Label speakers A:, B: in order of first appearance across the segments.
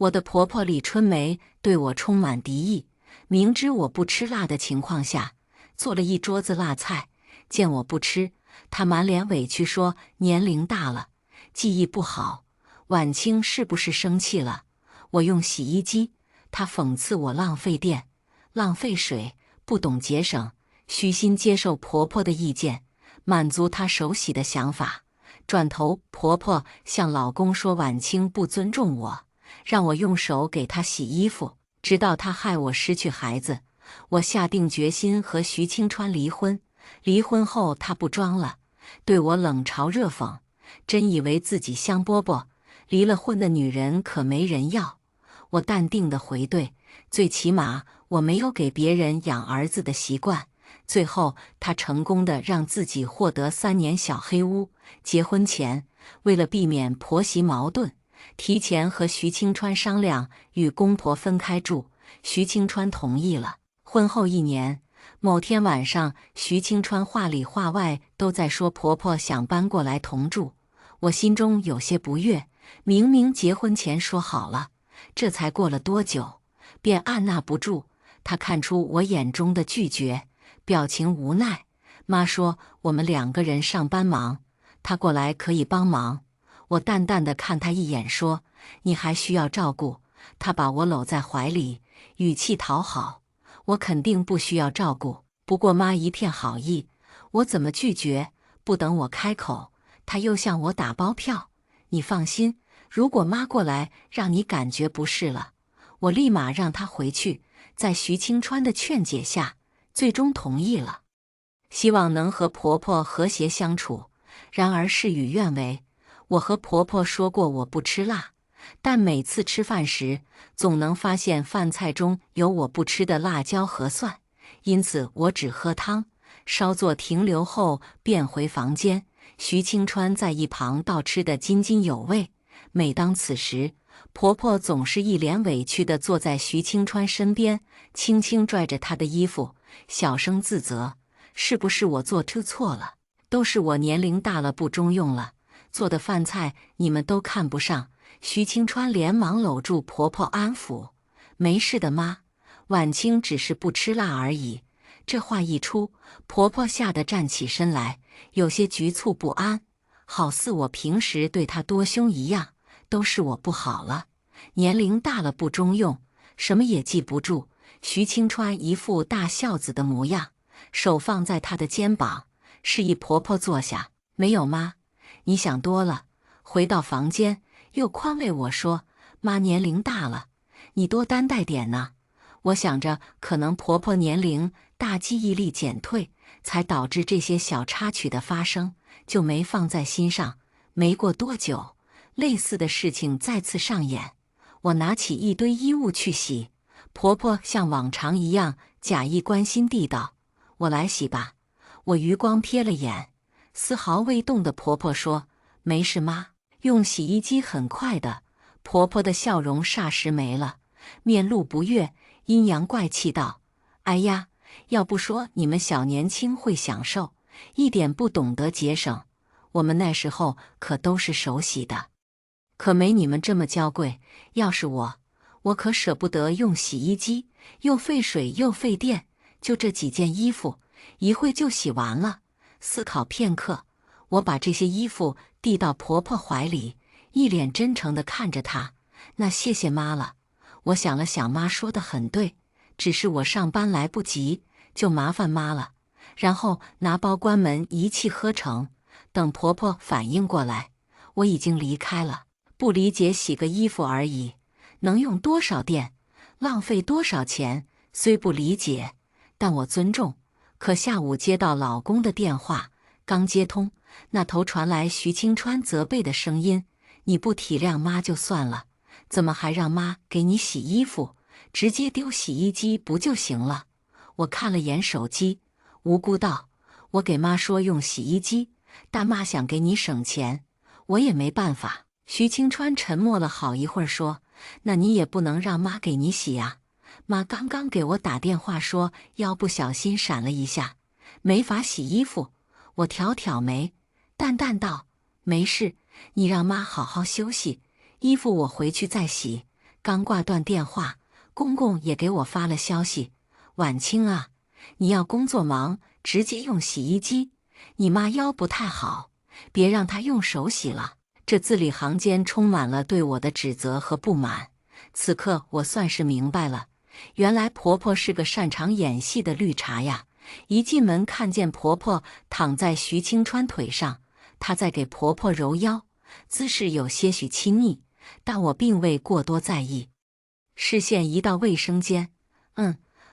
A: 我的婆婆李春梅对我充满敌意，明知我不吃辣的情况下，做了一桌子辣菜。见我不吃，她满脸委屈说：“年龄大了，记忆不好。”晚清是不是生气了？我用洗衣机，她讽刺我浪费电、浪费水，不懂节省。虚心接受婆婆的意见，满足她手洗的想法。转头，婆婆向老公说晚清不尊重我，让我用手给她洗衣服，直到她害我失去孩子。我下定决心和徐清川离婚。离婚后，她不装了，对我冷嘲热讽，真以为自己香饽饽，离了婚的女人可没人要。我淡定地回怼，最起码我没有给别人养儿子的习惯。最后，她成功地让自己获得3年小黑屋。结婚前，为了避免婆媳矛盾，提前和徐清川商量与公婆分开住。徐清川同意了。婚后1年，某天晚上，徐清川话里话外都在说婆婆想搬过来同住。我心中有些不悦，明明结婚前说好了，这才过了多久，便按捺不住。他看出我眼中的拒绝，表情无奈。妈说我们2个人上班忙，她过来可以帮忙。我淡淡的看他一眼说：“你还需要照顾。”他把我搂在怀里，语气讨好：“我肯定不需要照顾，不过妈一片好意，我怎么拒绝？”不等我开口，他又向我打包票：“你放心，如果妈过来让你感觉不适了，我立马让她回去。”在徐清川的劝解下，最终同意了，希望能和婆婆和谐相处。然而事与愿违，我和婆婆说过我不吃辣，但每次吃饭时，总能发现饭菜中有我不吃的辣椒和蒜，因此我只喝汤，稍作停留后便回房间。徐清川在一旁倒吃得津津有味。每当此时，婆婆总是一脸委屈地坐在徐清川身边，轻轻拽着他的衣服，小声自责：“是不是我做错了？都是我年龄大了不中用了，做的饭菜你们都看不上。”徐清川连忙搂住婆婆安抚：“没事的妈，晚清只是不吃辣而已。”这话一出，婆婆吓得站起身来，有些局促不安，好似我平时对她多凶一样。都是我不好了，年龄大了不中用，什么也记不住。徐清川一副大孝子的模样，手放在她的肩膀，示意婆婆坐下。“没有妈，你想多了。”回到房间，又宽慰我说：“妈年龄大了，你多担待点呢。”我想着可能婆婆年龄大，记忆力减退，才导致这些小插曲的发生，就没放在心上。没过多久，类似的事情再次上演。我拿起一堆衣物去洗，婆婆像往常一样假意关心地道：“我来洗吧。”我余光瞥了眼，丝毫未动的婆婆说：“没事妈。”用洗衣机很快的，婆婆的笑容霎时没了，面露不悦，阴阳怪气道：“哎呀，要不说你们小年轻会享受，一点不懂得节省。我们那时候可都是手洗的。可没你们这么娇贵，要是我可舍不得用洗衣机，又费水又费电，就这几件衣服，一会就洗完了。”思考片刻，我把这些衣服递到婆婆怀里，一脸真诚地看着她：“那谢谢妈了。”我想了想，妈说得很对，只是我上班来不及，就麻烦妈了。然后拿包关门，一气呵成。等婆婆反应过来，我已经离开了。不理解洗个衣服而已，能用多少电，浪费多少钱，虽不理解，但我尊重。可下午接到老公的电话，刚接通，那头传来徐清川责备的声音：“你不体谅妈就算了，怎么还让妈给你洗衣服？直接丢洗衣机不就行了？”我看了眼手机，无辜道：“我给妈说用洗衣机，但妈想给你省钱，我也没办法。”徐清川沉默了好一会儿，说：“那你也不能让妈给你洗呀。妈刚刚给我打电话说腰不小心闪了一下，没法洗衣服。”我挑挑眉，淡淡道：“没事，你让妈好好休息，衣服我回去再洗。刚挂断电话，公公也给我发了消息：婉清啊，你要工作忙，直接用洗衣机。你妈腰不太好，别让她用手洗了。这字里行间充满了对我的指责和不满。此刻我算是明白了，原来婆婆是个擅长演戏的绿茶呀。一进门看见婆婆躺在徐清川腿上，她在给婆婆揉腰，姿势有些许亲昵，但我并未过多在意。视线移到卫生间，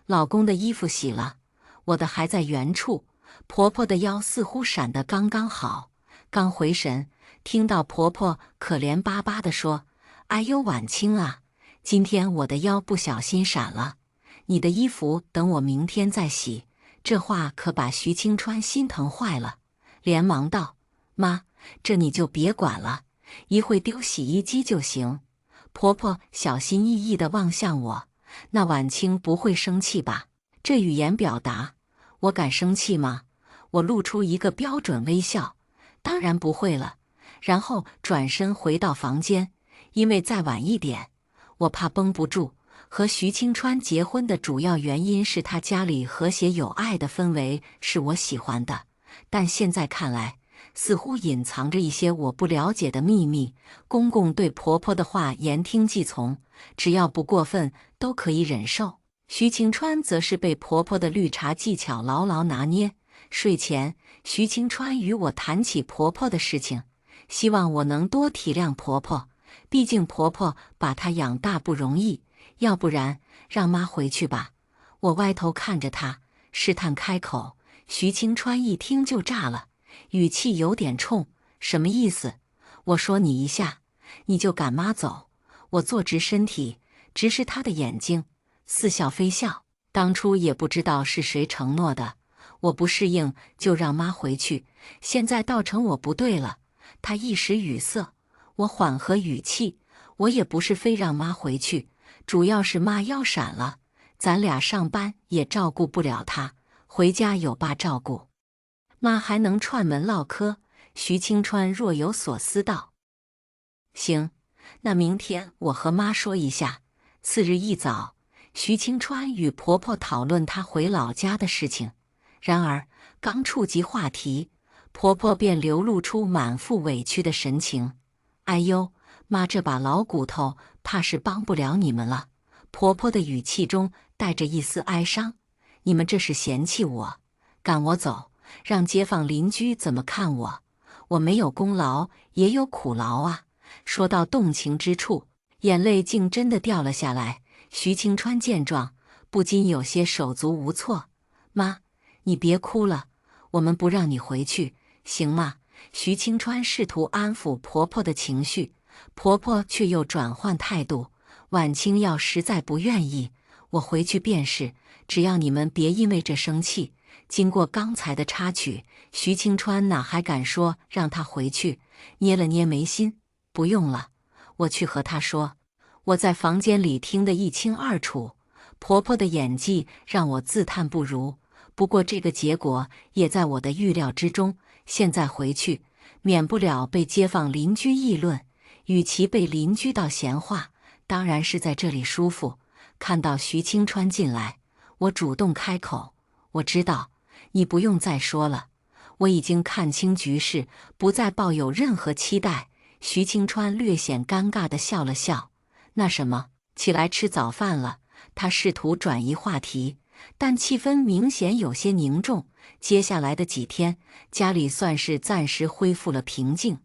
A: 老公的衣服洗了，我的还在原处。婆婆的腰似乎闪得刚刚好，刚回神，听到婆婆可怜巴巴地说：“哎呦，婉清啊，今天我的腰不小心闪了，你的衣服等我明天再洗。”这话可把徐清川心疼坏了，连忙道：“妈，这你就别管了，一会丢洗衣机就行。”婆婆小心翼翼地望向我，那婉清不会生气吧？这语言表达，我敢生气吗？我露出一个标准微笑，当然不会了。然后转身回到房间，因为再晚一点，我怕绷不住。和徐清川结婚的主要原因是他家里和谐有爱的氛围是我喜欢的，但现在看来，似乎隐藏着一些我不了解的秘密。公公对婆婆的话言听计从，只要不过分，都可以忍受。徐清川则是被婆婆的绿茶技巧牢牢拿捏。睡前，徐清川与我谈起婆婆的事情，希望我能多体谅婆婆，毕竟婆婆把她养大不容易。要不然，让妈回去吧。我歪头看着他，试探开口。徐清川一听就炸了，语气有点冲：“什么意思？我说你一下，你就赶妈走？”我坐直身体，直视他的眼睛，似笑非笑。当初也不知道是谁承诺的，我不适应就让妈回去，现在倒成我不对了。他一时语塞，我缓和语气：“我也不是非让妈回去。主要是妈腰闪了，咱俩上班也照顾不了她，回家有爸照顾，妈还能串门唠嗑。”徐清川若有所思道：“行，那明天我和妈说一下。”次日一早，徐清川与婆婆讨论她回老家的事情，然而刚触及话题，婆婆便流露出满腹委屈的神情：“哎呦，妈这把老骨头怕是帮不了你们了。”婆婆的语气中带着一丝哀伤：“你们这是嫌弃我，赶我走，让街坊邻居怎么看我？我没有功劳也有苦劳啊！”说到动情之处，眼泪竟真的掉了下来。徐清川见状，不禁有些手足无措：“妈，你别哭了，我们不让你回去，行吗？”徐清川试图安抚婆婆的情绪，婆婆却又转换态度：“婉清要实在不愿意，我回去便是，只要你们别因为这生气。”经过刚才的插曲，徐清川哪还敢说让她回去，捏了捏眉心：“不用了，我去和她说。”我在房间里听得一清二楚，婆婆的演技让我自叹不如，不过这个结果也在我的预料之中。现在回去，免不了被街坊邻居议论，与其被邻居道闲话，当然是在这里舒服。看到徐清川进来，我主动开口：“我知道，你不用再说了，我已经看清局势，不再抱有任何期待。”徐清川略显尴尬地笑了笑：“那什么，起来吃早饭了？”他试图转移话题，但气氛明显有些凝重。接下来的几天，家里算是暂时恢复了平静。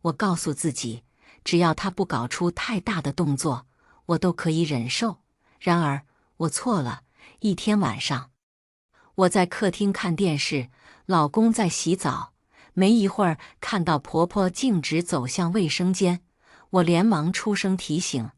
A: 我告诉自己，只要他不搞出太大的动作，我都可以忍受。然而，我错了。一天晚上，我在客厅看电视，老公在洗澡。没一会儿，看到婆婆径直走向卫生间，我连忙出声提醒：“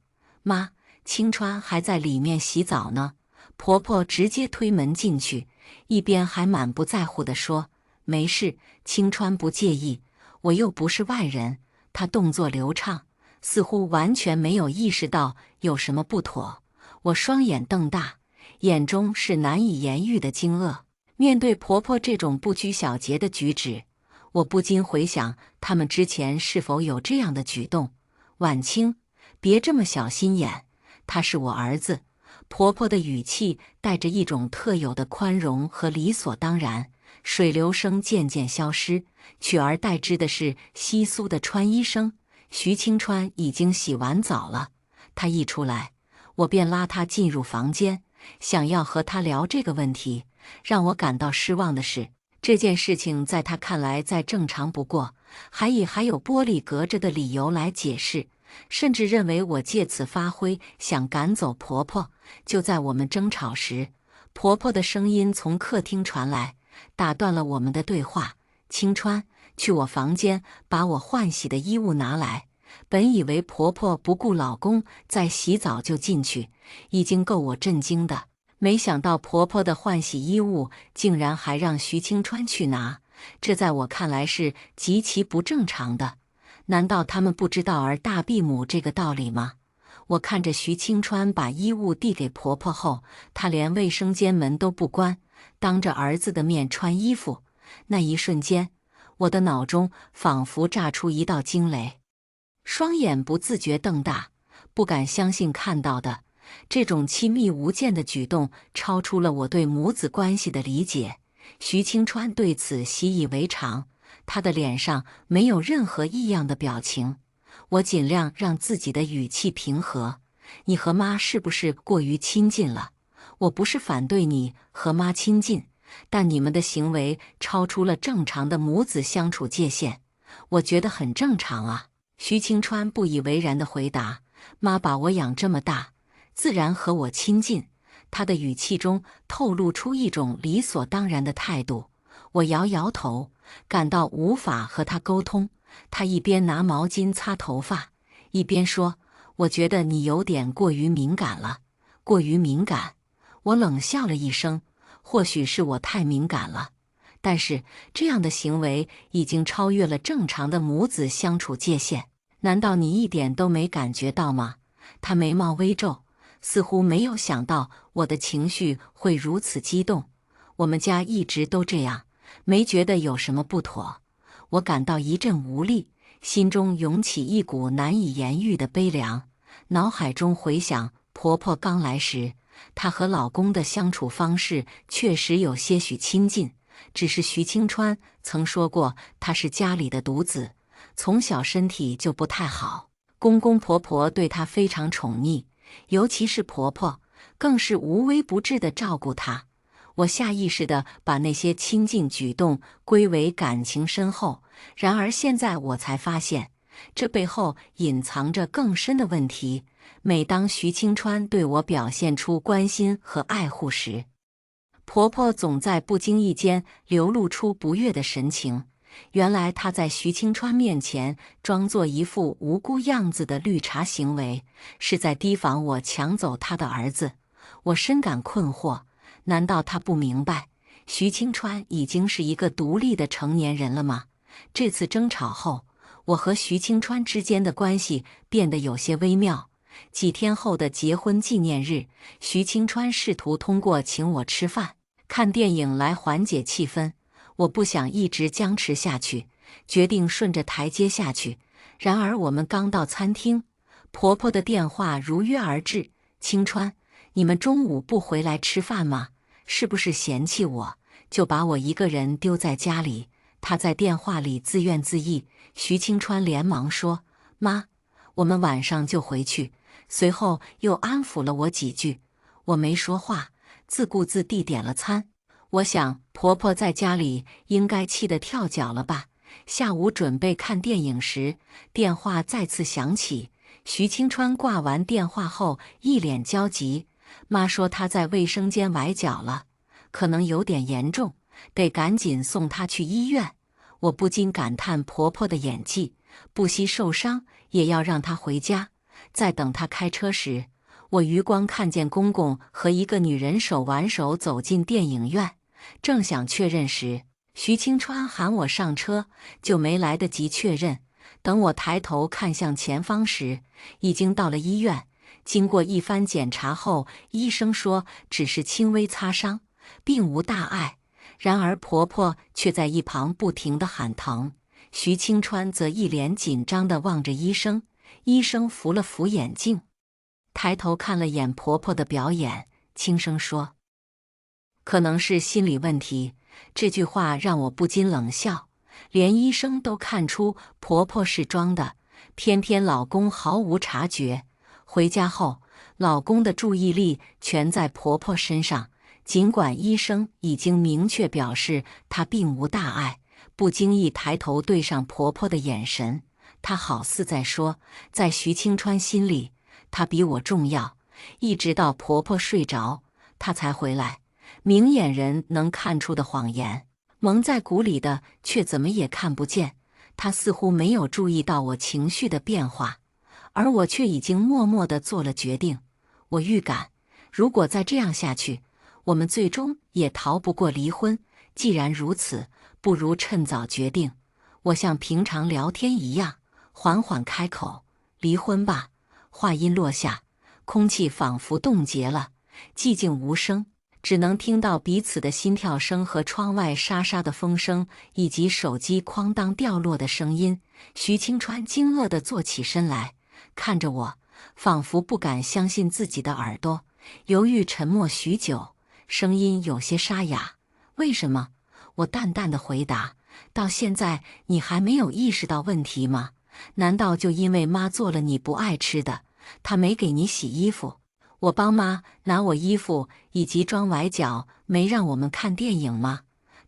A: 妈，清川还在里面洗澡呢。”婆婆直接推门进去，一边还满不在乎地说：“没事，清川不介意，我又不是外人。”她动作流畅，似乎完全没有意识到有什么不妥。我双眼瞪大，眼中是难以言喻的惊愕。面对婆婆这种不拘小节的举止，我不禁回想他们之前是否有这样的举动。婉清，别这么小心眼，他是我儿子。婆婆的语气带着一种特有的宽容和理所当然，水流声渐渐消失，取而代之的是窸窣的穿衣声。徐清川已经洗完澡了，他一出来，我便拉他进入房间，想要和他聊这个问题。让我感到失望的是，这件事情在他看来再正常不过，还以还有玻璃隔着的理由来解释，甚至认为我借此发挥，想赶走婆婆。就在我们争吵时，婆婆的声音从客厅传来，打断了我们的对话。清川，去我房间把我换洗的衣物拿来。本以为婆婆不顾老公在洗澡就进去，已经够我震惊的，没想到婆婆的换洗衣物竟然还让徐清川去拿，这在我看来是极其不正常的。难道他们不知道儿大必母这个道理吗？我看着徐清川把衣物递给婆婆后，她连卫生间门都不关，当着儿子的面穿衣服。那一瞬间，我的脑中仿佛炸出一道惊雷，双眼不自觉瞪大，不敢相信看到的。这种亲密无间的举动超出了我对母子关系的理解。徐清川对此习以为常，他的脸上没有任何异样的表情。我尽量让自己的语气平和。你和妈是不是过于亲近了？我不是反对你和妈亲近，但你们的行为超出了正常的母子相处界限。我觉得很正常啊。徐清川不以为然地回答：妈把我养这么大，自然和我亲近。他的语气中透露出一种理所当然的态度。我摇摇头，感到无法和他沟通。他一边拿毛巾擦头发，一边说：我觉得你有点过于敏感了。过于敏感？我冷笑了一声，或许是我太敏感了，但是这样的行为已经超越了正常的母子相处界限。难道你一点都没感觉到吗？他眉毛微皱，似乎没有想到我的情绪会如此激动。我们家一直都这样，没觉得有什么不妥。我感到一阵无力，心中涌起一股难以言喻的悲凉，脑海中回想婆婆刚来时，她和老公的相处方式确实有些许亲近。只是徐清川曾说过，她是家里的独子，从小身体就不太好，公公婆婆对她非常宠溺，尤其是婆婆，更是无微不至地照顾她。我下意识地把那些亲近举动归为感情深厚，然而现在我才发现，这背后隐藏着更深的问题。每当徐清川对我表现出关心和爱护时，婆婆总在不经意间流露出不悦的神情。原来她在徐清川面前装作一副无辜样子的绿茶行为，是在提防我抢走她的儿子。我深感困惑。难道他不明白，徐清川已经是一个独立的成年人了吗？这次争吵后，我和徐清川之间的关系变得有些微妙。几天后的结婚纪念日，徐清川试图通过请我吃饭、看电影来缓解气氛。我不想一直僵持下去，决定顺着台阶下去。然而我们刚到餐厅，婆婆的电话如约而至：清川，你们中午不回来吃饭吗？是不是嫌弃我，就把我一个人丢在家里？他在电话里自怨自艾。徐清川连忙说：妈，我们晚上就回去。随后又安抚了我几句。我没说话，自顾自地点了餐。我想婆婆在家里应该气得跳脚了吧。下午准备看电影时，电话再次响起。徐清川挂完电话后一脸焦急。妈说她在卫生间崴脚了，可能有点严重，得赶紧送她去医院。我不禁感叹婆婆的演技，不惜受伤也要让她回家。在等她开车时，我余光看见公公和一个女人手挽手走进电影院，正想确认时，徐清川喊我上车，就没来得及确认。等我抬头看向前方时，已经到了医院。经过一番检查后，医生说只是轻微擦伤，并无大碍。然而婆婆却在一旁不停地喊疼，徐清川则一脸紧张地望着医生。医生扶了扶眼镜，抬头看了眼婆婆的表演，轻声说：“可能是心理问题。”这句话让我不禁冷笑。连医生都看出婆婆是装的，偏偏老公毫无察觉。回家后，老公的注意力全在婆婆身上，尽管医生已经明确表示她并无大碍，不经意抬头对上婆婆的眼神，她好似在说，在徐清川心里，她比我重要。一直到婆婆睡着，她才回来。明眼人能看出的谎言，蒙在鼓里的却怎么也看不见。她似乎没有注意到我情绪的变化，而我却已经默默地做了决定。我预感，如果再这样下去，我们最终也逃不过离婚。既然如此，不如趁早决定。我像平常聊天一样，缓缓开口：“离婚吧。”话音落下，空气仿佛冻结了，寂静无声。只能听到彼此的心跳声和窗外沙沙的风声，以及手机哐当掉落的声音。徐清川惊愕地坐起身来，看着我，仿佛不敢相信自己的耳朵，犹豫沉默许久，声音有些沙哑：“为什么？”我淡淡的回答：“到现在你还没有意识到问题吗？难道就因为妈做了你不爱吃的，她没给你洗衣服？我帮妈拿我衣服以及装崴脚，没让我们看电影吗？”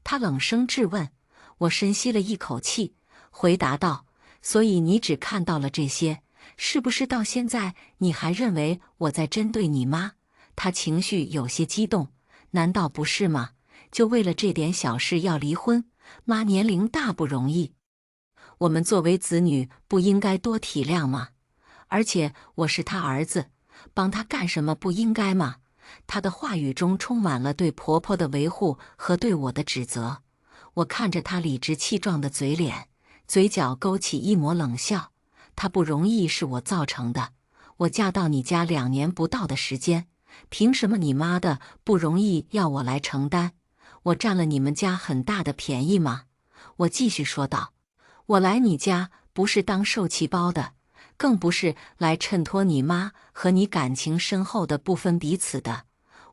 A: 他冷声质问。我深吸了一口气，回答道：“所以你只看到了这些，是不是到现在你还认为我在针对你妈？”他情绪有些激动：“难道不是吗？就为了这点小事要离婚？妈年龄大不容易，我们作为子女不应该多体谅吗？而且我是他儿子，帮他干什么不应该吗？”她的话语中充满了对婆婆的维护和对我的指责。我看着她理直气壮的嘴脸，嘴角勾起一抹冷笑。她不容易是我造成的，我嫁到你家2年不到的时间，凭什么你妈的不容易要我来承担？我占了你们家很大的便宜吗？我继续说道：“我来你家不是当受气包的，更不是来衬托你妈和你感情深厚的不分彼此的。”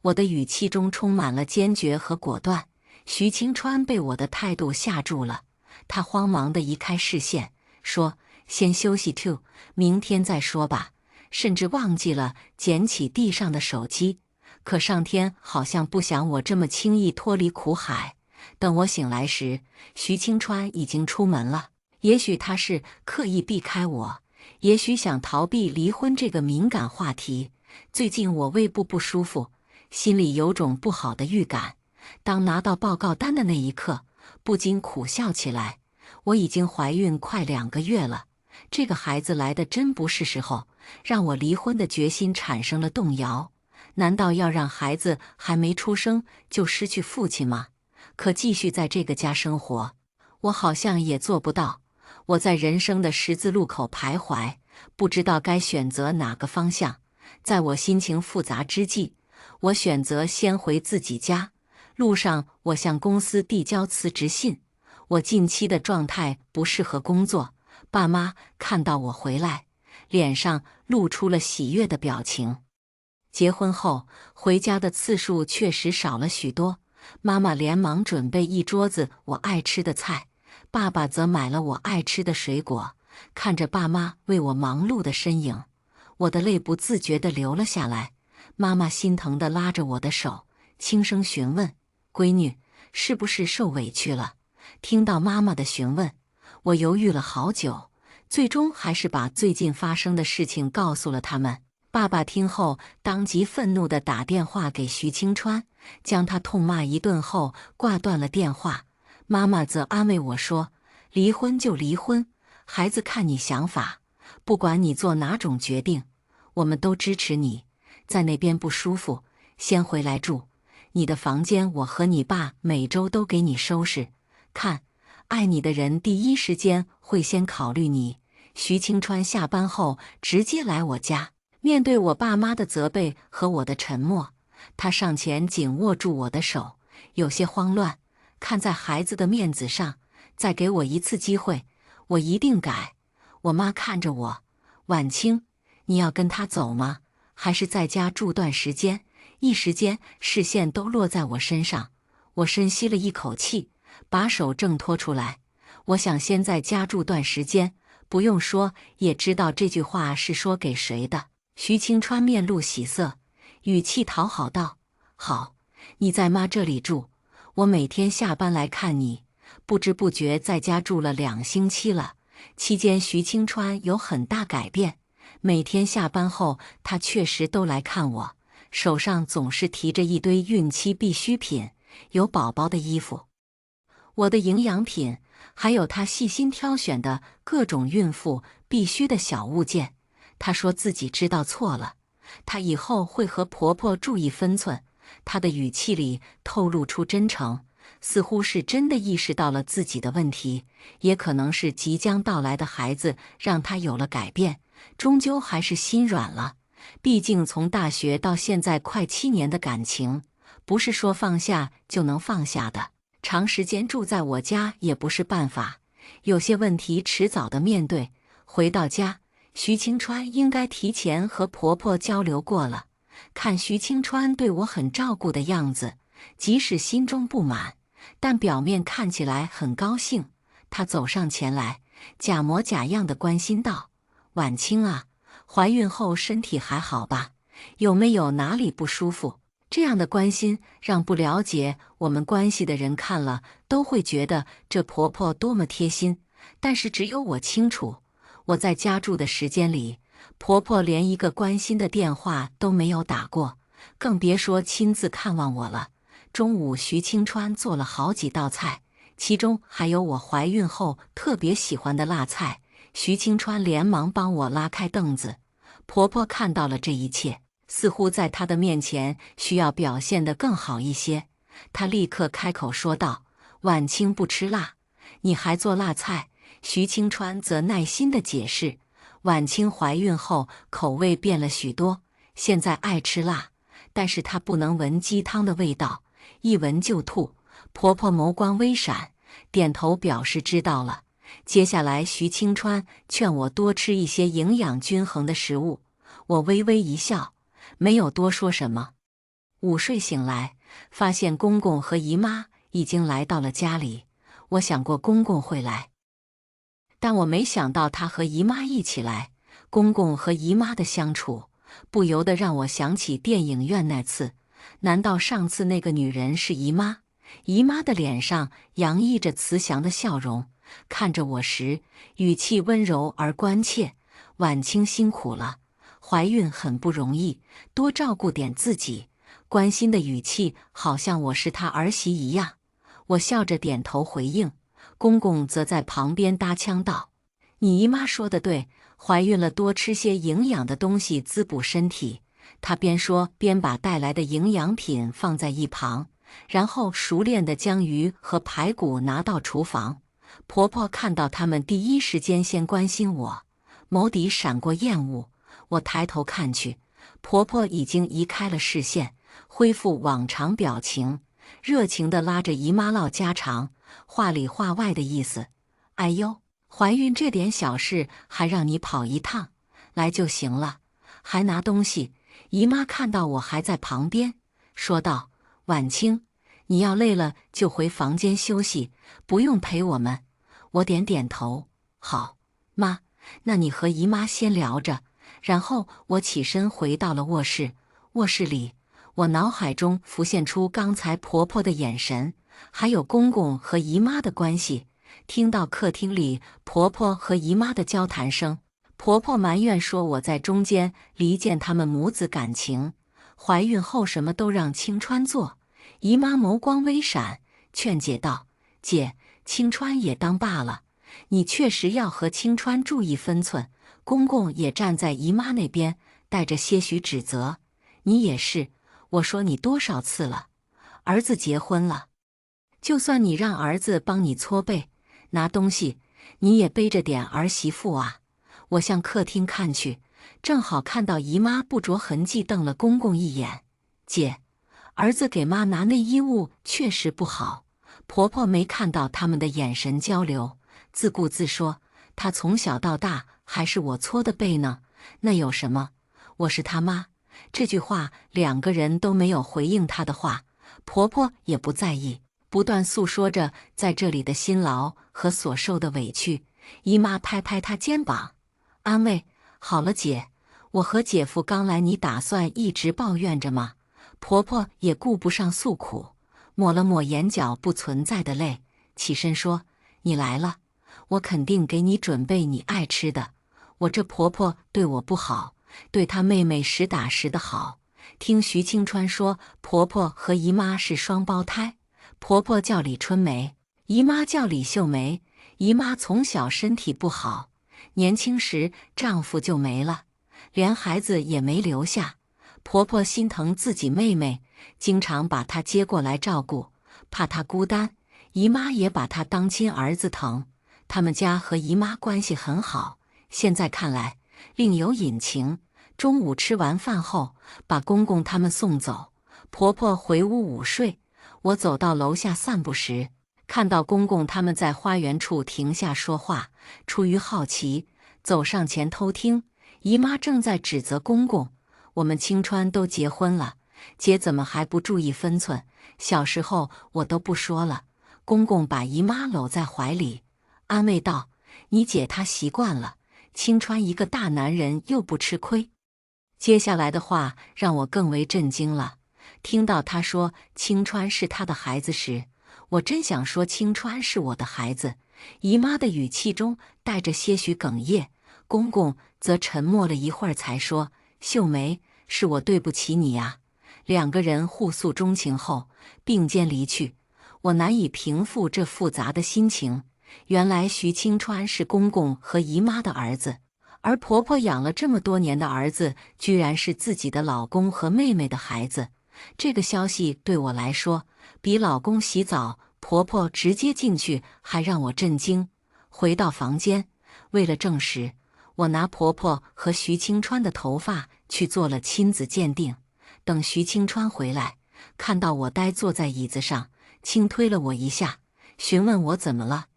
A: 我的语气中充满了坚决和果断。徐清川被我的态度吓住了，他慌忙地移开视线，说：“先休息 ，2， 明天再说吧。”甚至忘记了捡起地上的手机。可上天好像不想我这么轻易脱离苦海。等我醒来时，徐清川已经出门了。也许他是刻意避开我，也许想逃避离婚这个敏感话题。最近我胃部不舒服，心里有种不好的预感。当拿到报告单的那一刻，不禁苦笑起来。我已经怀孕快2个月了，这个孩子来的真不是时候，让我离婚的决心产生了动摇。难道要让孩子还没出生就失去父亲吗？可继续在这个家生活，我好像也做不到。我在人生的十字路口徘徊，不知道该选择哪个方向。在我心情复杂之际，我选择先回自己家。路上，我向公司递交辞职信。我近期的状态不适合工作。爸妈看到我回来，脸上露出了喜悦的表情。结婚后，回家的次数确实少了许多。妈妈连忙准备一桌子我爱吃的菜，爸爸则买了我爱吃的水果。看着爸妈为我忙碌的身影，我的泪不自觉地流了下来。妈妈心疼地拉着我的手，轻声询问：“闺女，是不是受委屈了？”听到妈妈的询问，我犹豫了好久，最终还是把最近发生的事情告诉了他们。爸爸听后，当即愤怒地打电话给徐清川，将他痛骂一顿后挂断了电话。妈妈则安慰我说：“离婚就离婚，孩子看你想法，不管你做哪种决定，我们都支持你。在那边不舒服，先回来住。你的房间我和你爸每周都给你收拾。看，爱你的人第一时间会先考虑你。”徐清川下班后直接来我家。面对我爸妈的责备和我的沉默，他上前紧握住我的手，有些慌乱。看在孩子的面子上，再给我一次机会，我一定改。我妈看着我：“婉清，你要跟他走吗？还是在家住段时间？一时间视线都落在我身上，我深吸了一口气，把手挣脱出来。我想先在家住段时间，不用说也知道这句话是说给谁的。徐清川面露喜色，语气讨好道：“好，你在妈这里住，我每天下班来看你。”不知不觉在家住了2星期了，期间徐清川有很大改变。每天下班后，他确实都来看我，手上总是提着一堆孕期必需品，有宝宝的衣服，我的营养品，还有他细心挑选的各种孕妇必须的小物件。他说自己知道错了，他以后会和婆婆注意分寸。他的语气里透露出真诚，似乎是真的意识到了自己的问题，也可能是即将到来的孩子让他有了改变，终究还是心软了。毕竟从大学到现在快7年的感情，不是说放下就能放下的。长时间住在我家也不是办法，有些问题迟早的面对。回到家，徐清川应该提前和婆婆交流过了。看徐清川对我很照顾的样子，即使心中不满，但表面看起来很高兴。他走上前来，假模假样的关心道：“婉清啊，怀孕后身体还好吧？有没有哪里不舒服？”这样的关心让不了解我们关系的人看了都会觉得这婆婆多么贴心，但是只有我清楚，我在家住的时间里，婆婆连一个关心的电话都没有打过，更别说亲自看望我了。中午徐清川做了好几道菜，其中还有我怀孕后特别喜欢的辣菜。徐清川连忙帮我拉开凳子。婆婆看到了这一切，似乎在她的面前需要表现得更好一些。她立刻开口说道：“婉清不吃辣，你还做辣菜。”徐清川则耐心地解释：“婉清怀孕后口味变了许多，现在爱吃辣，但是她不能闻鸡汤的味道，一闻就吐。”婆婆眸光微闪，点头表示知道了。接下来徐清川劝我多吃一些营养均衡的食物，我微微一笑，没有多说什么。午睡醒来，发现公公和姨妈已经来到了家里。我想过公公会来，但我没想到他和姨妈一起来。公公和姨妈的相处，不由得让我想起电影院那次。难道上次那个女人是姨妈？姨妈的脸上洋溢着慈祥的笑容，看着我时，语气温柔而关切：“婉清辛苦了，怀孕很不容易，多照顾点自己。”关心的语气好像我是她儿媳一样。我笑着点头回应，公公则在旁边搭腔道：“你姨妈说的对，怀孕了多吃些营养的东西滋补身体。”他边说边把带来的营养品放在一旁，然后熟练地将鱼和排骨拿到厨房。婆婆看到他们第一时间先关心我，眸底闪过厌恶。我抬头看去，婆婆已经移开了视线，恢复往常表情，热情地拉着姨妈唠家常，话里话外的意思：“哎呦，怀孕这点小事还让你跑一趟，来就行了，还拿东西。”姨妈看到我还在旁边，说道：“婉清，你要累了就回房间休息，不用陪我们。”我点点头：“好，妈，那你和姨妈先聊着。”然后我起身回到了卧室。卧室里，我脑海中浮现出刚才婆婆的眼神，还有公公和姨妈的关系。听到客厅里婆婆和姨妈的交谈声，婆婆埋怨说我在中间离间他们母子感情，怀孕后什么都让清川做。姨妈眸光微闪，劝解道：“姐，清川也当爸了，你确实要和清川注意分寸。”公公也站在姨妈那边，带着些许指责：“你也是，我说你多少次了？儿子结婚了，就算你让儿子帮你搓背、拿东西，你也背着点儿媳妇啊。”我向客厅看去，正好看到姨妈不着痕迹瞪了公公一眼：“姐，儿子给妈拿内衣物确实不好。”婆婆没看到他们的眼神交流，自顾自说：“他从小到大还是我搓的背呢，那有什么？我是他妈，这句话两个人都没有回应她的话，婆婆也不在意，不断诉说着在这里的辛劳和所受的委屈。姨妈拍拍她肩膀，安慰：“好了姐，我和姐夫刚来，你打算一直抱怨着吗？”婆婆也顾不上诉苦，抹了抹眼角不存在的泪，起身说：“你来了，我肯定给你准备你爱吃的。我这婆婆对我不好，对她妹妹实打实的好。听徐清川说，婆婆和姨妈是双胞胎，婆婆叫李春梅，姨妈叫李秀梅。姨妈从小身体不好，年轻时丈夫就没了，连孩子也没留下。婆婆心疼自己妹妹，经常把她接过来照顾，怕她孤单。姨妈也把她当亲儿子疼。他们家和姨妈关系很好，现在看来另有隐情。中午吃完饭后，把公公他们送走，婆婆回屋午睡。我走到楼下散步时，看到公公他们在花园处停下说话，出于好奇，走上前偷听。姨妈正在指责公公：“我们清川都结婚了，姐怎么还不注意分寸？小时候我都不说了。”公公把姨妈搂在怀里，安慰道：“你姐她习惯了，清川一个大男人又不吃亏。”接下来的话让我更为震惊了。听到他说清川是他的孩子时，我真想说清川是我的孩子。姨妈的语气中带着些许哽咽，公公则沉默了一会儿才说：“秀梅，是我对不起你呀。”两个人互诉衷情后，并肩离去。我难以平复这复杂的心情。原来徐清川是公公和姨妈的儿子，而婆婆养了这么多年的儿子，居然是自己的老公和妹妹的孩子。这个消息对我来说，比老公洗澡，婆婆直接进去还让我震惊。回到房间，为了证实，我拿婆婆和徐清川的头发去做了亲子鉴定。等徐清川回来，看到我呆坐在椅子上，轻推了我一下，询问我怎么了。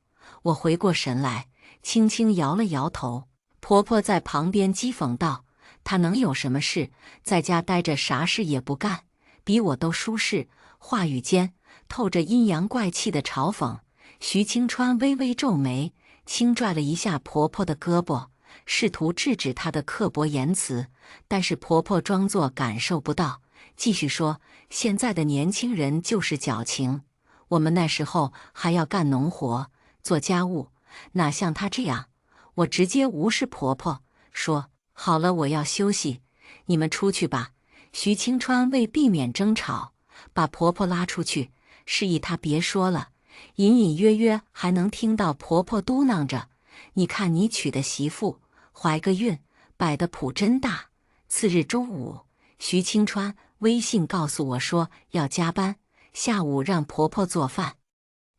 A: 我回过神来，轻轻摇了摇头。婆婆在旁边讥讽道：“她能有什么事？在家待着啥事也不干，比我都舒适。”话语间透着阴阳怪气的嘲讽。徐清川微微皱眉，轻拽了一下婆婆的胳膊，试图制止她的刻薄言辞，但是婆婆装作感受不到，继续说：“现在的年轻人就是矫情，我们那时候还要干农活、做家务，哪像她这样。”我直接无视婆婆，说：“好了，我要休息，你们出去吧。”徐清川为避免争吵，把婆婆拉出去，示意她别说了。隐隐约约还能听到婆婆嘟囔着：“你看你娶的媳妇怀个孕，摆的谱真大。”次日中午，徐清川微信告诉我说要加班，下午让婆婆做饭。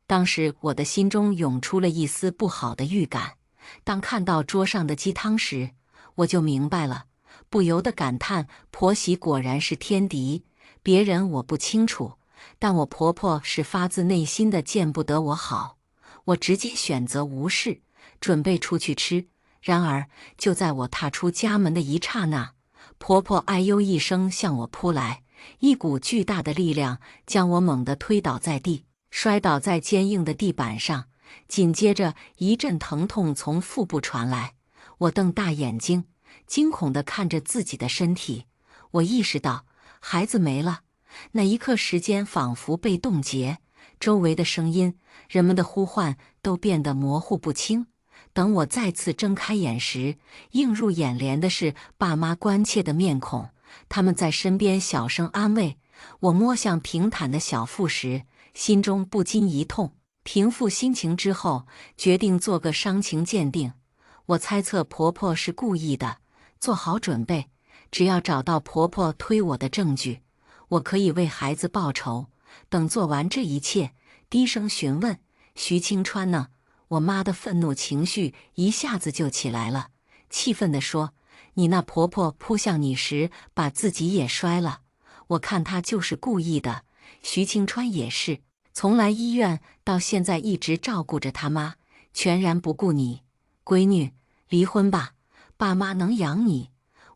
A: 当时我的心中涌出了一丝不好的预感。当看到桌上的鸡汤时，我就明白了，不由得感叹婆媳果然是天敌。别人我不清楚，但我婆婆是发自内心的见不得我好。我直接选择无视，准备出去吃。然而就在我踏出家门的一刹那，婆婆哎呦一声向我扑来，一股巨大的力量将我猛地推倒在地，摔倒在坚硬的地板上。紧接着一阵疼痛从腹部传来，我瞪大眼睛，惊恐地看着自己的身体。我意识到孩子没了，那一刻时间仿佛被冻结，周围的声音、人们的呼唤都变得模糊不清。等我再次睁开眼时，映入眼帘的是爸妈关切的面孔，他们在身边小声安慰。我摸向平坦的小腹时，心中不禁一痛。平复心情之后，决定做个伤情鉴定。我猜测婆婆是故意的，做好准备，只要找到婆婆推我的证据，我可以为孩子报仇。等做完这一切，低声询问：“徐清川呢？”我妈的愤怒情绪一下子就起来了，气愤地说：“你那婆婆扑向你时，把自己也摔了，我看她就是故意的。徐清川也是。从来医院到现在一直照顾着他妈，全然不顾你。闺女，离婚吧，爸妈能养你。”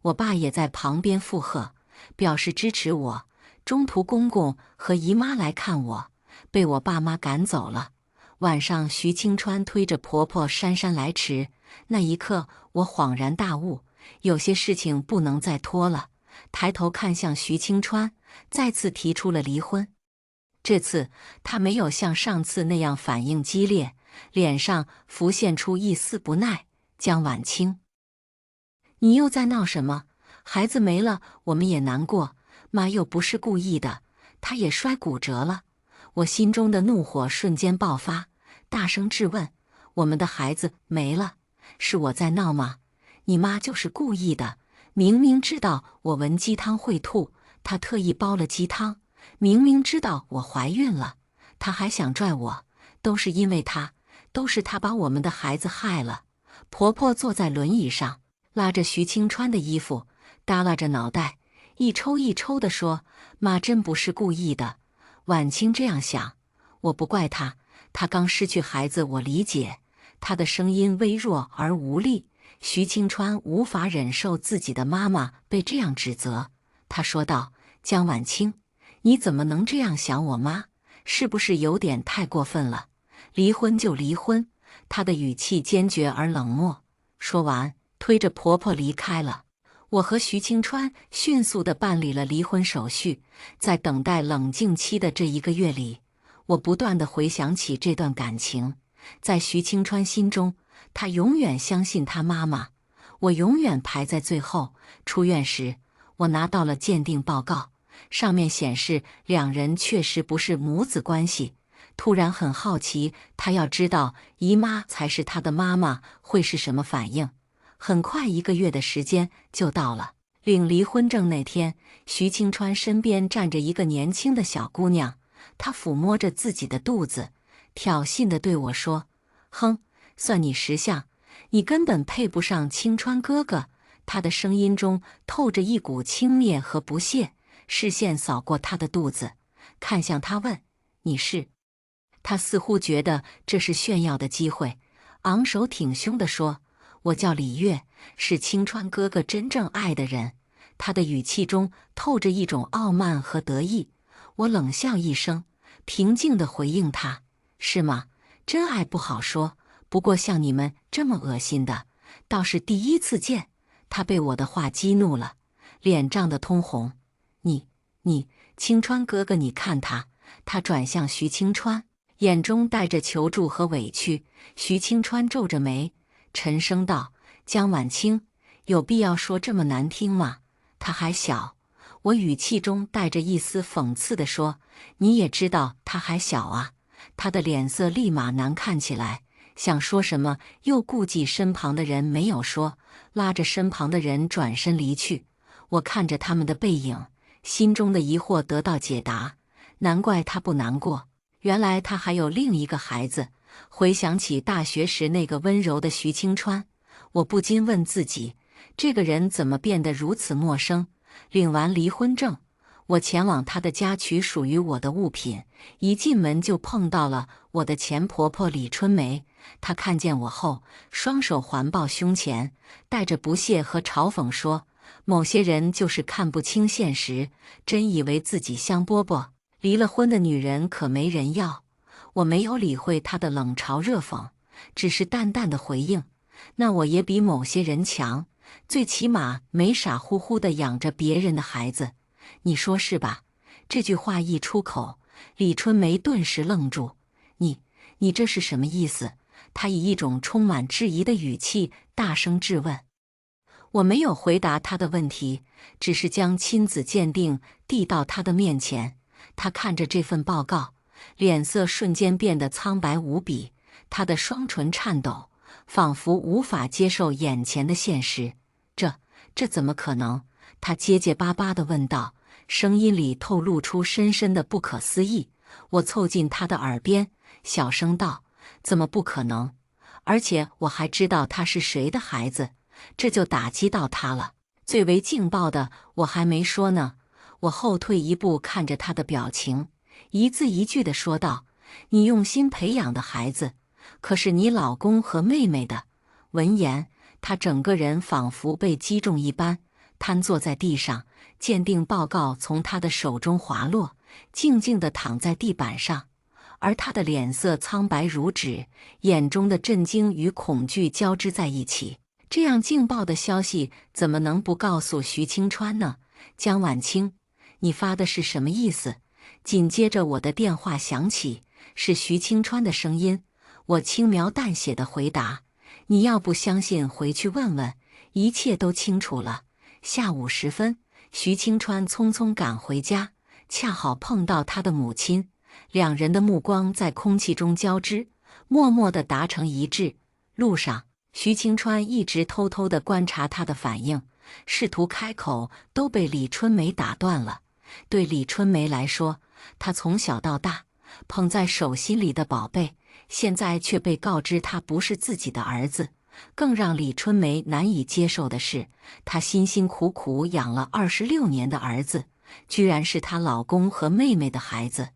A: 我爸也在旁边附和：“表示支持我。中途公公和姨妈来看我，被我爸妈赶走了。晚上，徐清川推着婆婆姗姗来迟，那一刻我恍然大悟，有些事情不能再拖了。抬头看向徐清川，再次提出了离婚。这次他没有像上次那样反应激烈，脸上浮现出一丝不耐。江晚清，你又在闹什么？孩子没了，我们也难过，妈又不是故意的，她也摔骨折了。我心中的怒火瞬间爆发，大声质问：我们的孩子没了，是我在闹吗？你妈就是故意的，明明知道我闻鸡汤会吐，她特意煲了鸡汤。明明知道我怀孕了，她还想拽我，都是因为她，都是她把我们的孩子害了。婆婆坐在轮椅上，拉着徐清川的衣服，耷拉着脑袋，一抽一抽地说：妈真不是故意的。晚清这样想，我不怪她，她刚失去孩子，我理解。她的声音微弱而无力。徐清川无法忍受自己的妈妈被这样指责，他说道：江晚清，你怎么能这样想我妈？是不是有点太过分了？离婚就离婚。他的语气坚决而冷漠。说完，推着婆婆离开了。我和徐清川迅速地办理了离婚手续。在等待冷静期的这1个月里，我不断地回想起这段感情。在徐清川心中，他永远相信他妈妈，我永远排在最后。出院时，我拿到了鉴定报告，上面显示两人确实不是母子关系。突然很好奇，他要知道姨妈才是他的妈妈会是什么反应。很快1个月的时间就到了。领离婚证那天，徐清川身边站着一个年轻的小姑娘，她抚摸着自己的肚子，挑衅地对我说：哼，算你识相，你根本配不上清川哥哥。她的声音中透着一股轻蔑和不屑，视线扫过他的肚子，看向他问：你是？他似乎觉得这是炫耀的机会，昂首挺胸地说：我叫李月，是清川哥哥真正爱的人。他的语气中透着一种傲慢和得意。我冷笑一声，平静地回应他：是吗？真爱不好说，不过像你们这么恶心的，倒是第一次见。他被我的话激怒了，脸涨得通红。你，清川哥哥，你看他。他转向徐清川，眼中带着求助和委屈。徐清川皱着眉，沉声道：江晚清，有必要说这么难听吗？他还小。我语气中带着一丝讽刺地说：你也知道他还小啊。他的脸色立马难看起来，想说什么又顾忌身旁的人没有说，拉着身旁的人转身离去。我看着他们的背影，心中的疑惑得到解答。难怪他不难过，原来他还有另一个孩子。回想起大学时那个温柔的徐清川，我不禁问自己，这个人怎么变得如此陌生？领完离婚证，我前往他的家取属于我的物品，一进门就碰到了我的前婆婆李春梅。她看见我后，双手环抱胸前，带着不屑和嘲讽说：某些人就是看不清现实，真以为自己香饽饽，离了婚的女人可没人要。我没有理会她的冷嘲热讽，只是淡淡的回应：那我也比某些人强，最起码没傻乎乎的养着别人的孩子。你说是吧？这句话一出口，李春梅顿时愣住。你这是什么意思？她以一种充满质疑的语气大声质问。我没有回答她的问题，只是将亲子鉴定递到她的面前。她看着这份报告，脸色瞬间变得苍白无比，她的双唇颤抖，仿佛无法接受眼前的现实。这怎么可能？她结结巴巴地问道，声音里透露出深深的不可思议。我凑近她的耳边，小声道：怎么不可能？而且我还知道他是谁的孩子，这就打击到他了。最为劲爆的我还没说呢。我后退一步，看着他的表情，一字一句地说道：你用心培养的孩子，可是你老公和妹妹的。闻言，他整个人仿佛被击中一般，瘫坐在地上，鉴定报告从他的手中滑落，静静地躺在地板上。而他的脸色苍白如纸，眼中的震惊与恐惧交织在一起。这样劲爆的消息怎么能不告诉徐清川呢？江晚清，你发的是什么意思？紧接着我的电话响起，是徐清川的声音。我轻描淡写的回答：你要不相信，回去问问，一切都清楚了。下午时分，徐清川匆匆赶回家，恰好碰到他的母亲。两人的目光在空气中交织，默默地达成一致。路上，徐清川一直偷偷地观察他的反应，试图开口，都被李春梅打断了。对李春梅来说，她从小到大捧在手心里的宝贝，现在却被告知他不是自己的儿子。更让李春梅难以接受的是，她辛辛苦苦养了26年的儿子，居然是她老公和妹妹的孩子。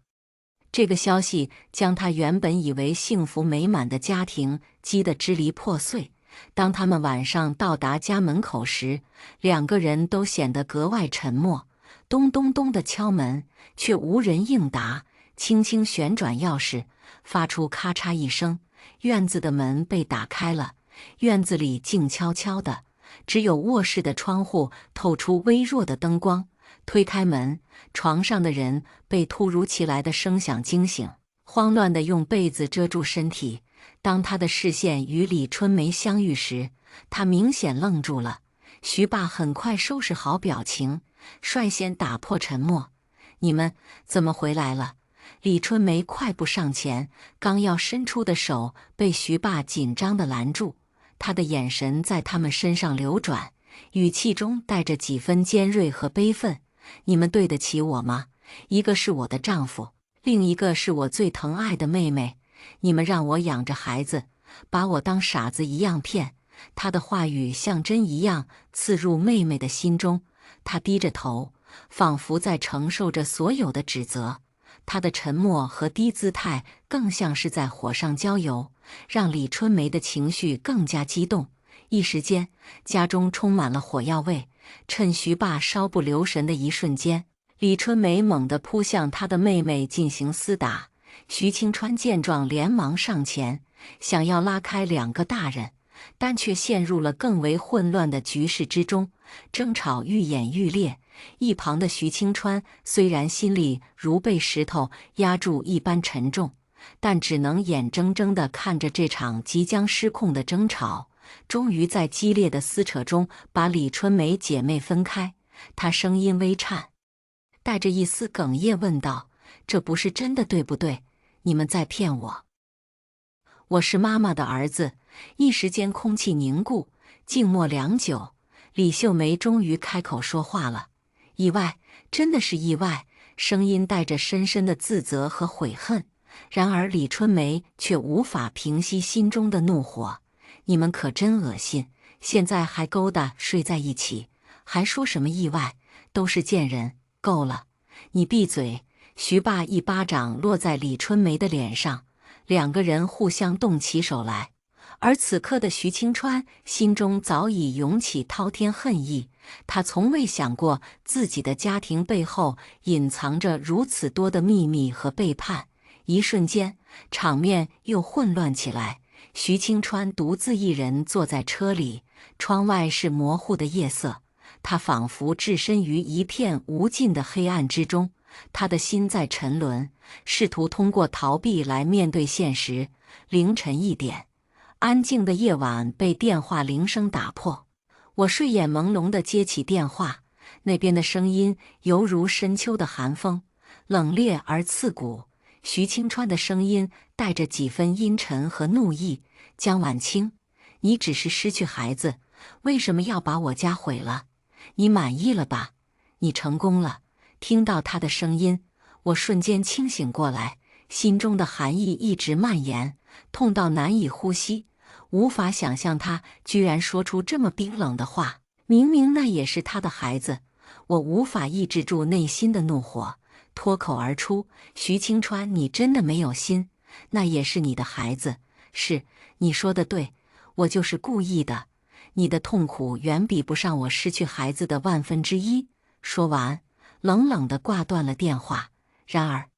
A: 这个消息将她原本以为幸福美满的家庭击得支离破碎。当他们晚上到达家门口时，两个人都显得格外沉默。咚咚咚的敲门，却无人应答。轻轻旋转钥匙，发出咔嚓一声，院子的门被打开了。院子里静悄悄的，只有卧室的窗户透出微弱的灯光。推开门，床上的人被突如其来的声响惊醒，慌乱地用被子遮住身体。当他的视线与李春梅相遇时，他明显愣住了。徐爸很快收拾好表情，率先打破沉默：“你们怎么回来了？”李春梅快步上前，刚要伸出的手被徐爸紧张地拦住。他的眼神在他们身上流转，语气中带着几分尖锐和悲愤：“你们对得起我吗？一个是我的丈夫，另一个是我最疼爱的妹妹。你们让我养着孩子，把我当傻子一样骗。”他的话语像针一样刺入妹妹的心中，她低着头，仿佛在承受着所有的指责。他的沉默和低姿态更像是在火上浇油，让李春梅的情绪更加激动。一时间，家中充满了火药味。趁徐爸稍不留神的一瞬间，李春梅猛地扑向他的妹妹进行厮打。徐清川见状，连忙上前，想要拉开两个大人，但却陷入了更为混乱的局势之中，争吵愈演愈烈。一旁的徐清川虽然心里如被石头压住一般沉重，但只能眼睁睁地看着这场即将失控的争吵，终于在激烈的撕扯中把李春梅姐妹分开。她声音微颤，带着一丝哽咽问道：“这不是真的，对不对？你们在骗我。”“我是妈妈的儿子。”一时间空气凝固，静默良久，李秀梅终于开口说话了：“意外，真的是意外。”声音带着深深的自责和悔恨。然而李春梅却无法平息心中的怒火：“你们可真恶心！现在还勾搭睡在一起，还说什么意外？都是贱人！够了！你闭嘴！”徐爸一巴掌落在李春梅的脸上，两个人互相动起手来。而此刻的徐清川心中早已涌起滔天恨意，他从未想过自己的家庭背后隐藏着如此多的秘密和背叛。一瞬间，场面又混乱起来。徐清川独自一人坐在车里，窗外是模糊的夜色，他仿佛置身于一片无尽的黑暗之中，他的心在沉沦，试图通过逃避来面对现实。凌晨1点。安静的夜晚被电话铃声打破，我睡眼朦胧地接起电话，那边的声音犹如深秋的寒风，冷冽而刺骨。徐清川的声音带着几分阴沉和怒意：“江晚清，你只是失去孩子，为什么要把我家毁了？你满意了吧？你成功了。”听到他的声音，我瞬间清醒过来，心中的寒意一直蔓延，痛到难以呼吸，无法想象他居然说出这么冰冷的话。明明那也是他的孩子，我无法抑制住内心的怒火，脱口而出：“徐清川，你真的没有心？那也是你的孩子。”“是，你说的对，我就是故意的。你的痛苦远比不上我失去孩子的1/1000。说完，冷冷地挂断了电话。然而，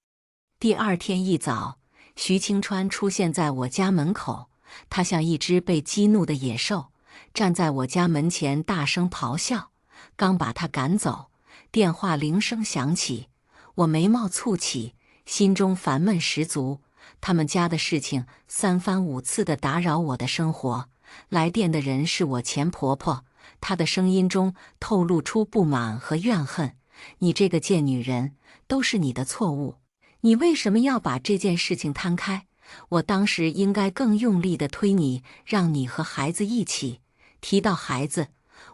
A: 第二天一早，徐清川出现在我家门口，他像一只被激怒的野兽，站在我家门前大声咆哮。刚把他赶走，电话铃声响起，我眉毛蹙起，心中烦闷十足。他们家的事情3番5次地打扰我的生活。来电的人是我前婆婆，她的声音中透露出不满和怨恨。你这个贱女人，都是你的错误，你为什么要把这件事情摊开？我当时应该更用力地推你，让你和孩子一起。提到孩子，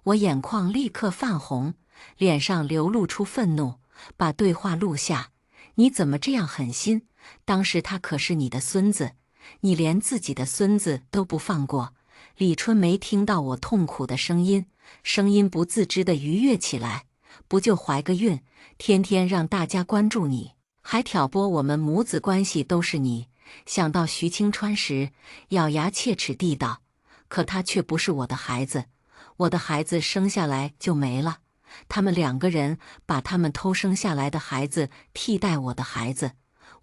A: 我眼眶立刻泛红，脸上流露出愤怒，把对话录下。你怎么这样狠心？当时他可是你的孙子，你连自己的孙子都不放过。李春梅听到我痛苦的声音，声音不自知地愉悦起来。不就怀个孕，天天让大家关注你，还挑拨我们母子关系，都是你。想到徐清川时，咬牙切齿地道：可他却不是我的孩子，我的孩子生下来就没了。他们2个人把他们偷生下来的孩子替代我的孩子，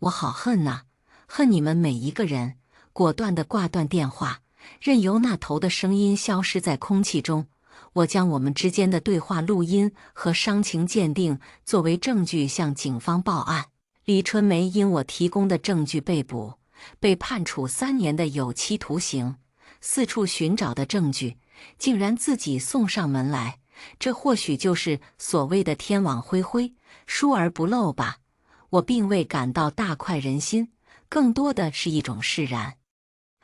A: 我好恨呐，恨你们每一个人。果断地挂断电话，任由那头的声音消失在空气中。我将我们之间的对话录音和伤情鉴定作为证据向警方报案。李春梅因我提供的证据被捕，被判处3年的有期徒刑。四处寻找的证据，竟然自己送上门来，这或许就是所谓的天网恢恢，疏而不漏吧。我并未感到大快人心，更多的是一种释然，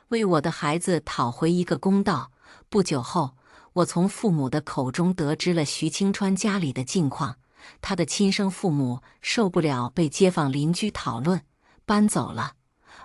A: 为我的孩子讨回一个公道。不久后，我从父母的口中得知了徐清川家里的近况。他的亲生父母受不了被街坊邻居讨论，搬走了，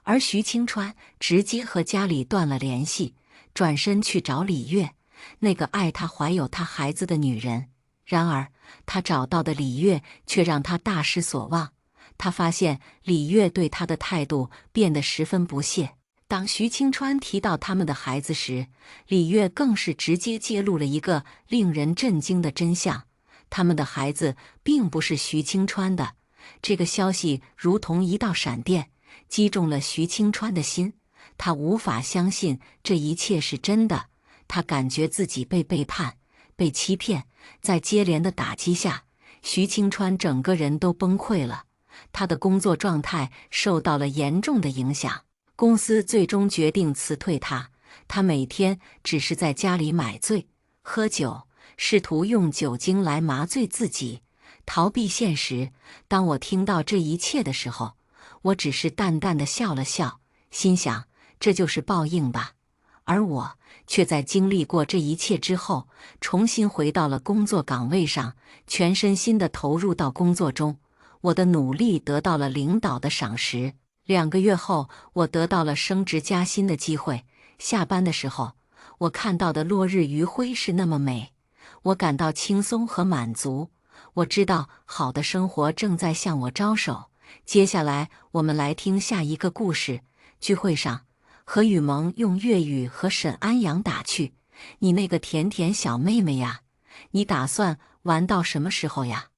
A: 而徐清川直接和家里断了联系，转身去找李月，那个爱他怀有他孩子的女人。然而，他找到的李月却让他大失所望。他发现李月对他的态度变得十分不屑。当徐清川提到他们的孩子时，李月更是直接揭露了一个令人震惊的真相：他们的孩子并不是徐清川的。这个消息如同一道闪电，击中了徐清川的心。他无法相信这一切是真的，他感觉自己被背叛、被欺骗。在接连的打击下，徐清川整个人都崩溃了，他的工作状态受到了严重的影响。公司最终决定辞退他，他每天只是在家里买醉、喝酒，试图用酒精来麻醉自己，逃避现实。当我听到这一切的时候，我只是淡淡的笑了笑，心想这就是报应吧。而我却在经历过这一切之后，重新回到了工作岗位上，全身心地投入到工作中。我的努力得到了领导的赏识。2个月后，我得到了升职加薪的机会。下班的时候，我看到的落日余晖是那么美，我感到轻松和满足。我知道好的生活正在向我招手。接下来，我们来听下一个故事。聚会上，何雨萌用粤语和沈安阳打趣：“你那个甜甜小妹妹呀，你打算玩到什么时候呀？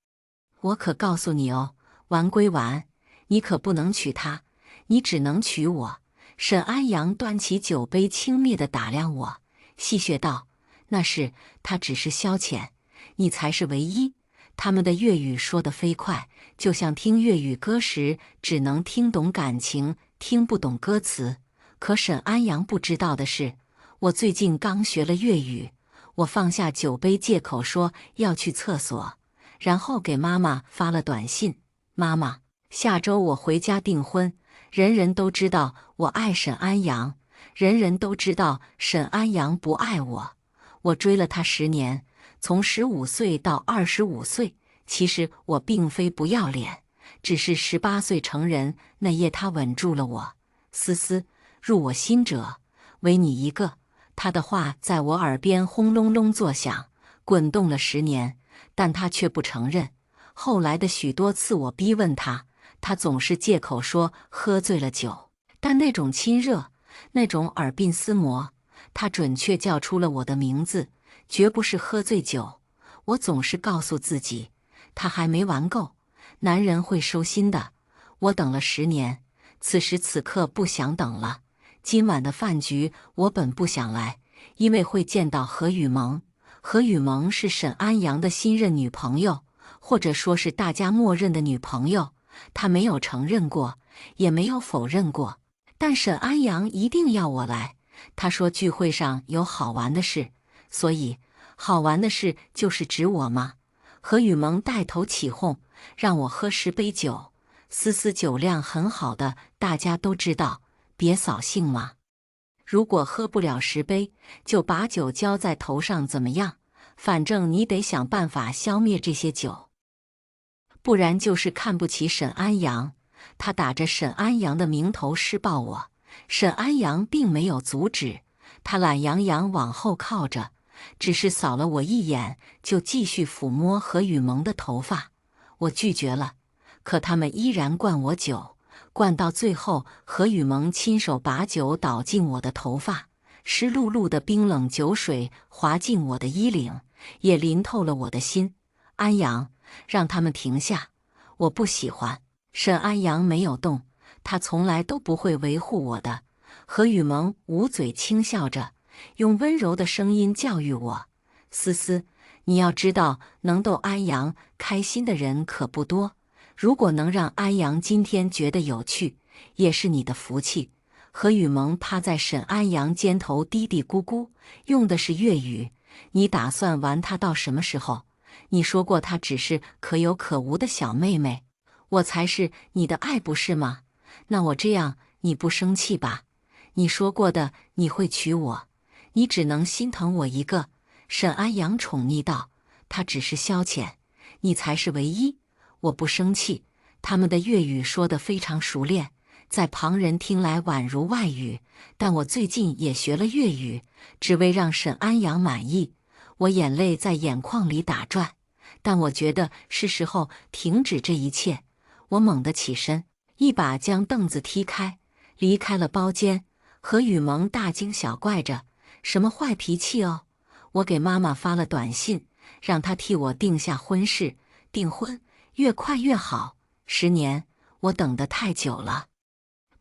A: 我可告诉你哦，玩归玩，你可不能娶她。你只能娶我。”沈安阳端起酒杯轻蔑地打量我，戏谑道：“那是，他只是消遣，你才是唯一。”他们的粤语说得飞快，就像听粤语歌时只能听懂感情，听不懂歌词。可沈安阳不知道的是，我最近刚学了粤语。我放下酒杯，借口说要去厕所，然后给妈妈发了短信：“妈妈，下周我回家订婚。人人都知道我爱沈安阳，人人都知道沈安阳不爱我。我追了他10年，从15岁到25岁。其实我并非不要脸，只是18岁成人那夜，他吻住了我。思思，入我心者，唯你一个。”他的话在我耳边轰隆隆作响，滚动了10年，但他却不承认。后来的许多次我逼问他，他总是借口说喝醉了酒。但那种亲热，那种耳鬓厮磨，他准确叫出了我的名字，绝不是喝醉酒。我总是告诉自己，他还没玩够，男人会收心的。我等了10年，此时此刻不想等了。今晚的饭局我本不想来，因为会见到何雨萌。何雨萌是沈安阳的新任女朋友，或者说是大家默认的女朋友。他没有承认过，也没有否认过。但沈安阳一定要我来，他说聚会上有好玩的事，所以好玩的事就是指我吗？何雨萌带头起哄，让我喝10杯酒。思思酒量很好的，大家都知道，别扫兴嘛。如果喝不了10杯，就把酒浇在头上，怎么样？反正你得想办法消灭这些酒，不然就是看不起沈安阳。他打着沈安阳的名头施暴我，沈安阳并没有阻止，他懒洋洋往后靠着，只是扫了我一眼，就继续抚摸何雨萌的头发。我拒绝了，可他们依然灌我酒，灌到最后，何雨萌亲手把酒倒进我的头发，湿漉漉的冰冷酒水滑进我的衣领，也淋透了我的心。安阳，让他们停下，我不喜欢。沈安阳没有动，他从来都不会维护我的。何雨萌捂嘴轻笑着，用温柔的声音教育我：思思，你要知道，能逗安阳开心的人可不多。如果能让安阳今天觉得有趣，也是你的福气。何雨萌趴在沈安阳肩头嘀嘀咕咕，用的是粤语。你打算玩她到什么时候？你说过她只是可有可无的小妹妹，我才是你的爱，不是吗？那我这样你不生气吧？你说过的你会娶我，你只能心疼我一个。沈安阳宠溺道，他只是消遣，你才是唯一。我不生气。他们的粤语说得非常熟练，在旁人听来宛如外语，但我最近也学了粤语，只为让沈安阳满意。我眼泪在眼眶里打转，但我觉得是时候停止这一切。我猛地起身，一把将凳子踢开，离开了包间。何雨萌大惊小怪着：什么坏脾气哦？我给妈妈发了短信，让她替我定下婚事，订婚越快越好。10年，我等得太久了，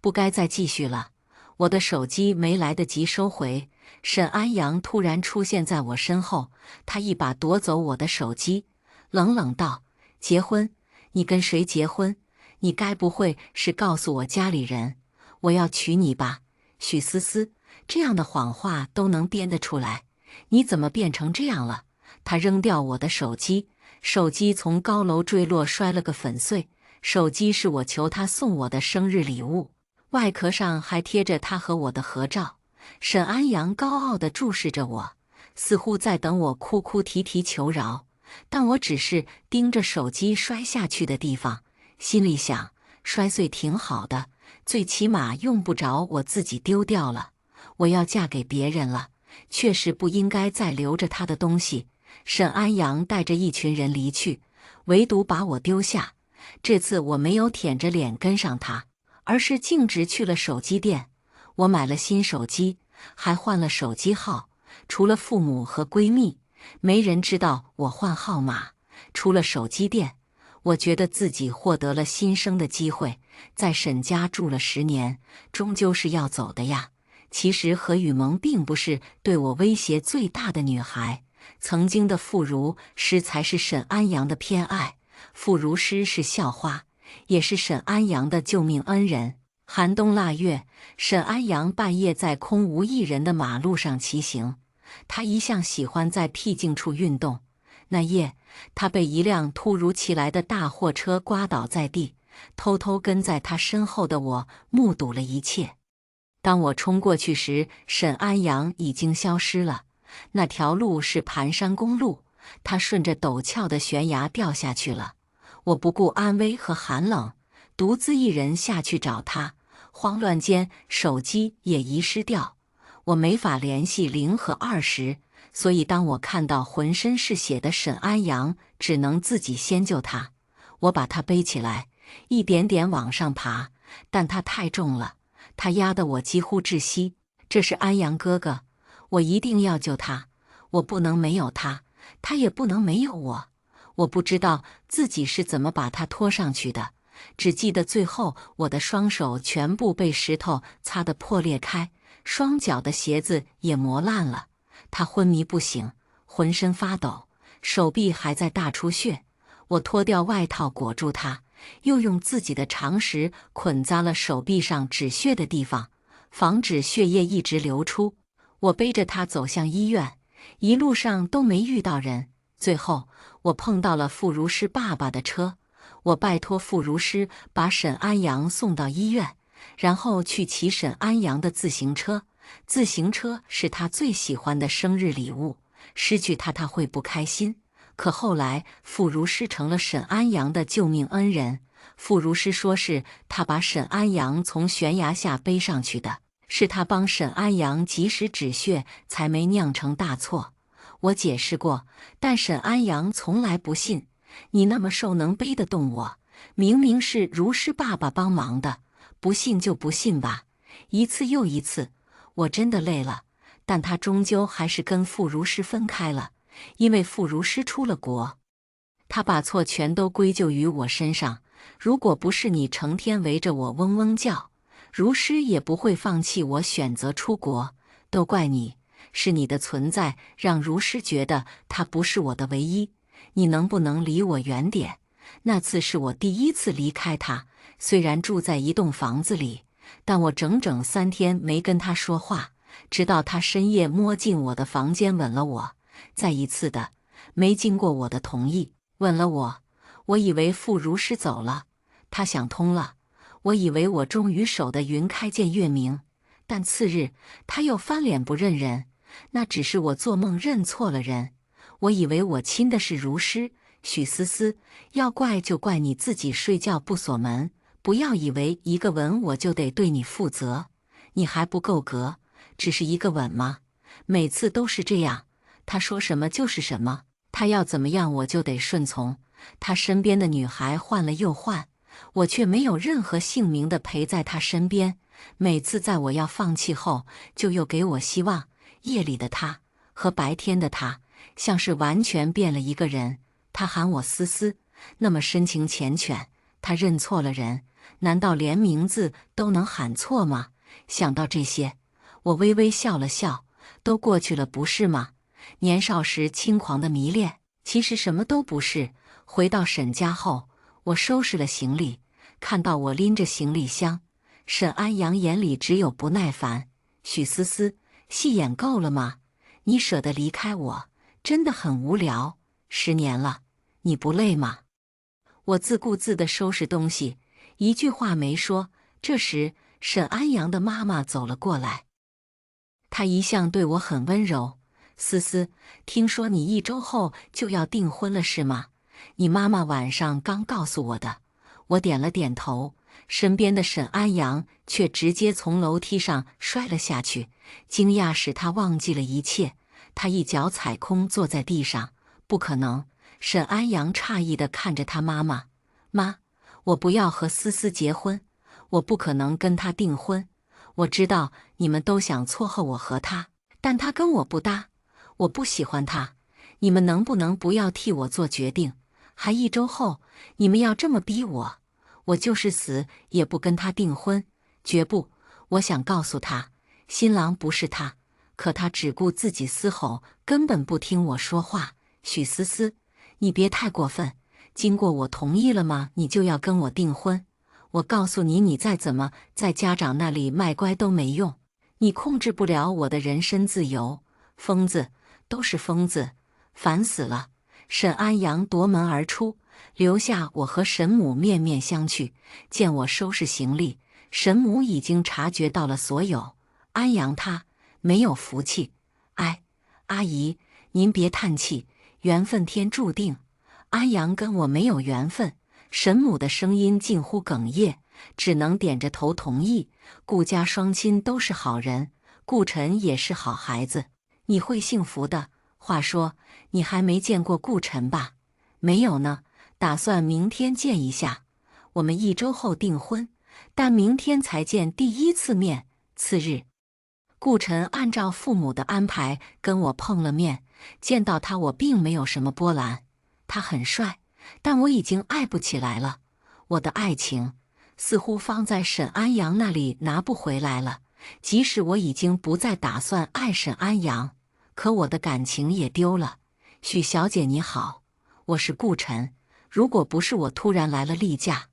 A: 不该再继续了。我的手机没来得及收回，沈安阳突然出现在我身后，他一把夺走我的手机，冷冷道：结婚？你跟谁结婚？你该不会是告诉我家里人，我要娶你吧？许思思，这样的谎话都能编得出来，你怎么变成这样了？他扔掉我的手机，手机从高楼坠落，摔了个粉碎。手机是我求他送我的生日礼物，外壳上还贴着他和我的合照。沈安阳高傲地注视着我，似乎在等我哭哭啼啼求饶，但我只是盯着手机摔下去的地方，心里想，摔碎挺好的，最起码用不着我自己丢掉了。我要嫁给别人了，确实不应该再留着他的东西。沈安阳带着一群人离去，唯独把我丢下。这次我没有舔着脸跟上他，而是径直去了手机店。我买了新手机，还换了手机号，除了父母和闺蜜，没人知道我换号码。除了手机店，我觉得自己获得了新生的机会。在沈家住了10年，终究是要走的呀。其实何雨萌并不是对我威胁最大的女孩，曾经的傅如诗才是沈安阳的偏爱。傅如诗是校花，也是沈安阳的救命恩人。寒冬腊月，沈安阳半夜在空无一人的马路上骑行。他一向喜欢在僻静处运动。那夜，他被一辆突如其来的大货车刮倒在地，偷偷跟在他身后的我目睹了一切。当我冲过去时，沈安阳已经消失了。那条路是盘山公路，他顺着陡峭的悬崖掉下去了。我不顾安危和寒冷，独自一人下去找他。慌乱间，手机也遗失掉，我没法联系0和20，所以当我看到浑身是血的沈安阳，只能自己先救他。我把他背起来，一点点往上爬，但他太重了，他压得我几乎窒息。这是安阳哥哥，我一定要救他。我不能没有他，他也不能没有我。我不知道自己是怎么把他拖上去的，只记得最后我的双手全部被石头擦得破裂开，双脚的鞋子也磨烂了。他昏迷不醒，浑身发抖，手臂还在大出血。我脱掉外套裹住他，又用自己的长石捆扎了手臂上止血的地方，防止血液一直流出。我背着他走向医院，一路上都没遇到人。最后，我碰到了傅如诗爸爸的车，我拜托傅如诗把沈安阳送到医院，然后去骑沈安阳的自行车。自行车是他最喜欢的生日礼物，失去他他会不开心。可后来，傅如诗成了沈安阳的救命恩人。傅如诗说是他把沈安阳从悬崖下背上去的，是他帮沈安阳及时止血，才没酿成大错。我解释过，但沈安阳从来不信。你那么瘦，能背得动我？明明是如诗爸爸帮忙的，不信就不信吧。一次又一次，我真的累了，但他终究还是跟傅如诗分开了，因为傅如诗出了国。他把错全都归咎于我身上。如果不是你成天围着我嗡嗡叫，如诗也不会放弃我选择出国。都怪你，是你的存在让如诗觉得他不是我的唯一。你能不能离我远点？那次是我第一次离开他，虽然住在一栋房子里，但我整整3天没跟他说话，直到他深夜摸进我的房间吻了我，再一次的，没经过我的同意，吻了我。我以为傅如诗走了，他想通了，我以为我终于守得云开见月明，但次日他又翻脸不认人，那只是我做梦认错了人。我以为我亲的是如诗，许思思，要怪就怪你自己睡觉不锁门，不要以为一个吻我就得对你负责，你还不够格，只是一个吻吗？每次都是这样，他说什么就是什么，他要怎么样我就得顺从。他身边的女孩换了又换，我却没有任何姓名的陪在他身边。每次在我要放弃后，就又给我希望。夜里的他和白天的他像是完全变了一个人。他喊我思思，那么深情缱绻。他认错了人，难道连名字都能喊错吗？想到这些，我微微笑了笑。都过去了，不是吗？年少时轻狂的迷恋，其实什么都不是。回到沈家后，我收拾了行李，看到我拎着行李箱，沈安阳眼里只有不耐烦。许思思，戏演够了吗？你舍得离开我，真的很无聊。10年了，你不累吗？我自顾自地收拾东西，一句话没说。这时，沈安阳的妈妈走了过来，她一向对我很温柔。思思，听说你1周后就要订婚了是吗？你妈妈晚上刚告诉我的。我点了点头，身边的沈安阳却直接从楼梯上摔了下去，惊讶使他忘记了一切。他一脚踩空坐在地上。不可能！沈安阳诧异地看着他妈妈。妈，我不要和思思结婚，我不可能跟他订婚。我知道你们都想撮合我和他，但他跟我不搭，我不喜欢他。你们能不能不要替我做决定？还1周后，你们要这么逼我，我就是死也不跟他订婚，绝不！我想告诉他，新郎不是他，可他只顾自己嘶吼，根本不听我说话。许思思，你别太过分，经过我同意了吗？你就要跟我订婚？我告诉你，你再怎么在家长那里卖乖都没用，你控制不了我的人身自由。疯子，都是疯子，烦死了！沈安阳夺门而出，留下我和沈母面面相觑。见我收拾行李，沈母已经察觉到了所有。安阳他没有福气。哎，阿姨，您别叹气，缘分天注定。安阳跟我没有缘分。沈母的声音近乎哽咽，只能点着头同意。顾家双亲都是好人，顾晨也是好孩子，你会幸福的。话说，你还没见过顾晨吧？没有呢，打算明天见一下。我们1周后订婚，但明天才见第1次面。次日，顾晨按照父母的安排跟我碰了面，见到他我并没有什么波澜。他很帅，但我已经爱不起来了。我的爱情似乎放在沈安阳那里拿不回来了。即使我已经不再打算爱沈安阳，可我的感情也丢了。许小姐你好，我是顾晨。如果不是我突然来了例假，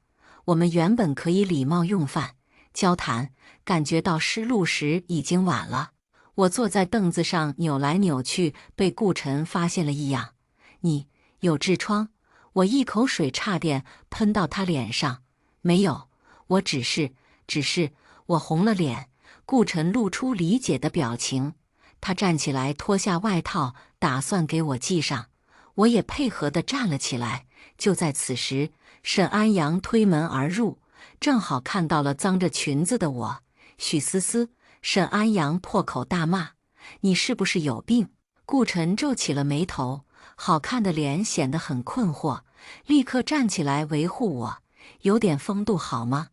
A: 我们原本可以礼貌用饭交谈，感觉到失路时已经晚了。我坐在凳子上扭来扭去，被顾晨发现了异样。你有痔疮？我一口水差点喷到他脸上。没有，我只是……我红了脸。顾晨露出理解的表情，他站起来脱下外套，打算给我系上。我也配合地站了起来。就在此时，沈安阳推门而入，正好看到了脏着裙子的我。许思思，沈安阳破口大骂：“你是不是有病？”顾晨皱起了眉头，好看的脸显得很困惑，立刻站起来维护我：“有点风度好吗？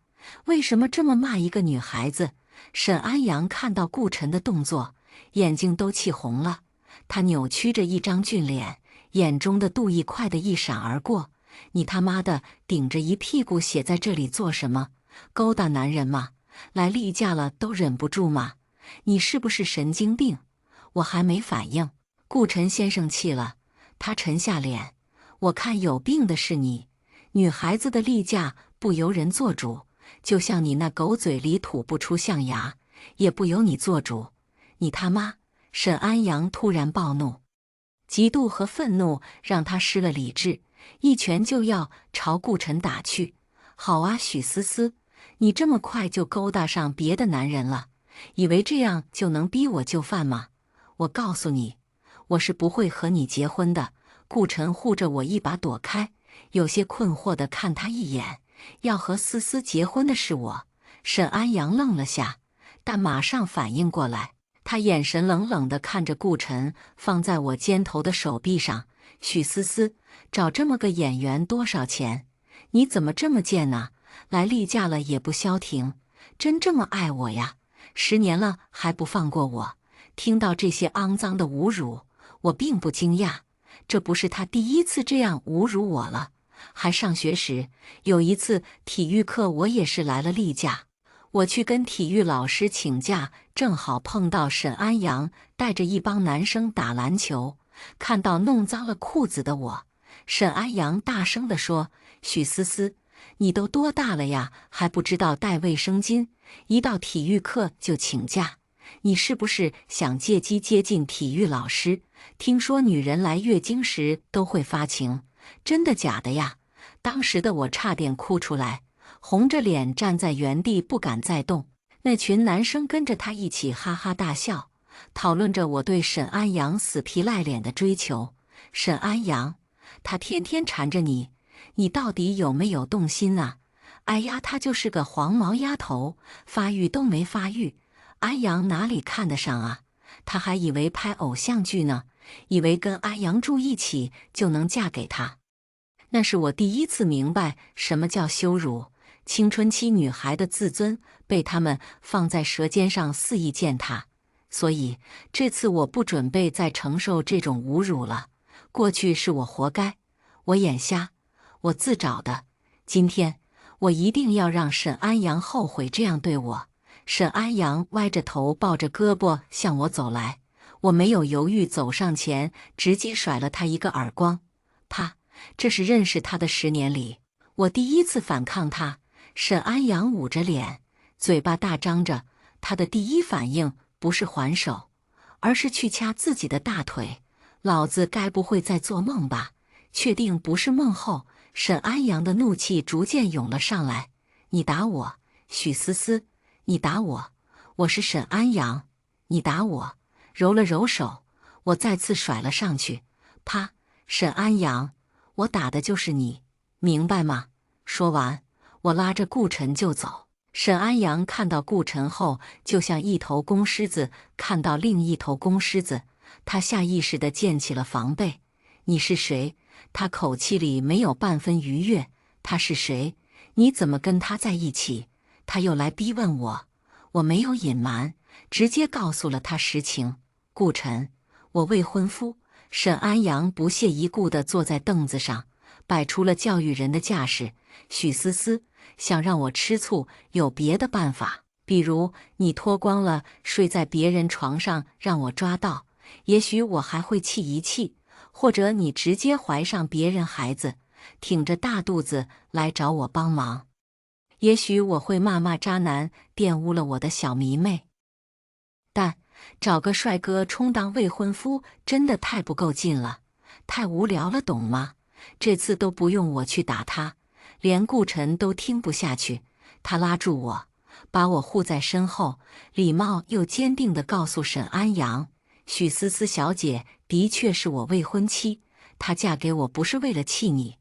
A: 为什么这么骂一个女孩子？”沈安阳看到顾晨的动作，眼睛都气红了。他扭曲着一张俊脸，眼中的妒意快地一闪而过。你他妈的顶着一屁股血在这里做什么？勾搭男人吗？来例假了都忍不住吗？你是不是神经病？我还没反应，顾晨先生气了。他沉下脸，我看有病的是你。女孩子的例假不由人做主，就像你那狗嘴里吐不出象牙，也不由你做主。你他妈！沈安阳突然暴怒，嫉妒和愤怒让他失了理智，一拳就要朝顾晨打去。好啊，许思思，你这么快就勾搭上别的男人了，以为这样就能逼我就范吗？我告诉你，我是不会和你结婚的。顾晨护着我一把躲开，有些困惑地看他一眼。要和思思结婚的是我。沈安阳愣了下，但马上反应过来，他眼神冷冷地看着顾晨放在我肩头的手臂上。许思思，找这么个演员多少钱？你怎么这么贱呢？来例假了也不消停，真这么爱我呀？10年了还不放过我？听到这些肮脏的侮辱，我并不惊讶，这不是他第一次这样侮辱我了。还上学时，有一次体育课我也是来了例假，我去跟体育老师请假，正好碰到沈安阳带着一帮男生打篮球，看到弄脏了裤子的我，沈安阳大声地说：“许思思，你都多大了呀，还不知道带卫生巾？一到体育课就请假，你是不是想借机接近体育老师？听说女人来月经时都会发情，真的假的呀？”当时的我差点哭出来，红着脸站在原地不敢再动。那群男生跟着他一起哈哈大笑，讨论着我对沈安阳死皮赖脸的追求。沈安阳，他天天缠着你，你到底有没有动心啊？哎呀，她就是个黄毛丫头，发育都没发育，安阳哪里看得上啊？他还以为拍偶像剧呢，以为跟安阳住一起就能嫁给他。那是我第一次明白什么叫羞辱，青春期女孩的自尊被他们放在舌尖上肆意践踏。所以这次我不准备再承受这种侮辱了。过去是我活该，我眼瞎，我自找的。今天我一定要让沈安阳后悔这样对我。沈安阳歪着头抱着胳膊向我走来，我没有犹豫走上前，直接甩了他一个耳光。啪！这是认识他的10年里，我第一次反抗他。沈安阳捂着脸，嘴巴大张着，他的第一反应不是还手，而是去掐自己的大腿。老子该不会在做梦吧？确定不是梦后，沈安阳的怒气逐渐涌了上来。你打我，许思思，你打我，我是沈安阳，你打我。揉了揉手，我再次甩了上去。啪！沈安阳，我打的就是你，明白吗？说完，我拉着顾晨就走。沈安阳看到顾晨后，就像一头公狮子看到另一头公狮子，他下意识地建起了防备。你是谁？他口气里没有半分愉悦。他是谁？你怎么跟他在一起？他又来逼问我。我没有隐瞒，直接告诉了他实情。顾晨，我未婚夫。沈安阳不屑一顾地坐在凳子上，摆出了教育人的架势。许思思，想让我吃醋，有别的办法，比如你脱光了睡在别人床上，让我抓到，也许我还会气一气；或者你直接怀上别人孩子，挺着大肚子来找我帮忙，也许我会骂骂渣男，玷污了我的小迷妹。但找个帅哥充当未婚夫真的太不够劲了，太无聊了，懂吗？这次都不用我去打他，连顾晨都听不下去，他拉住我，把我护在身后，礼貌又坚定地告诉沈安阳：许思思小姐的确是我未婚妻，她嫁给我不是为了气你，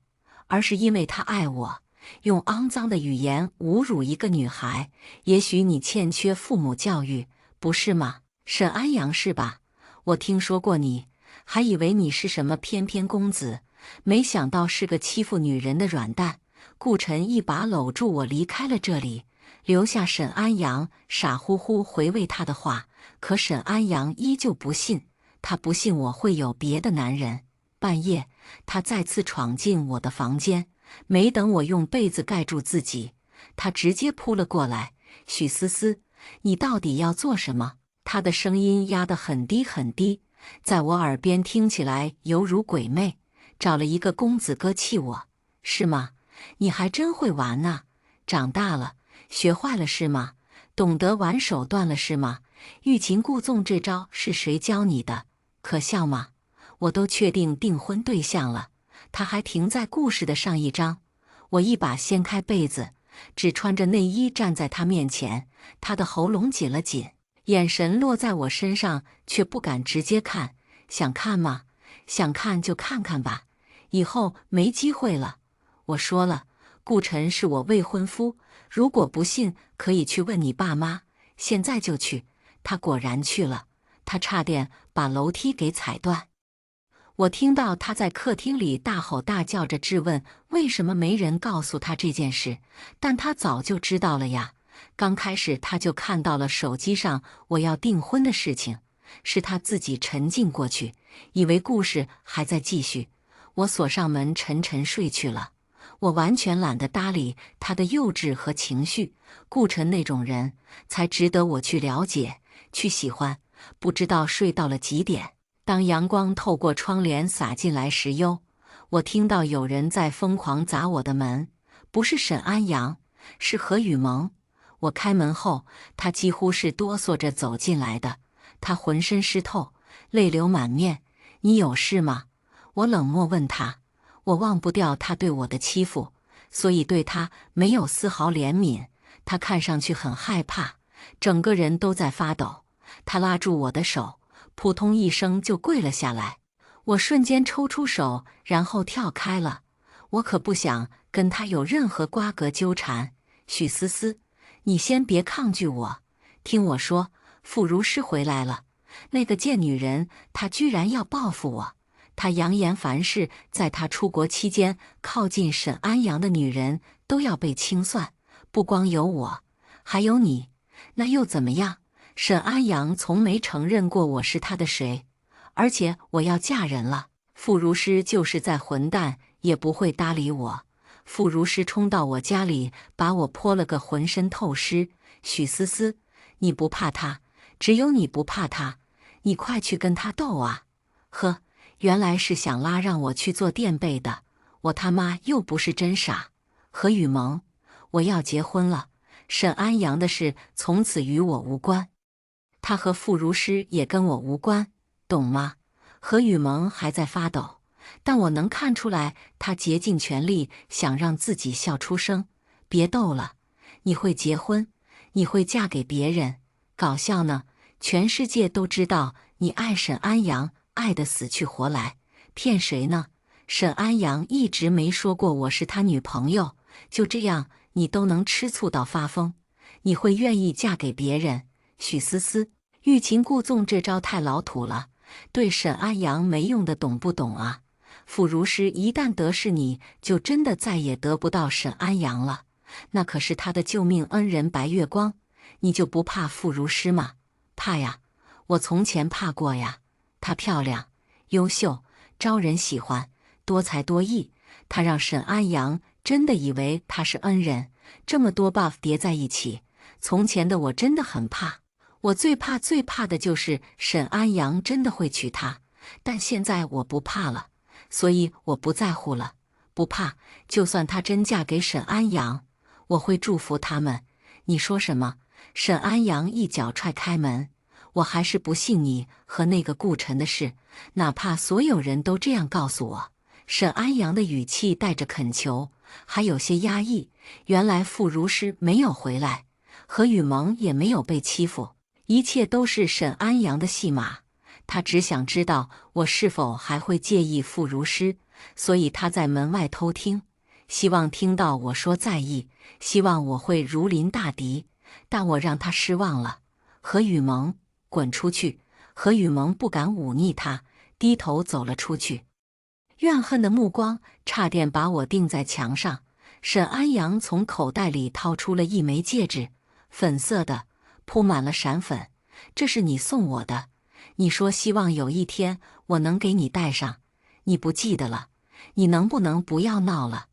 A: 而是因为她爱我。用肮脏的语言侮辱一个女孩，也许你欠缺父母教育，不是吗？沈安阳是吧？我听说过你，还以为你是什么翩翩公子，没想到是个欺负女人的软蛋。顾晨一把搂住我，离开了这里，留下沈安阳傻乎乎回味他的话。可沈安阳依旧不信，他不信我会有别的男人。半夜，他再次闯进我的房间，没等我用被子盖住自己，他直接扑了过来。许思思，你到底要做什么？他的声音压得很低很低，在我耳边听起来犹如鬼魅。找了一个公子哥气我，是吗？你还真会玩呢，长大了，学坏了是吗？懂得玩手段了是吗？欲擒故纵这招是谁教你的？可笑吗？我都确定订婚对象了，他还停在故事的上一章。我一把掀开被子，只穿着内衣站在他面前，他的喉咙紧了紧，眼神落在我身上，却不敢直接看。想看吗？想看就看看吧，以后没机会了。我说了，顾晨是我未婚夫，如果不信，可以去问你爸妈。现在就去。他果然去了，他差点把楼梯给踩断。我听到他在客厅里大吼大叫着质问为什么没人告诉他这件事，但他早就知道了呀。刚开始他就看到了手机上我要订婚的事情，是他自己沉浸过去，以为故事还在继续。我锁上门沉沉睡去了，我完全懒得搭理他的幼稚和情绪。顾晨那种人才值得我去了解，去喜欢。不知道睡到了几点，当阳光透过窗帘洒进来时，我听到有人在疯狂砸我的门，不是沈安阳，是何雨萌。我开门后，他几乎是哆嗦着走进来的，他浑身湿透，泪流满面。你有事吗？我冷漠问他。我忘不掉他对我的欺负，所以对他没有丝毫怜悯。他看上去很害怕，整个人都在发抖。他拉住我的手，扑通一声就跪了下来。我瞬间抽出手，然后跳开了。我可不想跟他有任何瓜葛纠缠。许思思，你先别抗拒我，听我说，傅如诗回来了。那个贱女人，她居然要报复我。她扬言，凡是在她出国期间靠近沈安阳的女人都要被清算，不光有我，还有你。那又怎么样？沈安阳从没承认过我是他的谁，而且我要嫁人了。傅如诗就是再混蛋也不会搭理我。傅如诗冲到我家里，把我泼了个浑身透湿。许思思，你不怕他，只有你不怕他，你快去跟他斗啊！呵，原来是想拉让我去做垫背的，我他妈又不是真傻。何雨萌，我要结婚了，沈安阳的事从此与我无关，他和傅如诗也跟我无关，懂吗？何雨萌还在发抖，但我能看出来，他竭尽全力想让自己笑出声。别逗了，你会结婚，你会嫁给别人，搞笑呢？全世界都知道你爱沈安阳，爱得死去活来，骗谁呢？沈安阳一直没说过我是他女朋友，就这样你都能吃醋到发疯？你会愿意嫁给别人？许思思，欲擒故纵这招太老土了，对沈安阳没用的，懂不懂啊？傅如诗一旦得势，你就真的再也得不到沈安阳了，那可是他的救命恩人白月光，你就不怕傅如诗吗？怕呀，我从前怕过呀。她漂亮、优秀、招人喜欢，多才多艺。她让沈安阳真的以为她是恩人。这么多 buff 叠在一起，从前的我真的很怕。我最怕的就是沈安阳真的会娶她。但现在我不怕了，所以我不在乎了。不怕，就算她真嫁给沈安阳，我会祝福他们。你说什么？沈安阳一脚踹开门。我还是不信你和那个顾晨的事，哪怕所有人都这样告诉我。沈安阳的语气带着恳求，还有些压抑。原来傅如诗没有回来，何雨萌也没有被欺负，一切都是沈安阳的戏码。他只想知道我是否还会介意傅如诗，所以他在门外偷听，希望听到我说在意，希望我会如临大敌。但我让他失望了。何雨萌，滚出去！何雨萌不敢忤逆他，低头走了出去。怨恨的目光差点把我钉在墙上。沈安阳从口袋里掏出了一枚戒指，粉色的，铺满了闪粉。这是你送我的，你说希望有一天我能给你戴上，你不记得了？你能不能不要闹了？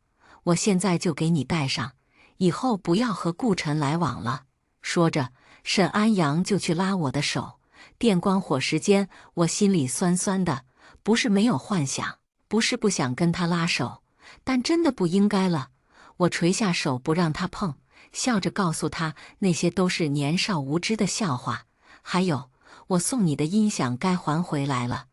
A: 我现在就给你戴上，以后不要和顾晨来往了。说着，沈安阳就去拉我的手。电光火石间，我心里酸酸的，不是没有幻想，不是不想跟他拉手，但真的不应该了。我垂下手不让他碰，笑着告诉他那些都是年少无知的笑话。还有，我送你的音响该还回来了，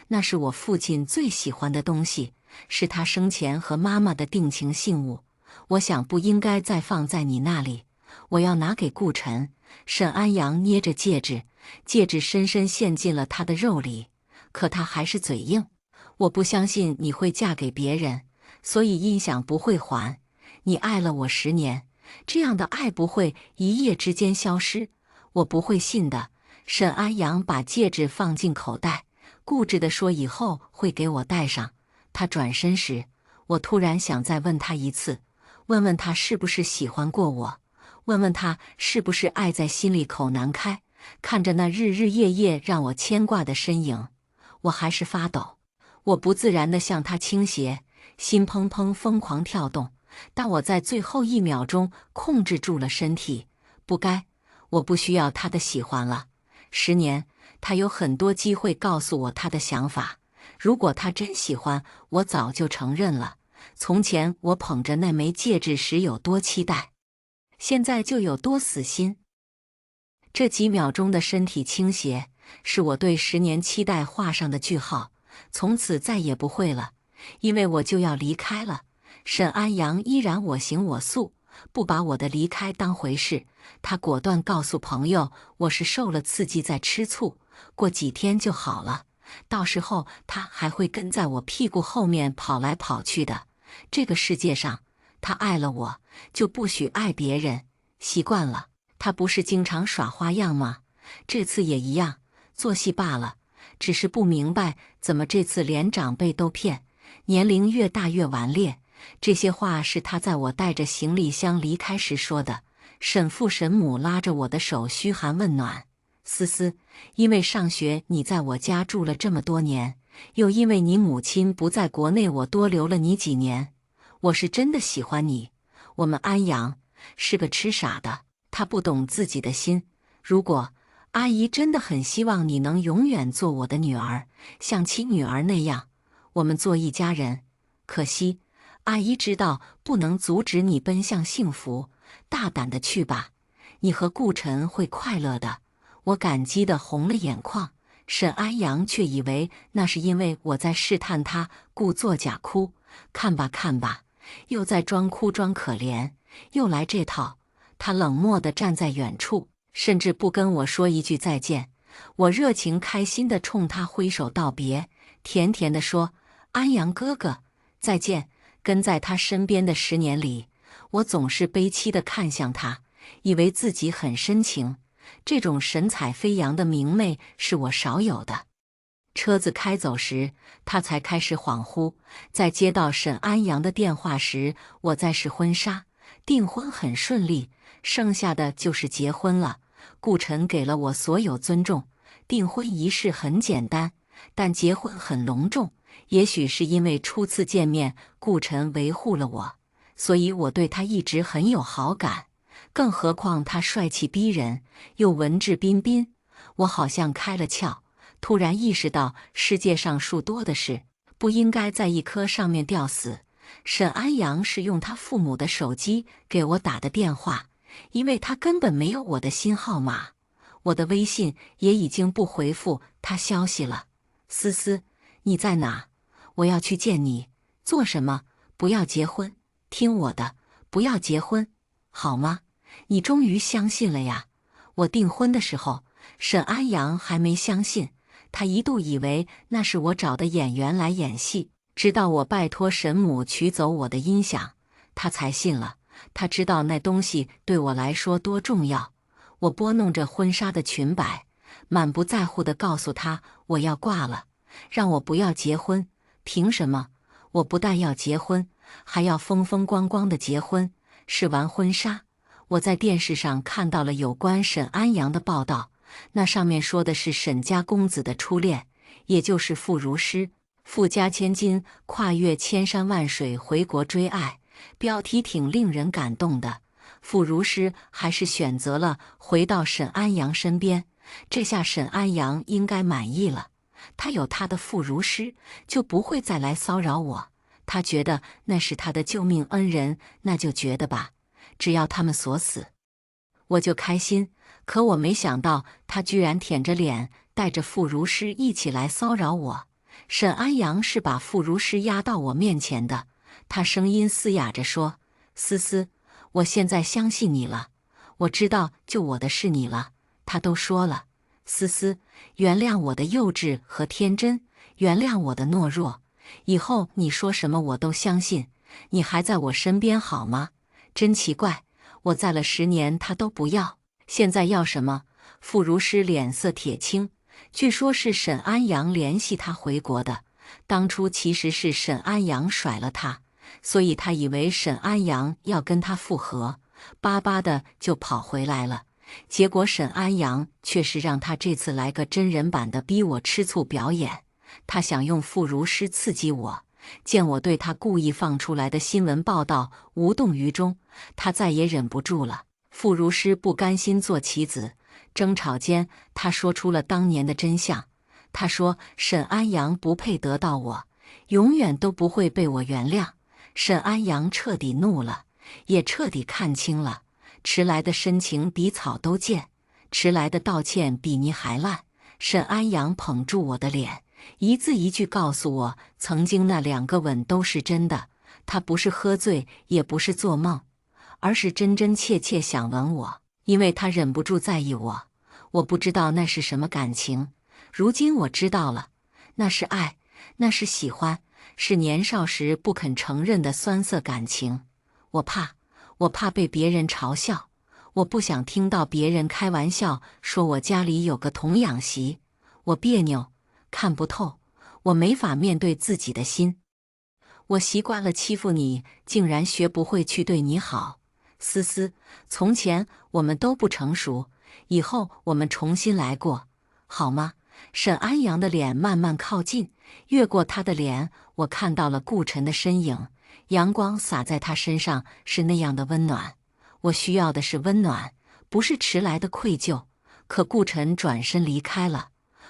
A: 那是我父亲最喜欢的东西，是他生前和妈妈的定情信物。我想不应该再放在你那里，我要拿给顾晨。沈安阳捏着戒指，戒指深深陷进了他的肉里，可他还是嘴硬。我不相信你会嫁给别人，所以音响不会还。你爱了我10年，这样的爱不会一夜之间消失，我不会信的。沈安阳把戒指放进口袋，固执地说以后会给我戴上。他转身时，我突然想再问他一次，问问他是不是喜欢过我，问问他是不是爱在心里口难开。看着那日日夜夜让我牵挂的身影，我还是发抖。我不自然地向他倾斜，心砰砰疯狂跳动，但我在最后1秒钟控制住了身体。不该，我不需要他的喜欢了。10年，他有很多机会告诉我他的想法。如果他真喜欢，我早就承认了。从前我捧着那枚戒指时有多期待，现在就有多死心。这几秒钟的身体倾斜，是我对10年期待画上的句号。从此再也不会了，因为我就要离开了。沈安阳依然我行我素，不把我的离开当回事。他果断告诉朋友，我是受了刺激在吃醋，过几天就好了。到时候他还会跟在我屁股后面跑来跑去的。这个世界上，他爱了我，就不许爱别人。习惯了，他不是经常耍花样吗？这次也一样，做戏罢了。只是不明白，怎么这次连长辈都骗，年龄越大越顽劣。这些话是他在我带着行李箱离开时说的。沈父沈母拉着我的手嘘寒问暖。思思，因为上学你在我家住了这么多年，又因为你母亲不在国内，我多留了你几年。我是真的喜欢你。我们安阳是个痴傻的，他不懂自己的心。如果阿姨真的很希望你能永远做我的女儿，像亲女儿那样，我们做一家人。可惜，阿姨知道不能阻止你奔向幸福，大胆的去吧，你和顾晨会快乐的。我感激的红了眼眶，沈安阳却以为那是因为我在试探他，故作假哭。看吧看吧，又在装哭装可怜，又来这套。他冷漠地站在远处，甚至不跟我说一句再见。我热情开心地冲他挥手道别，甜甜地说：“安阳哥哥，再见。”跟在他身边的10年里，我总是悲戚地看向他，以为自己很深情。这种神采飞扬的明媚是我少有的。车子开走时，他才开始恍惚。在接到沈安阳的电话时，我在试婚纱，订婚很顺利，剩下的就是结婚了。顾晨给了我所有尊重。订婚仪式很简单，但结婚很隆重。也许是因为初次见面，顾晨维护了我，所以我对他一直很有好感。更何况他帅气逼人，又文质彬彬，我好像开了窍，突然意识到世界上树多的是，不应该在一棵上面吊死。沈安阳是用他父母的手机给我打的电话，因为他根本没有我的新号码。我的微信也已经不回复他消息了。思思，你在哪？我要去见你。做什么？不要结婚，听我的，不要结婚，好吗？你终于相信了呀。我订婚的时候，沈安阳还没相信，他一度以为那是我找的演员来演戏，直到我拜托沈母取走我的音响，他才信了。他知道那东西对我来说多重要。我拨弄着婚纱的裙摆，满不在乎地告诉他我要挂了，让我不要结婚。凭什么？我不但要结婚，还要风风光光的结婚。试完婚纱，我在电视上看到了有关沈安阳的报道，那上面说的是沈家公子的初恋，也就是傅如诗，富家千金跨越千山万水回国追爱，标题挺令人感动的。傅如诗还是选择了回到沈安阳身边，这下沈安阳应该满意了。他有他的傅如诗，就不会再来骚扰我。他觉得那是他的救命恩人，那就觉得吧，只要他们锁死，我就开心。可我没想到，他居然舔着脸带着傅如诗一起来骚扰我。沈安阳是把傅如诗压到我面前的，他声音嘶哑着说：“思思，我现在相信你了，我知道救我的是你了。”他都说了，思思，原谅我的幼稚和天真，原谅我的懦弱，以后你说什么我都相信。你还在我身边好吗？真奇怪，我在了10年他都不要，现在要什么？傅如诗脸色铁青，据说是沈安阳联系他回国的，当初其实是沈安阳甩了他，所以他以为沈安阳要跟他复合，巴巴的就跑回来了。结果沈安阳却是让他这次来个真人版的逼我吃醋表演，他想用傅如诗刺激我。见我对他故意放出来的新闻报道无动于衷，他再也忍不住了。傅如诗不甘心做棋子，争吵间他说出了当年的真相。他说沈安阳不配得到我，永远都不会被我原谅。沈安阳彻底怒了，也彻底看清了，迟来的深情比草都贱，迟来的道歉比泥还烂。沈安阳捧住我的脸，一字一句告诉我，曾经那2个吻都是真的，他不是喝醉，也不是做梦，而是真真切切想吻我，因为他忍不住在意我。我不知道那是什么感情，如今我知道了，那是爱，那是喜欢，是年少时不肯承认的酸涩感情。我怕被别人嘲笑，我不想听到别人开玩笑说我家里有个童养媳，我别扭，看不透，我没法面对自己的心。我习惯了欺负你，竟然学不会去对你好。思思，从前我们都不成熟，以后我们重新来过，好吗？沈安阳的脸慢慢靠近，越过他的脸，我看到了顾晨的身影，阳光洒在他身上是那样的温暖。我需要的是温暖，不是迟来的愧疚。可顾晨转身离开了，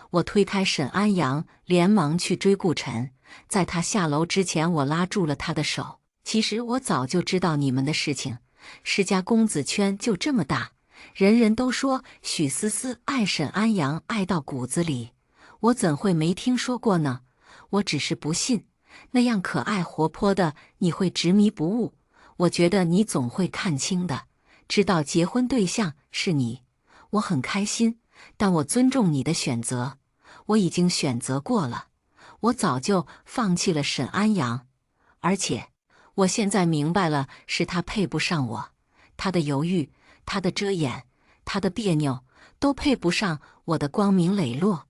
A: 我推开沈安阳，连忙去追顾晨。在他下楼之前，我拉住了他的手。其实我早就知道你们的事情，世家公子圈就这么大，人人都说许思思爱沈安阳爱到骨子里，我怎会没听说过呢？我只是不信，那样可爱活泼的你会执迷不悟。我觉得你总会看清的，知道结婚对象是你，我很开心，但我尊重你的选择。我已经选择过了，我早就放弃了沈安阳，而且我现在明白了，是他配不上我，他的犹豫，他的遮掩，他的别扭，都配不上我的光明磊落。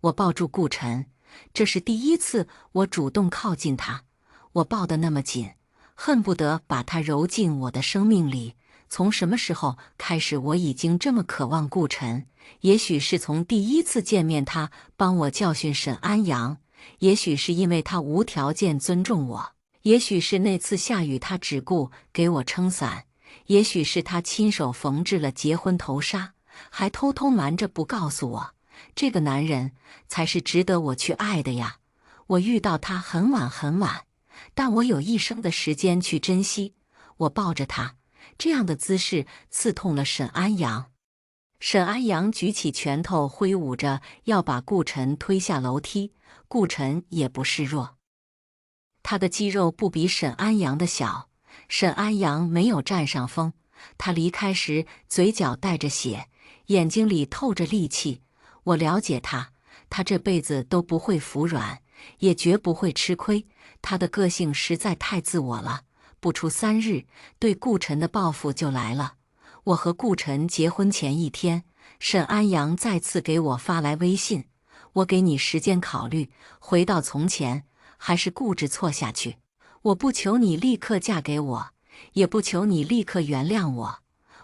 A: 我抱住顾晨，这是第一次我主动靠近他，我抱得那么紧，恨不得把他揉进我的生命里，从什么时候开始，我已经这么渴望顾晨？也许是从第一次见面，他帮我教训沈安阳；也许是因为他无条件尊重我；也许是那次下雨，他只顾给我撑伞；也许是他亲手缝制了结婚头纱，还偷偷瞒着不告诉我。这个男人才是值得我去爱的呀！我遇到他很晚很晚，但我有一生的时间去珍惜。我抱着他，这样的姿势刺痛了沈安阳。沈安阳举起拳头挥舞着，要把顾晨推下楼梯。顾晨也不示弱，他的肌肉不比沈安阳的小。沈安阳没有占上风，他离开时嘴角带着血，眼睛里透着戾气。我了解他，他这辈子都不会服软，也绝不会吃亏。他的个性实在太自我了。不出3日，对顾晨的报复就来了。我和顾晨结婚前一天，沈安阳再次给我发来微信：“我给你时间考虑，回到从前，还是固执错下去。我不求你立刻嫁给我，也不求你立刻原谅我，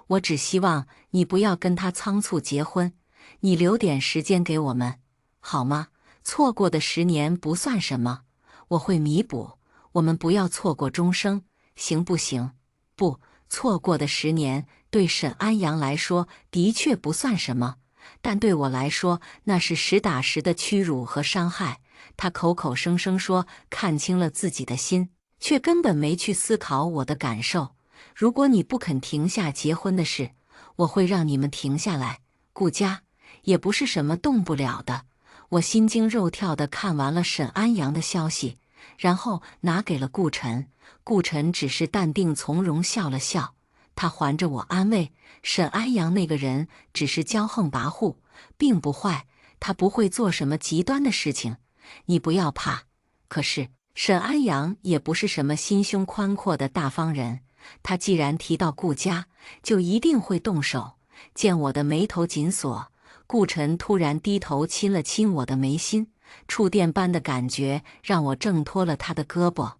A: 我只希望你不要跟他仓促结婚，你留点时间给我们，好吗？错过的10年不算什么，我会弥补。我们不要错过终生，行不行？”不，错过的10年对沈安阳来说的确不算什么，但对我来说，那是实打实的屈辱和伤害。他口口声声说看清了自己的心，却根本没去思考我的感受。如果你不肯停下结婚的事，我会让你们停下来。顾家也不是什么动不了的。我心惊肉跳地看完了沈安阳的消息，然后拿给了顾晨。顾晨只是淡定从容笑了笑，他还着我安慰：“沈安阳那个人只是骄横跋扈，并不坏，他不会做什么极端的事情，你不要怕。”可是沈安阳也不是什么心胸宽阔的大方人，他既然提到顾家，就一定会动手。见我的眉头紧锁，顾晨突然低头亲了亲我的眉心，触电般的感觉让我挣脱了他的胳膊。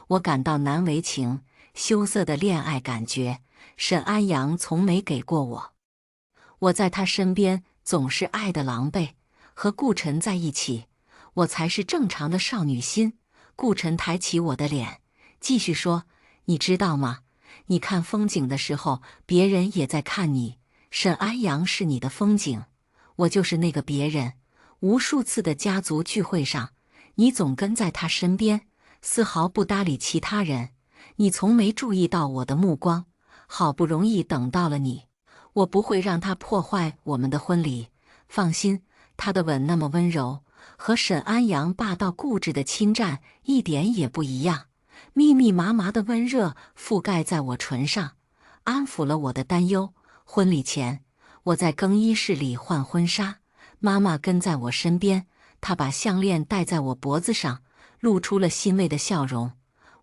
A: 我感到难为情，羞涩的恋爱感觉，沈安阳从没给过我。我在他身边总是爱得狼狈，和顾晨在一起，我才是正常的少女心。顾晨抬起我的脸，继续说：“你知道吗？你看风景的时候，别人也在看你。沈安阳是你的风景，我就是那个别人。无数次的家族聚会上，你总跟在他身边，丝毫不搭理其他人。你从没注意到我的目光。好不容易等到了你，我不会让他破坏我们的婚礼。放心，他的吻那么温柔，和沈安阳霸道固执的侵占一点也不一样。密密麻麻的温热覆盖在我唇上，安抚了我的担忧。婚礼前，我在更衣室里换婚纱，妈妈跟在我身边，她把项链戴在我脖子上，露出了欣慰的笑容。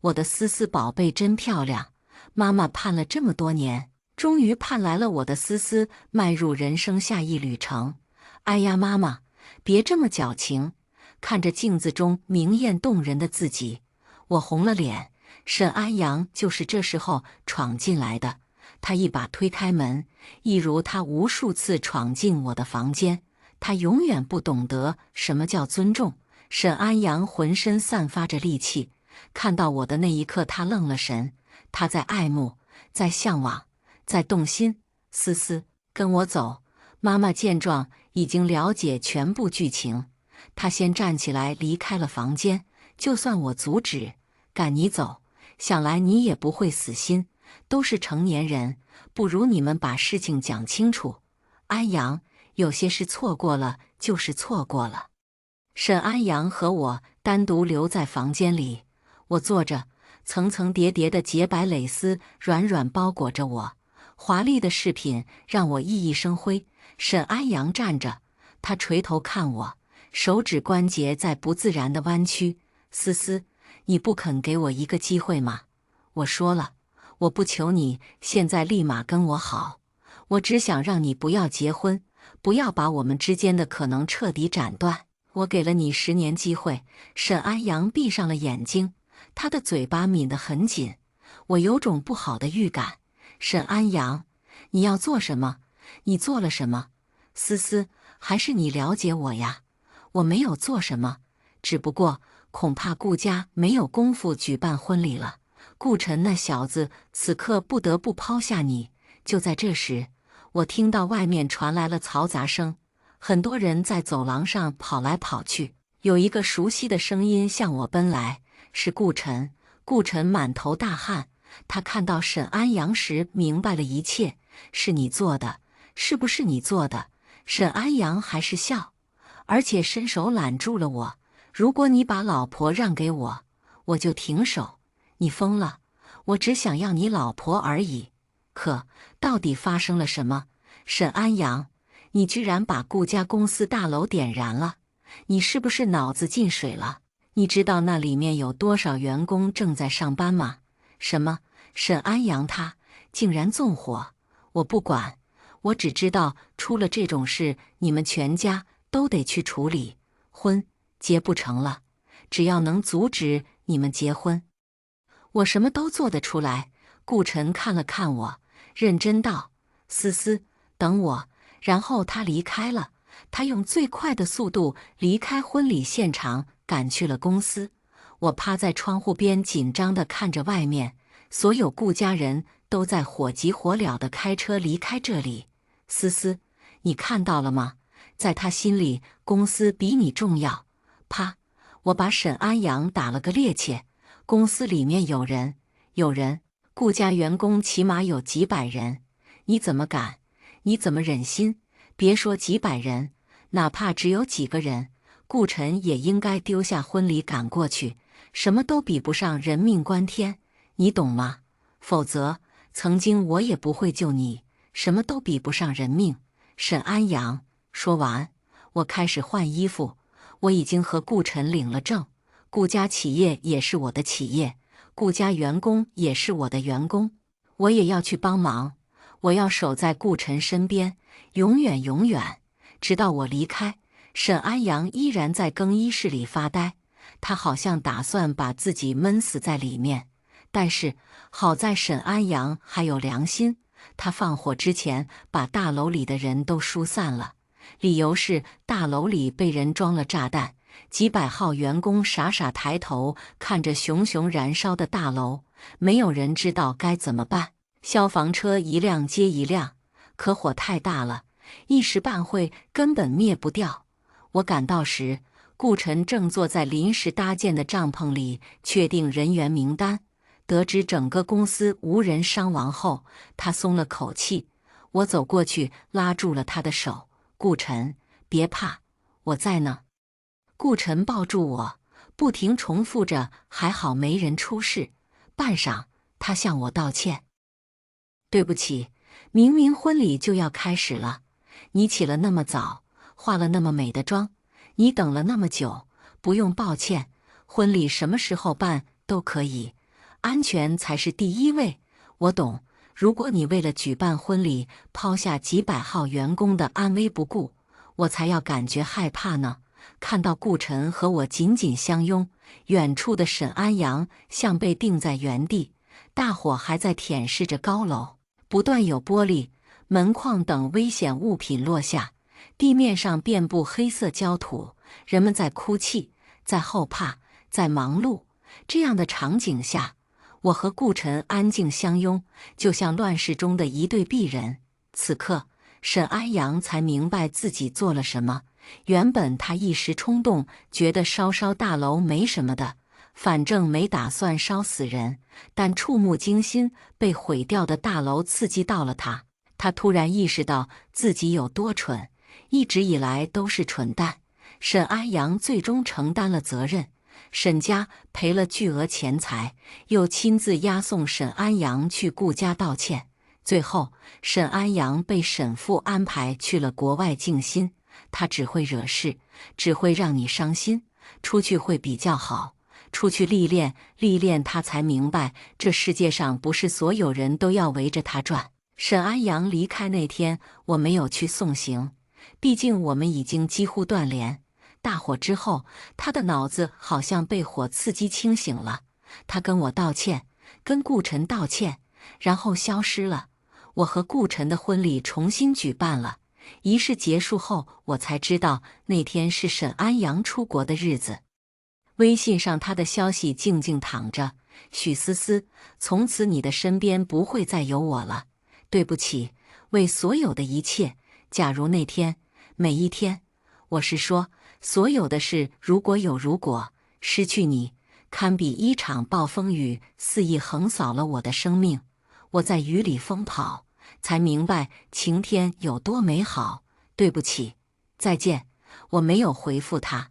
A: 我的思思宝贝真漂亮，妈妈盼了这么多年，终于盼来了我的思思迈入人生下一旅程。哎呀，妈妈，别这么矫情！看着镜子中明艳动人的自己，我红了脸。沈安阳就是这时候闯进来的，他一把推开门，一如他无数次闯进我的房间。他永远不懂得什么叫尊重。沈安阳浑身散发着戾气，看到我的那一刻，他愣了神。他在爱慕，在向往，在动心。思思，跟我走。妈妈见状，已经了解全部剧情，她先站起来离开了房间。就算我阻止，赶你走，想来你也不会死心。都是成年人，不如你们把事情讲清楚。安阳，有些事错过了就是错过了。沈安阳和我单独留在房间里，我坐着，层层叠叠的洁白蕾丝软软包裹着我，华丽的饰品让我熠熠生辉。沈安阳站着，他垂头看我，手指关节在不自然的弯曲。思思，你不肯给我一个机会吗？我说了，我不求你现在立马跟我好，我只想让你不要结婚，不要把我们之间的可能彻底斩断。我给了你10年机会。沈安阳闭上了眼睛，他的嘴巴抿得很紧。我有种不好的预感，沈安阳，你要做什么？你做了什么？思思，还是你了解我呀？我没有做什么，只不过恐怕顾家没有功夫举办婚礼了。顾晨那小子此刻不得不抛下你。就在这时，我听到外面传来了嘈杂声，很多人在走廊上跑来跑去。有一个熟悉的声音向我奔来，是顾晨。顾晨满头大汗，他看到沈安阳时明白了一切。是你做的，是不是你做的？沈安阳还是笑，而且伸手揽住了我。如果你把老婆让给我，我就停手。你疯了，我只想要你老婆而已。可到底发生了什么？沈安阳，你居然把顾家公司大楼点燃了，你是不是脑子进水了？你知道那里面有多少员工正在上班吗？什么？沈安阳他竟然纵火？我不管，我只知道出了这种事，你们全家都得去处理。婚结不成了，只要能阻止你们结婚，我什么都做得出来。顾晨看了看我，认真道：“思思，等我。”然后他离开了。他用最快的速度离开婚礼现场，赶去了公司。我趴在窗户边，紧张地看着外面，所有顾家人都在火急火燎地开车离开这里。思思，你看到了吗？在他心里，公司比你重要。啪！我把沈安阳打了个趔趄。公司里面有人，顾家员工起码有几百人。你怎么敢？你怎么忍心？别说几百人，哪怕只有几个人，顾晨也应该丢下婚礼赶过去。什么都比不上人命关天，你懂吗？否则，曾经我也不会救你。什么都比不上人命。沈安阳说完，我开始换衣服。我已经和顾晨领了证，顾家企业也是我的企业，顾家员工也是我的员工，我也要去帮忙。我要守在顾晨身边，永远永远，直到我离开。沈安阳依然在更衣室里发呆，他好像打算把自己闷死在里面。但是好在沈安阳还有良心，他放火之前把大楼里的人都疏散了，理由是大楼里被人装了炸弹。几百号员工傻傻抬头看着熊熊燃烧的大楼，没有人知道该怎么办。消防车一辆接一辆，可火太大了，一时半会根本灭不掉。我赶到时，顾晨正坐在临时搭建的帐篷里确定人员名单。得知整个公司无人伤亡后，他松了口气。我走过去拉住了他的手：“顾晨，别怕，我在呢。”顾晨抱住我，不停重复着“还好没人出事”。半晌，他向我道歉：“对不起，明明婚礼就要开始了，你起了那么早，化了那么美的妆，你等了那么久，不用抱歉，婚礼什么时候办都可以，安全才是第一位。我懂，如果你为了举办婚礼抛下几百号员工的安危不顾，我才要感觉害怕呢。”看到顾晨和我紧紧相拥，远处的沈安阳像被定在原地。大火还在舔舐着高楼，不断有玻璃、门框等危险物品落下，地面上遍布黑色焦土，人们在哭泣，在后怕，在忙碌。这样的场景下，我和顾晨安静相拥，就像乱世中的一对璧人。此刻，沈安阳才明白自己做了什么。原本他一时冲动，觉得烧大楼没什么的，反正没打算烧死人。但触目惊心，被毁掉的大楼刺激到了他。他突然意识到自己有多蠢，一直以来都是蠢蛋。沈安阳最终承担了责任，沈家赔了巨额钱财，又亲自押送沈安阳去顾家道歉。最后，沈安阳被沈父安排去了国外静心。他只会惹事，只会让你伤心。出去会比较好，出去历练历练，他才明白这世界上不是所有人都要围着他转。沈安阳离开那天，我没有去送行，毕竟我们已经几乎断联。大火之后，他的脑子好像被火刺激清醒了。他跟我道歉，跟顾晨道歉，然后消失了。我和顾晨的婚礼重新举办了。仪式结束后，我才知道那天是沈安阳出国的日子。微信上他的消息静静躺着：许思思，从此你的身边不会再有我了，对不起，为所有的一切。假如那天，每一天，我是说，所有的事如果有如果，失去你，堪比一场暴风雨肆意横扫了我的生命。我在雨里疯跑，才明白晴天有多美好。对不起，再见。我没有回复他，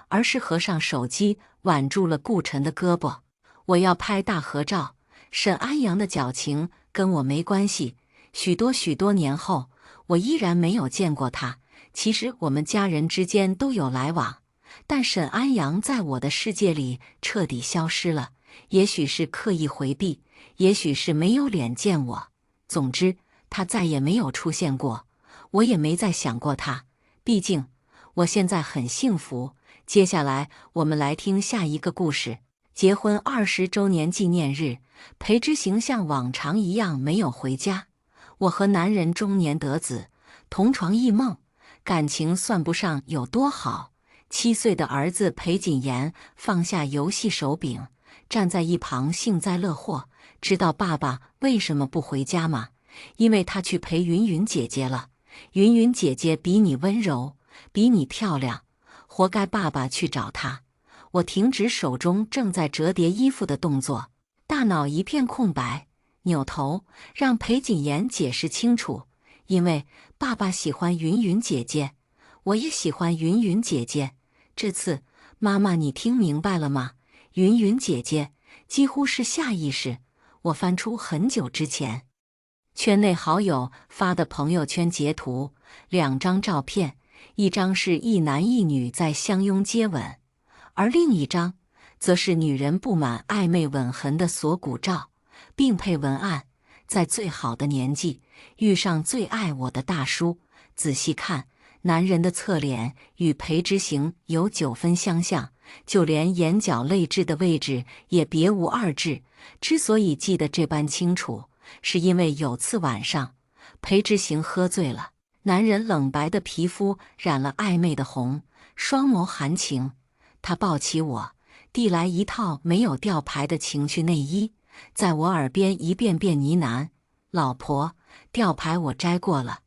A: 而是合上手机，挽住了顾晨的胳膊。我要拍大合照。沈安阳的矫情跟我没关系。许多年后，我依然没有见过他。其实我们家人之间都有来往，但沈安阳在我的世界里彻底消失了。也许是刻意回避，也许是没有脸见我。总之，他再也没有出现过，我也没再想过他。毕竟，我现在很幸福。接下来，我们来听下一个故事。结婚20周年纪念日，裴之行像往常一样没有回家。我和男人中年得子，同床异梦，感情算不上有多好。7岁的儿子裴谨言放下游戏手柄，站在一旁幸灾乐祸。知道爸爸为什么不回家吗？因为他去陪云云姐姐了。云云姐姐比你温柔，比你漂亮，活该爸爸去找她。我停止手中正在折叠衣服的动作，大脑一片空白，扭头让裴谨言解释清楚。因为爸爸喜欢云云姐姐，我也喜欢云云姐姐。这次，妈妈你听明白了吗？云云姐姐几乎是下意识，我翻出很久之前圈内好友发的朋友圈截图，2张照片，一张是一男一女在相拥接吻，而另一张则是女人布满暧昧吻痕的锁骨照，并配文案：在最好的年纪遇上最爱我的大叔。仔细看，男人的侧脸与裴之行有9分相像，就连眼角泪痣的位置也别无二致。之所以记得这般清楚，是因为有次晚上，裴之行喝醉了，男人冷白的皮肤染了暧昧的红，双眸含情。他抱起我，递来一套没有吊牌的情趣内衣，在我耳边一遍遍呢喃：老婆，吊牌我摘过了，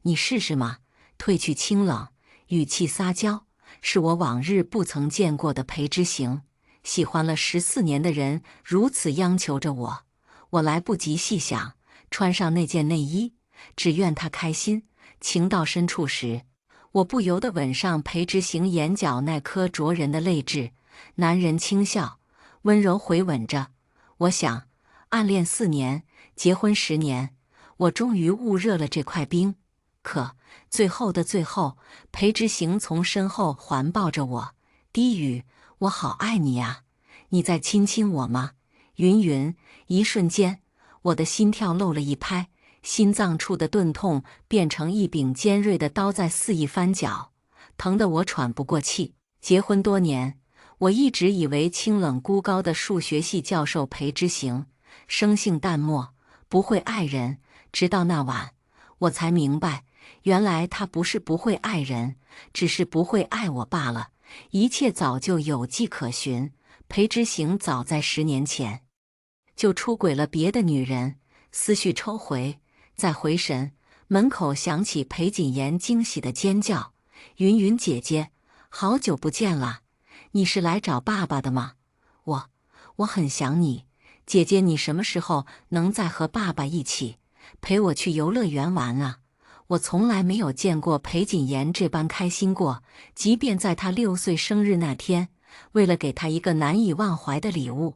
A: 你试试吗？褪去清冷，语气撒娇，是我往日不曾见过的裴之行。喜欢了14年的人如此央求着我，我来不及细想，穿上那件内衣，只愿他开心。情到深处时，我不由得吻上裴之行眼角那颗灼人的泪痣。男人轻笑，温柔回吻着。我想，暗恋4年，结婚10年，我终于焐热了这块冰。可最后的最后，裴之行从身后环抱着我，低语：我好爱你啊，你再亲亲我吗？云云。一瞬间，我的心跳漏了一拍，心脏处的钝痛变成一柄尖锐的刀在肆意翻搅，疼得我喘不过气。结婚多年，我一直以为清冷孤高的数学系教授裴之行生性淡漠，不会爱人。直到那晚，我才明白，原来他不是不会爱人，只是不会爱我罢了。一切早就有迹可循，裴之行早在10年前就出轨了别的女人。思绪抽回，再回神，门口响起裴谨言惊喜的尖叫：云云姐姐，好久不见了，你是来找爸爸的吗？我很想你，姐姐，你什么时候能再和爸爸一起陪我去游乐园玩啊？我从来没有见过裴谨言这般开心过，即便在他6岁生日那天，为了给他一个难以忘怀的礼物，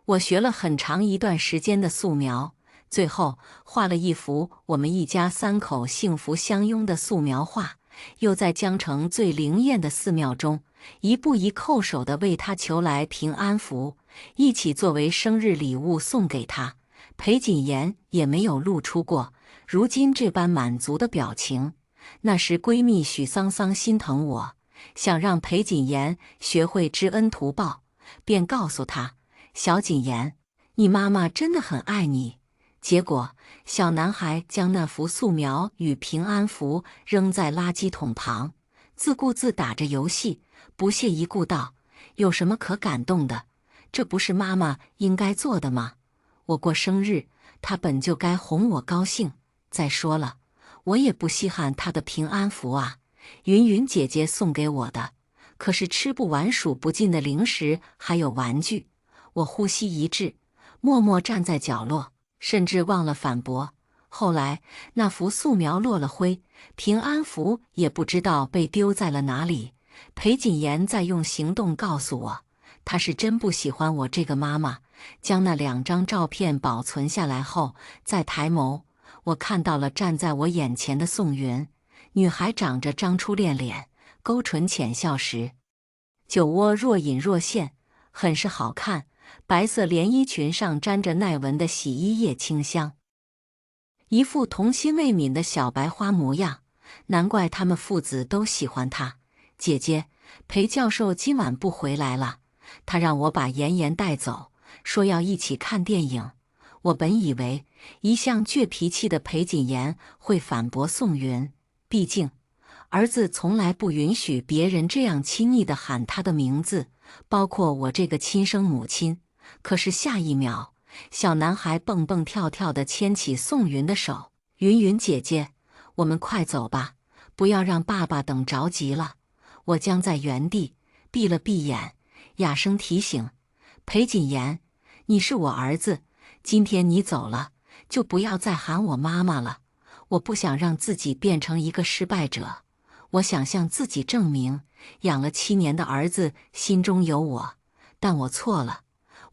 A: 我学了很长一段时间的素描，最后画了一幅我们一家3口幸福相拥的素描画，又在江城最灵验的寺庙中，一步一叩首地为他求来平安符，一起作为生日礼物送给他。裴谨言也没有露出过如今这般满足的表情。那时闺蜜许桑桑心疼我，想让裴谨言学会知恩图报，便告诉他：小谨言，你妈妈真的很爱你，结果，小男孩将那幅素描与平安符扔在垃圾桶旁，自顾自打着游戏，不屑一顾道：“有什么可感动的？这不是妈妈应该做的吗？我过生日，她本就该哄我高兴。再说了，我也不稀罕她的平安符啊，云云姐姐送给我的，可是吃不完数不尽的零食还有玩具。”我呼吸一滞，默默站在角落，甚至忘了反驳。后来那幅素描落了灰，平安符也不知道被丢在了哪里。裴谨言在用行动告诉我，他是真不喜欢我这个妈妈。将那2张照片保存下来后，再抬眸，我看到了站在我眼前的宋云。女孩长着张初恋脸，勾唇浅笑时，酒窝若隐若现，很是好看。白色连衣裙上沾着耐闻的洗衣液清香，一副童心未泯的小白花模样，难怪他们父子都喜欢她。姐姐，裴教授今晚不回来了，他让我把妍妍带走，说要一起看电影。我本以为一向倔脾气的裴谨言会反驳宋云，毕竟儿子从来不允许别人这样亲昵地喊他的名字，包括我这个亲生母亲。可是下一秒，小男孩蹦蹦跳跳地牵起宋云的手：“云云姐姐，我们快走吧，不要让爸爸等着急了。”我僵在原地，闭了闭眼，哑声提醒：“裴谨言，你是我儿子，今天你走了，就不要再喊我妈妈了。我不想让自己变成一个失败者，我想向自己证明，养了7年的儿子心中有我。但我错了。”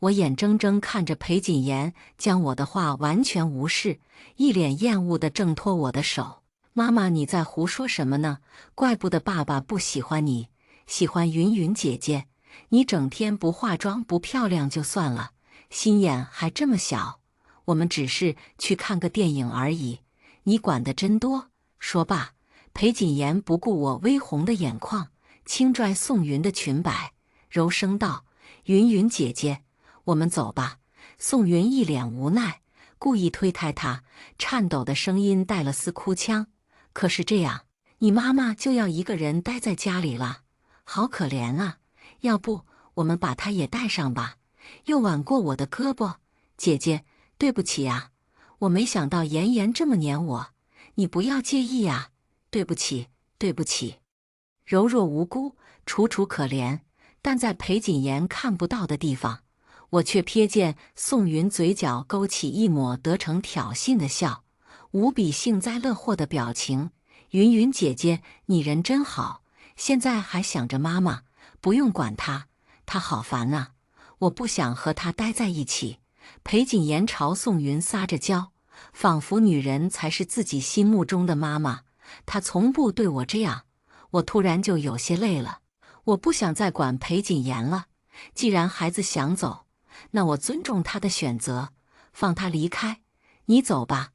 A: 我眼睁睁看着裴谨言将我的话完全无视，一脸厌恶地挣脱我的手。“妈妈，你在胡说什么呢？怪不得爸爸不喜欢你，喜欢云云姐姐。你整天不化妆不漂亮就算了，心眼还这么小。我们只是去看个电影而已，你管得真多。”说罢，裴谨言不顾我微红的眼眶，轻拽宋云的裙摆，柔声道：“云云姐姐，我们走吧。”宋云一脸无奈，故意推开他，颤抖的声音带了丝哭腔：“可是这样，你妈妈就要一个人待在家里了，好可怜啊！要不我们把她也带上吧？”又挽过我的胳膊：“姐姐，对不起啊，我没想到妍妍这么黏我，你不要介意啊，对不起，对不起。”柔弱无辜，楚楚可怜，但在裴谨言看不到的地方，我却瞥见宋云嘴角勾起一抹得逞挑衅的笑，无比幸灾乐祸的表情。“云云姐姐，你人真好，现在还想着妈妈，不用管她，她好烦啊，我不想和她待在一起。”裴谨言朝宋云撒着娇，仿佛女人才是自己心目中的妈妈，她从不对我这样。我突然就有些累了，我不想再管裴谨言了。既然孩子想走，那我尊重他的选择，放他离开。你走吧，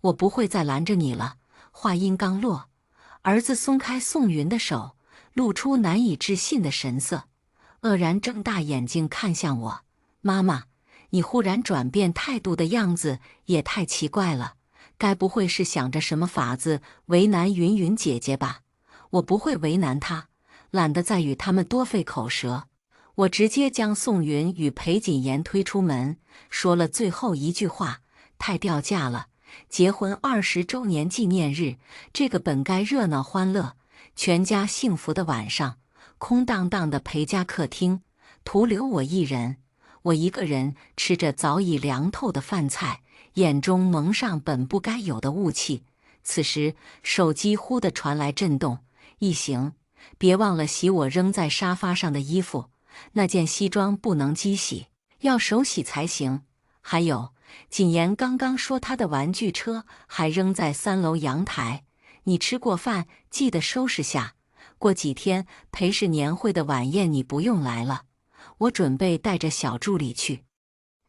A: 我不会再拦着你了。话音刚落，儿子松开宋云的手，露出难以置信的神色，愕然睁大眼睛看向我：“妈妈，你忽然转变态度的样子也太奇怪了，该不会是想着什么法子为难云云姐姐吧？”“我不会为难她，懒得再与他们多费口舌。”我直接将宋云与裴谨言推出门，说了最后一句话：“太掉价了，结婚20周年纪念日，这个本该热闹欢乐、全家幸福的晚上，空荡荡的裴家客厅，徒留我一人。我一个人吃着早已凉透的饭菜，眼中蒙上本不该有的雾气。”此时，手机忽地传来震动：“一行，别忘了洗我扔在沙发上的衣服。那件西装不能机洗，要手洗才行。还有，谨言刚刚说他的玩具车还扔在3楼阳台，你吃过饭记得收拾下。过几天裴氏年会的晚宴你不用来了，我准备带着小助理去。”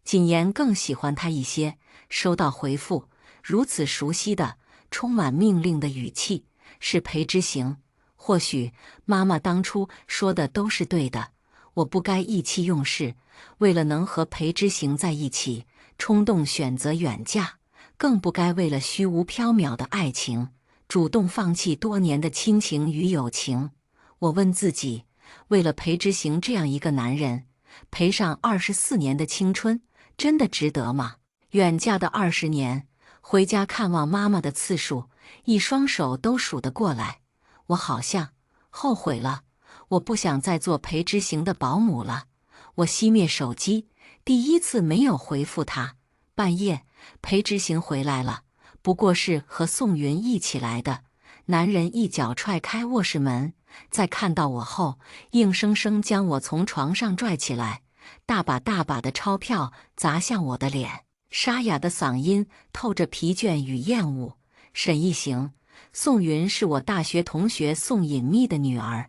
A: 谨言更喜欢他一些，收到回复，如此熟悉的、充满命令的语气，是裴之行。或许妈妈当初说的都是对的。我不该意气用事，为了能和裴之行在一起，冲动选择远嫁。更不该为了虚无缥缈的爱情，主动放弃多年的亲情与友情。我问自己，为了裴之行这样一个男人，赔上24年的青春，真的值得吗？远嫁的20年，回家看望妈妈的次数，一双手都数得过来。我好像后悔了，我不想再做裴之行的保姆了。我熄灭手机，第一次没有回复他。半夜，裴之行回来了，不过是和宋云一起来的。男人一脚踹开卧室门，在看到我后，硬生生将我从床上拽起来，大把大把的钞票砸向我的脸，沙哑的嗓音透着疲倦与厌恶。沈一行，宋云是我大学同学宋隐秘的女儿，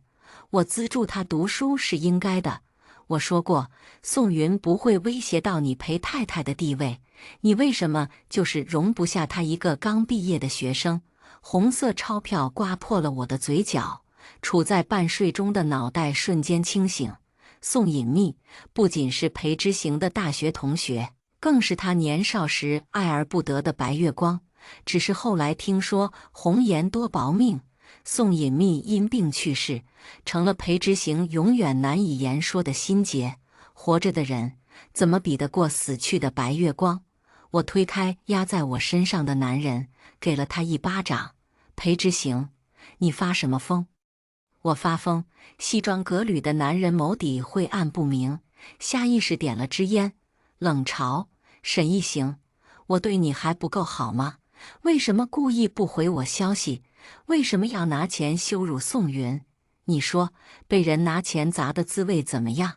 A: 我资助她读书是应该的。我说过，宋云不会威胁到你裴太太的地位，你为什么就是容不下她一个刚毕业的学生？红色钞票刮破了我的嘴角，处在半睡中的脑袋瞬间清醒。宋隐秘不仅是裴之行的大学同学，更是他年少时爱而不得的白月光。只是后来听说红颜多薄命，宋隐秘因病去世，成了裴之行永远难以言说的心结。活着的人怎么比得过死去的白月光？我推开压在我身上的男人，给了他一巴掌。裴之行，你发什么疯？我发疯。西装革履的男人眸底晦暗不明，下意识点了支烟，冷嘲：沈一行，我对你还不够好吗？为什么故意不回我消息？为什么要拿钱羞辱宋云？你说被人拿钱砸的滋味怎么样？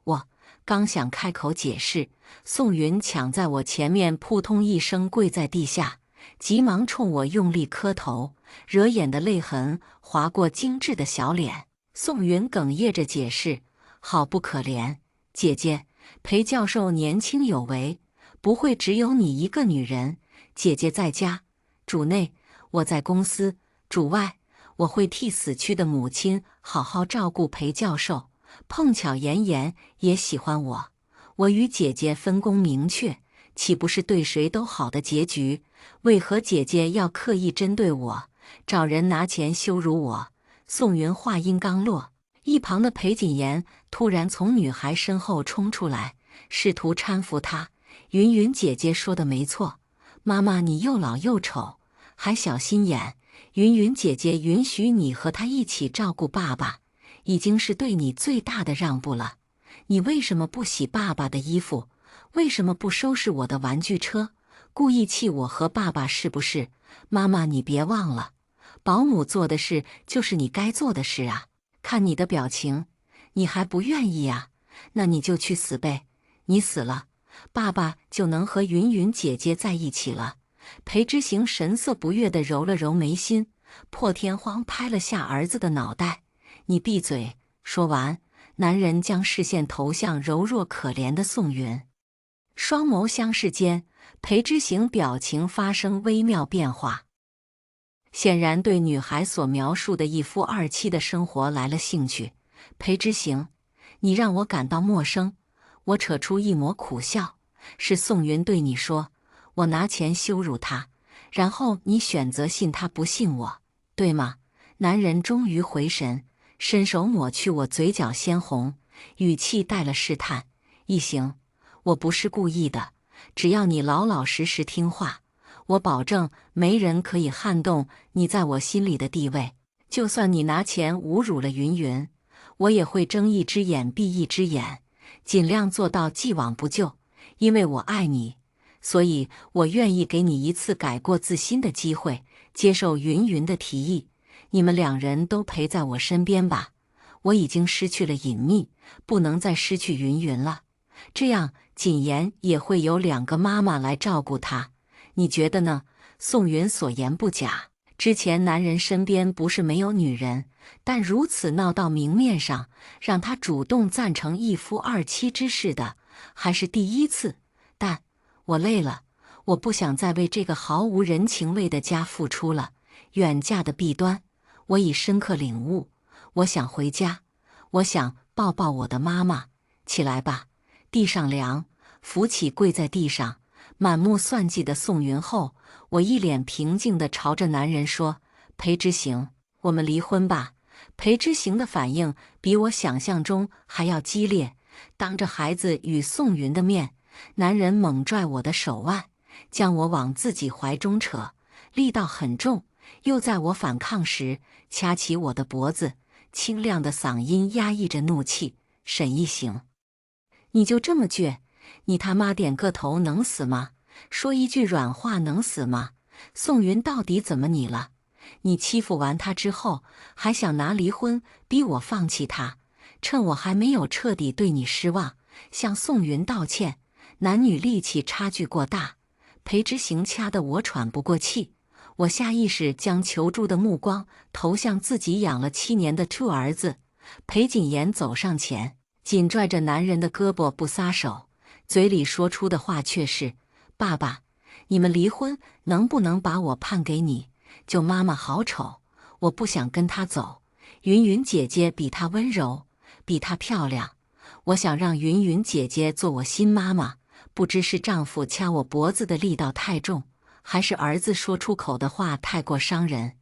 A: 我刚想开口解释，宋云抢在我前面扑通一声跪在地下，急忙冲我用力磕头，惹眼的泪痕划过精致的小脸。宋云哽咽着解释：好不可怜，姐姐，裴教授年轻有为，不会只有你一个女人。姐姐在家，主内；我在公司，主外。我会替死去的母亲好好照顾裴教授。碰巧妍妍也喜欢我，我与姐姐分工明确，岂不是对谁都好的结局？为何姐姐要刻意针对我，找人拿钱羞辱我？宋云话音刚落，一旁的裴谨言突然从女孩身后冲出来，试图搀扶她。云云姐姐说的没错，妈妈你又老又丑，还小心眼。云云姐姐允许你和她一起照顾爸爸，已经是对你最大的让步了。你为什么不洗爸爸的衣服？为什么不收拾我的玩具车？故意气我和爸爸是不是？妈妈你别忘了，保姆做的事就是你该做的事啊。看你的表情，你还不愿意啊？那你就去死呗！你死了，爸爸就能和云云姐姐在一起了。裴之行神色不悦地揉了揉眉心，破天荒拍了下儿子的脑袋：你闭嘴！说完，男人将视线投向柔弱可怜的宋云。双眸相视间，裴之行表情发生微妙变化，显然对女孩所描述的一夫二妻的生活来了兴趣。裴之行，你让我感到陌生。我扯出一抹苦笑：是宋云对你说，我拿钱羞辱他，然后你选择信他不信我，对吗？男人终于回神，伸手抹去我嘴角鲜红，语气带了试探：一行，我不是故意的，只要你老老实实听话，我保证没人可以撼动你在我心里的地位。就算你拿钱侮辱了云云，我也会睁一只眼闭一只眼，尽量做到既往不咎。因为我爱你，所以我愿意给你一次改过自新的机会，接受云云的提议。你们两人都陪在我身边吧。我已经失去了隐秘，不能再失去云云了。这样谨言也会有2个妈妈来照顾她。你觉得呢？宋云所言不假，之前男人身边不是没有女人，但如此闹到明面上，让他主动赞成一夫二妻之事的，还是第一次。但我累了，我不想再为这个毫无人情味的家付出了。远嫁的弊端，我已深刻领悟。我想回家，我想抱抱我的妈妈。起来吧，地上凉。扶起跪在地上满目算计的宋云后，我一脸平静地朝着男人说：“裴之行，我们离婚吧。”裴之行的反应比我想象中还要激烈，当着孩子与宋云的面，男人猛拽我的手腕，将我往自己怀中扯，力道很重，又在我反抗时掐起我的脖子，清亮的嗓音压抑着怒气：“沈一行，你就这么倔？你他妈点个头能死吗？说一句软话能死吗？宋云到底怎么你了？你欺负完他之后，还想拿离婚逼我放弃他？趁我还没有彻底对你失望，向宋云道歉。男女力气差距过大。”裴之行掐得我喘不过气，我下意识将求助的目光投向自己养了7年的兔儿子。裴谨言走上前，紧拽着男人的胳膊不撒手，嘴里说出的话却是：“爸爸，你们离婚能不能把我判给你？舅妈妈好丑，我不想跟她走。云云姐姐比她温柔，比她漂亮，我想让云云姐姐做我新妈妈。”不知是丈夫掐我脖子的力道太重，还是儿子说出口的话太过伤人，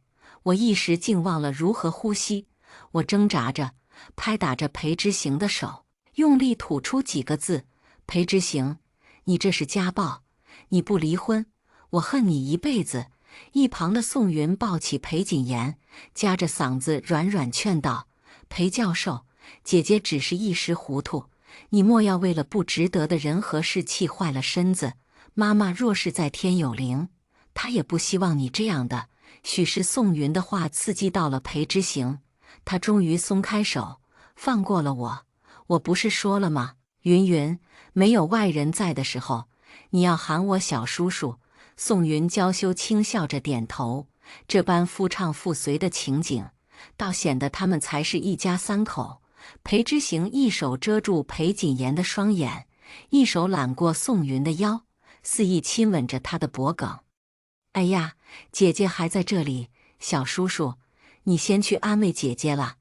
A: 我一时竟忘了如何呼吸。我挣扎着，拍打着裴之行的手，用力吐出几个字：“裴之行，你这是家暴，你不离婚，我恨你一辈子。”一旁的宋云抱起裴谨言，夹着嗓子软软劝道：“裴教授，姐姐只是一时糊涂，你莫要为了不值得的人和事气坏了身子。妈妈若是在天有灵，她也不希望你这样的。”许是宋云的话刺激到了裴之行，他终于松开手，放过了我。我不是说了吗？云云，没有外人在的时候，你要喊我小叔叔。宋云娇羞轻笑着点头。这般夫唱妇随的情景，倒显得他们才是一家3口。裴之行一手遮住裴谨言的双眼，一手揽过宋云的腰，肆意亲吻着她的脖颈。“哎呀，姐姐还在这里，小叔叔，你先去安慰姐姐了。”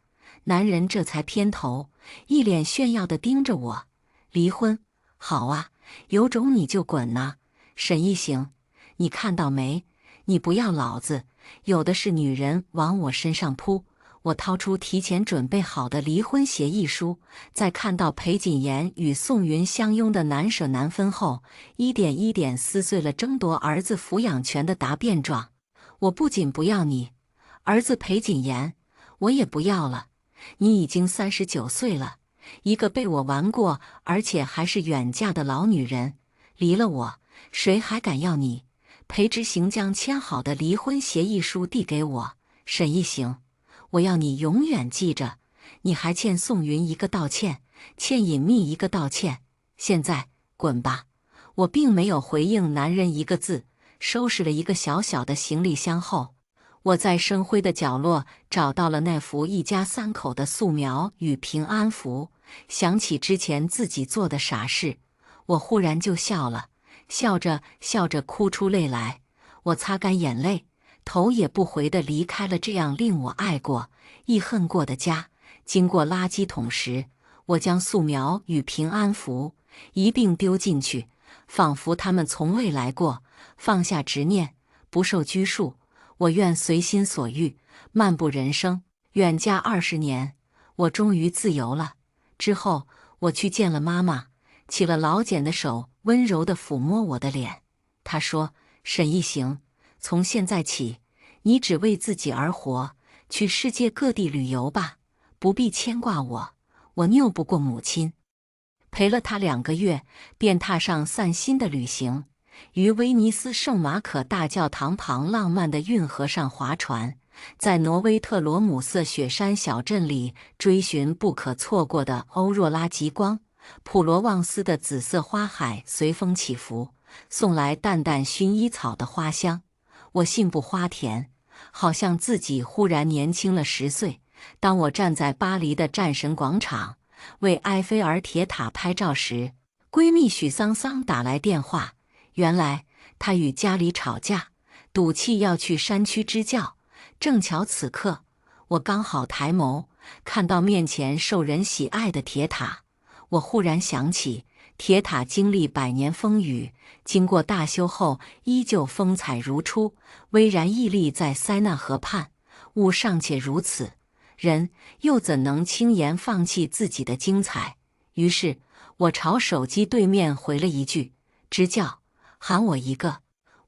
A: 男人这才偏头，一脸炫耀地盯着我：“离婚？好啊，有种你就滚呐！沈一行，你看到没？你不要老子，有的是女人往我身上扑。”我掏出提前准备好的离婚协议书，在看到裴谨言与宋云相拥的难舍难分后，一点一点撕碎了争夺儿子抚养权的答辩状。我不仅不要你儿子裴谨言，我也不要了。你已经39岁了，一个被我玩过而且还是远嫁的老女人，离了我，谁还敢要你？裴之行将签好的离婚协议书递给我：“沈一行，我要你永远记着，你还欠宋云一个道歉，欠隐秘一个道歉。现在滚吧！”我并没有回应男人一个字，收拾了一个小小的行李箱后，我在生灰的角落找到了那幅一家3口的素描与平安符。想起之前自己做的傻事，我忽然就笑了，笑着笑着哭出泪来。我擦干眼泪，头也不回地离开了这样令我爱过、亦恨过的家。经过垃圾桶时，我将素描与平安符一并丢进去，仿佛他们从未来过。放下执念，不受拘束，我愿随心所欲，漫步人生。远嫁20年，我终于自由了。之后，我去见了妈妈，起了老茧的手温柔地抚摸我的脸。她说：“沈一行，从现在起，你只为自己而活，去世界各地旅游吧，不必牵挂我，我拗不过母亲。”陪了他2个月，便踏上散心的旅行，于威尼斯圣马可大教堂旁浪漫的运河上划船，在挪威特罗姆瑟雪山小镇里追寻不可错过的欧若拉极光。普罗旺斯的紫色花海随风起伏，送来淡淡薰衣草的花香。我信步花田，好像自己忽然年轻了10岁。当我站在巴黎的战神广场为埃菲尔铁塔拍照时，闺蜜许桑桑打来电话。原来她与家里吵架，赌气要去山区支教。正巧此刻，我刚好抬眸，看到面前受人喜爱的铁塔。我忽然想起，铁塔经历100年风雨，经过大修后依旧风采如初，巍然屹立在塞纳河畔。物尚且如此，人又怎能轻言放弃自己的精彩？于是，我朝手机对面回了一句：“支教，喊我一个，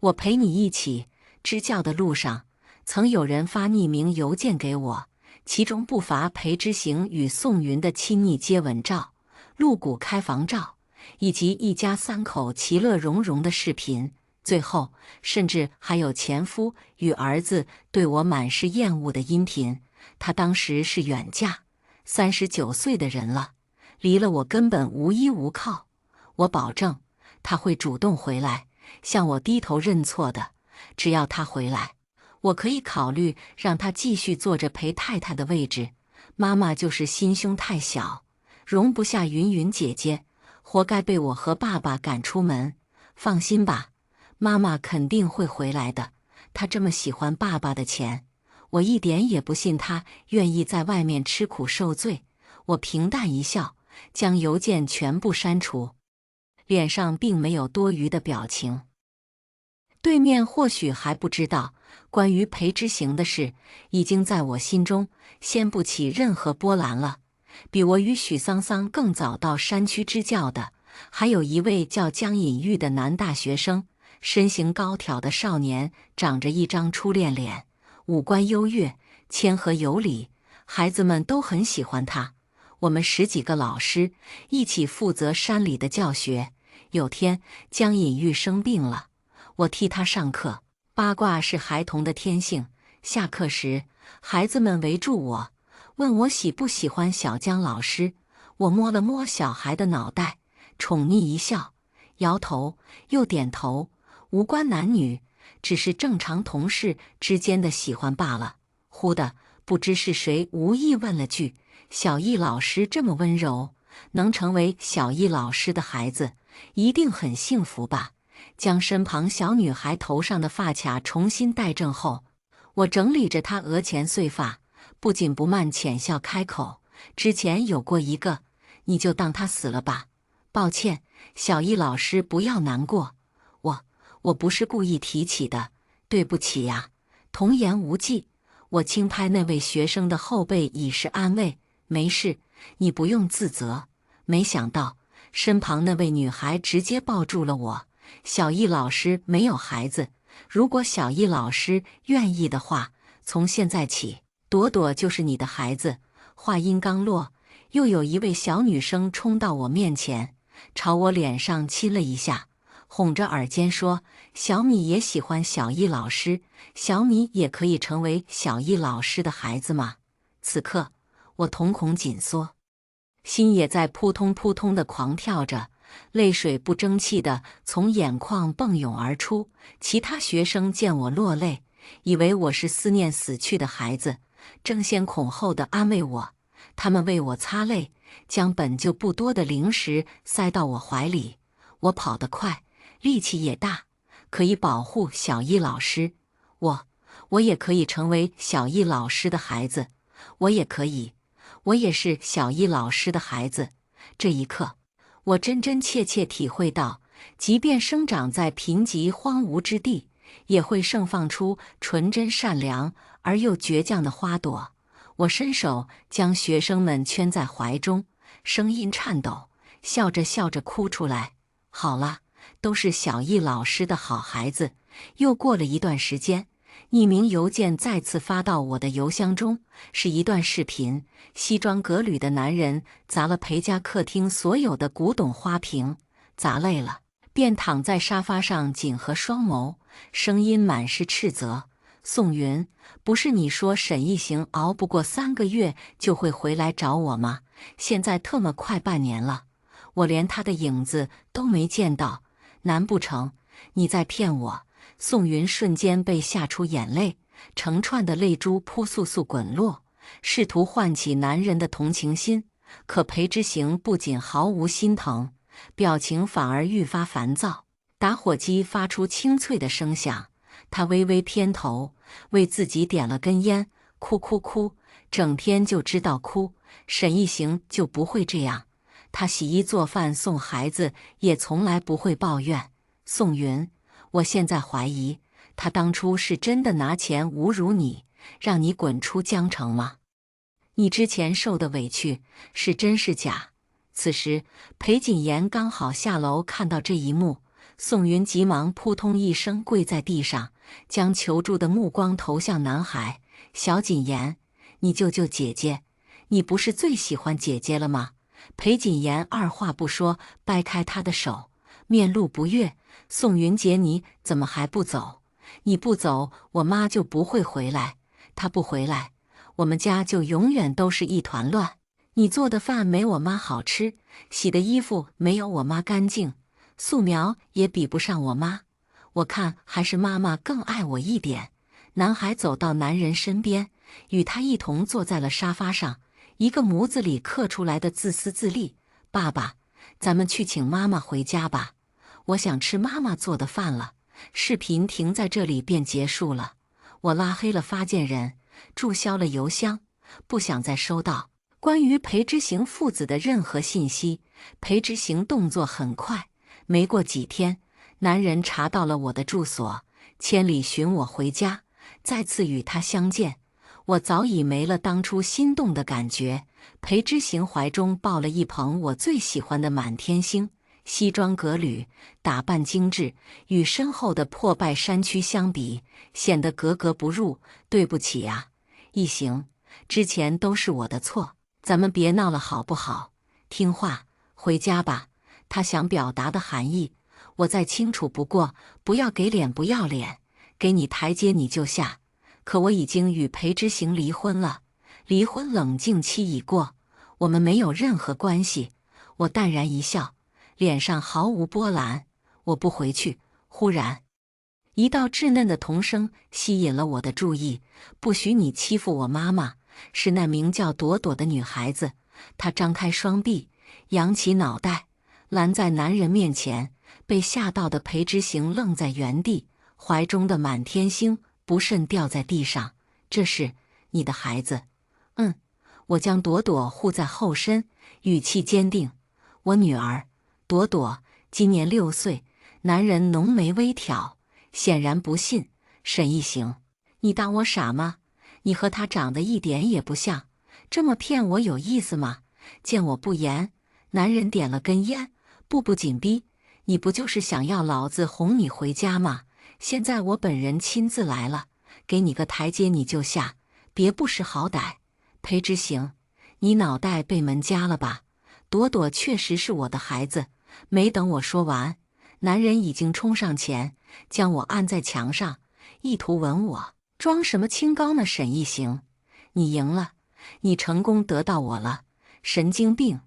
A: 我陪你一起。”支教的路上，曾有人发匿名邮件给我，其中不乏裴之行与宋云的亲昵接吻照、露骨开房照，以及一家3口其乐融融的视频。最后，甚至还有前夫与儿子对我满是厌恶的音频。他当时是远嫁，39岁的人了，离了我根本无依无靠。我保证，他会主动回来，向我低头认错的。只要他回来，我可以考虑让他继续坐着陪太太的位置。妈妈就是心胸太小，容不下云云姐姐，活该被我和爸爸赶出门。放心吧，妈妈肯定会回来的。她这么喜欢爸爸的钱，我一点也不信她愿意在外面吃苦受罪。我平淡一笑，将邮件全部删除，脸上并没有多余的表情。对面或许还不知道，关于裴之行的事，已经在我心中掀不起任何波澜了。比我与许桑桑更早到山区支教的，还有一位叫江隐玉的男大学生，身形高挑的少年，长着一张初恋脸，五官优越，谦和有礼，孩子们都很喜欢他。我们10几个老师一起负责山里的教学。有天，江隐玉生病了，我替他上课。八卦是孩童的天性。下课时，孩子们围住我，问我喜不喜欢小江老师。我摸了摸小孩的脑袋，宠溺一笑，摇头又点头，无关男女，只是正常同事之间的喜欢罢了。忽的，不知是谁无意问了句：“小易老师这么温柔，能成为小易老师的孩子，一定很幸福吧？”将身旁小女孩头上的发卡重新戴正后，我整理着她额前碎发，不紧不慢浅笑开口：“之前有过一个，你就当他死了吧。抱歉，小易老师不要难过，我不是故意提起的，对不起呀。”童言无忌，我轻拍那位学生的后背以示安慰：“没事，你不用自责。”没想到身旁那位女孩直接抱住了我。小易老师没有孩子，如果小易老师愿意的话，从现在起，朵朵就是你的孩子。话音刚落，又有一位小女生冲到我面前，朝我脸上亲了一下，哄着耳尖说：“小米也喜欢小易老师，小米也可以成为小易老师的孩子吗？”此刻，我瞳孔紧缩，心也在扑通扑通的狂跳着。泪水不争气地从眼眶迸涌而出。其他学生见我落泪，以为我是思念死去的孩子，争先恐后地安慰我。他们为我擦泪，将本就不多的零食塞到我怀里。我跑得快，力气也大，可以保护小易老师。我也可以成为小易老师的孩子，我也是小易老师的孩子。这一刻，我真真切切体会到，即便生长在贫瘠荒芜之地，也会盛放出纯真善良而又倔强的花朵。我伸手将学生们圈在怀中，声音颤抖，笑着笑着哭出来。好了，都是小易老师的好孩子。又过了一段时间，匿名邮件再次发到我的邮箱中，是一段视频。西装革履的男人砸了裴家客厅所有的古董花瓶，砸累了，便躺在沙发上紧合双眸，声音满是斥责：“宋云，不是你说沈一行熬不过3个月就会回来找我吗？现在特么快半年了，我连他的影子都没见到，难不成你在骗我？”宋云瞬间被吓出眼泪，成串的泪珠扑簌簌滚落，试图唤起男人的同情心。可裴之行不仅毫无心疼，表情反而愈发烦躁。打火机发出清脆的声响，他微微偏头，为自己点了根烟，哭哭哭，整天就知道哭。沈一行就不会这样，他洗衣做饭送孩子也从来不会抱怨。宋云，我现在怀疑他当初是真的拿钱侮辱你，让你滚出江城吗？你之前受的委屈是真是假？此时，裴谨言刚好下楼看到这一幕，宋云急忙扑通一声跪在地上，将求助的目光投向男孩：“小谨言，你救救姐姐！你不是最喜欢姐姐了吗？”裴谨言二话不说，掰开他的手，面露不悦：“宋云姐，你怎么还不走？你不走，我妈就不会回来。她不回来，我们家就永远都是一团乱。你做的饭没我妈好吃，洗的衣服没有我妈干净，素描也比不上我妈。我看还是妈妈更爱我一点。”男孩走到男人身边，与他一同坐在了沙发上，一个模子里刻出来的自私自利：“爸爸，咱们去请妈妈回家吧，我想吃妈妈做的饭了。”视频停在这里便结束了。我拉黑了发件人，注销了邮箱，不想再收到关于裴之行父子的任何信息。裴之行动作很快，没过几天，男人查到了我的住所，千里寻我回家，再次与他相见。我早已没了当初心动的感觉。裴之行怀中抱了一捧我最喜欢的满天星，西装革履，打扮精致，与身后的破败山区相比，显得格格不入。对不起啊，一行，之前都是我的错，咱们别闹了好不好？听话，回家吧。他想表达的含义，我再清楚不过，不要给脸不要脸，给你台阶你就下。可我已经与裴之行离婚了，离婚冷静期已过，我们没有任何关系。我淡然一笑，脸上毫无波澜。我不回去。忽然，一道稚嫩的童声吸引了我的注意：“不许你欺负我妈妈！”是那名叫朵朵的女孩子。她张开双臂，扬起脑袋，拦在男人面前。被吓到的裴之行愣在原地，怀中的满天星不慎掉在地上。“这是你的孩子？”“嗯。”我将朵朵护在后身，语气坚定：“我女儿，朵朵，今年6岁。”男人浓眉微挑，显然不信。“沈一行，你当我傻吗？你和他长得一点也不像，这么骗我有意思吗？”见我不言，男人点了根烟，步步紧逼：“你不就是想要老子哄你回家吗？现在我本人亲自来了，给你个台阶你就下，别不识好歹。”“裴之行，你脑袋被门夹了吧？朵朵确实是我的孩子。”没等我说完，男人已经冲上前，将我按在墙上，意图吻我。“装什么清高呢，沈一行？你赢了，你成功得到我了。神经病！”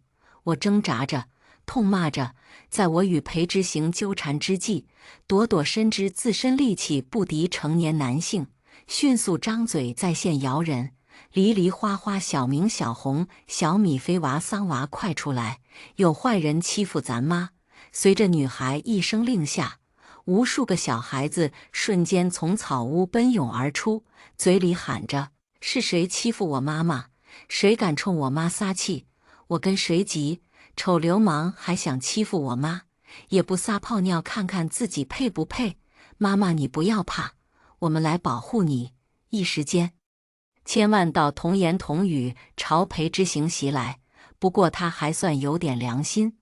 A: 我挣扎着，痛骂着。在我与裴之行纠缠之际，朵朵深知自身力气不敌成年男性，迅速张嘴在线摇人：“梨梨花花，小明小红，小米飞娃桑娃，快出来！有坏人欺负咱妈！”随着女孩一声令下，无数个小孩子瞬间从草屋奔涌而出，嘴里喊着：“是谁欺负我妈妈？谁敢冲我妈撒气？我跟谁急？丑流氓还想欺负我妈，也不撒泡尿看看自己配不配？妈妈你不要怕，我们来保护你！”一时间，千万道童言童语朝裴之行袭来。不过他还算有点良心，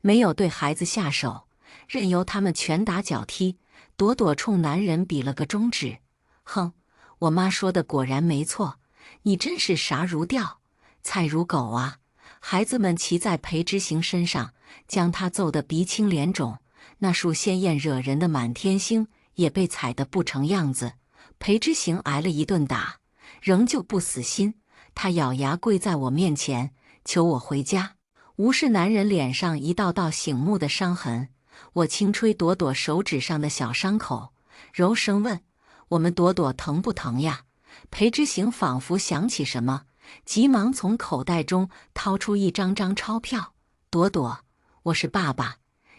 A: 没有对孩子下手，任由他们拳打脚踢。朵朵冲男人比了个中指：“哼，我妈说的果然没错，你真是傻如吊，菜如狗啊！”孩子们骑在裴之行身上，将他揍得鼻青脸肿。那束鲜艳惹人的满天星也被踩得不成样子。裴之行挨了一顿打，仍旧不死心，他咬牙跪在我面前，求我回家。无视男人脸上一道道醒目的伤痕，我轻吹朵朵手指上的小伤口，柔声问：“我们朵朵疼不疼呀？”裴之行仿佛想起什么，急忙从口袋中掏出一张张钞票：“朵朵，我是爸爸，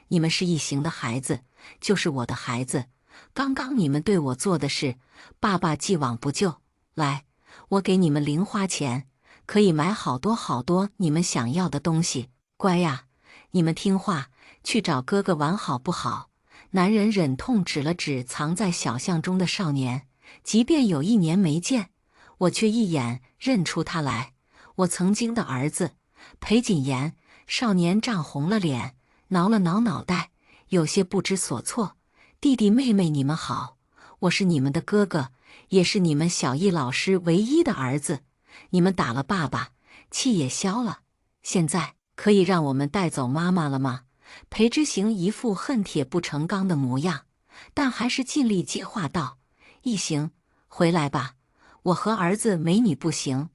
A: 你们是一行的孩子，就是我的孩子。刚刚你们对我做的事，爸爸既往不咎。来，我给你们零花钱，可以买好多好多你们想要的东西。”乖呀，你们听话，去找哥哥玩好不好？男人忍痛指了指藏在小巷中的少年，即便有1年没见，我却一眼认出他来，我曾经的儿子裴谨言。少年涨红了脸，挠了挠脑袋，有些不知所措。弟弟妹妹，你们好，我是你们的哥哥，也是你们小易老师唯一的儿子。你们打了爸爸，气也消了，现在可以让我们带走妈妈了吗？裴之行一副恨铁不成钢的模样，但还是尽力接话道：一行，回来吧，我和儿子没你不行，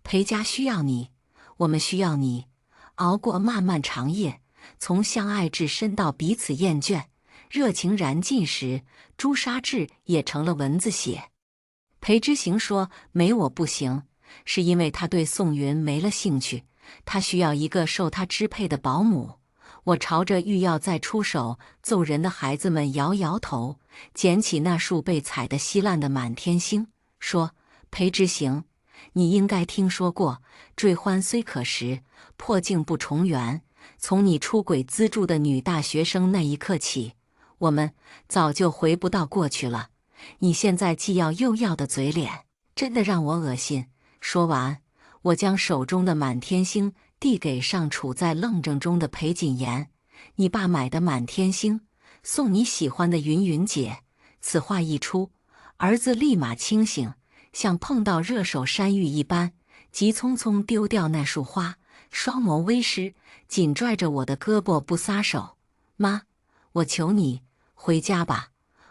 A: 裴家需要你，我们需要你。熬过漫漫长夜，从相爱至深到彼此厌倦，热情燃尽时，朱砂痣也成了蚊子血。裴之行说没我不行，是因为他对宋云没了兴趣，他需要一个受他支配的保姆。我朝着欲要再出手揍人的孩子们摇摇头，捡起那束被踩得稀烂的满天星，说：裴之行，你应该听说过坠欢虽可食，破镜不重圆。从你出轨资助的女大学生那一刻起，我们早就回不到过去了。你现在既要又要的嘴脸，真的让我恶心。说完，我将手中的满天星递给尚处在愣怔中的裴谨言：你爸买的满天星，送你喜欢的云云姐。此话一出，儿子立马清醒，像碰到热手山芋一般，急匆匆丢掉那束花，双眸微湿，紧拽着我的胳膊不撒手。妈，我求你回家吧，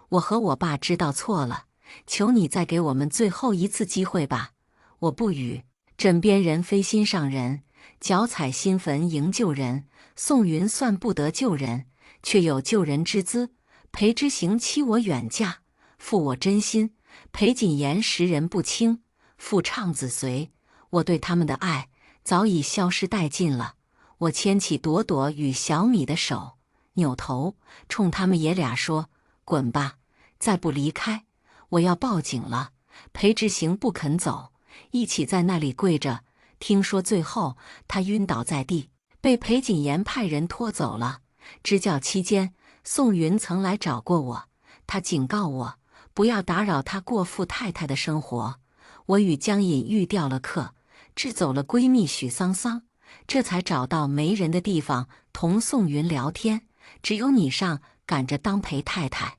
A: 我和我爸知道错了，求你再给我们最后一次机会吧。我不语，枕边人非心上人，脚踩新坟迎旧人。宋云算不得救人，却有救人之姿。裴之行欺我远嫁，负我真心。裴谨言识人不清，父唱子随。我对他们的爱早已消失殆尽了。我牵起朵朵与小米的手，扭头冲他们爷俩说：滚吧，再不离开，我要报警了。裴之行不肯走，一起在那里跪着。听说最后他晕倒在地，被裴谨言派人拖走了。支教期间，宋云曾来找过我，他警告我不要打扰他过富太太的生活。我与江隐玉调了课，支走了闺蜜许桑桑，这才找到没人的地方同宋云聊天。只有你上赶着当裴太太，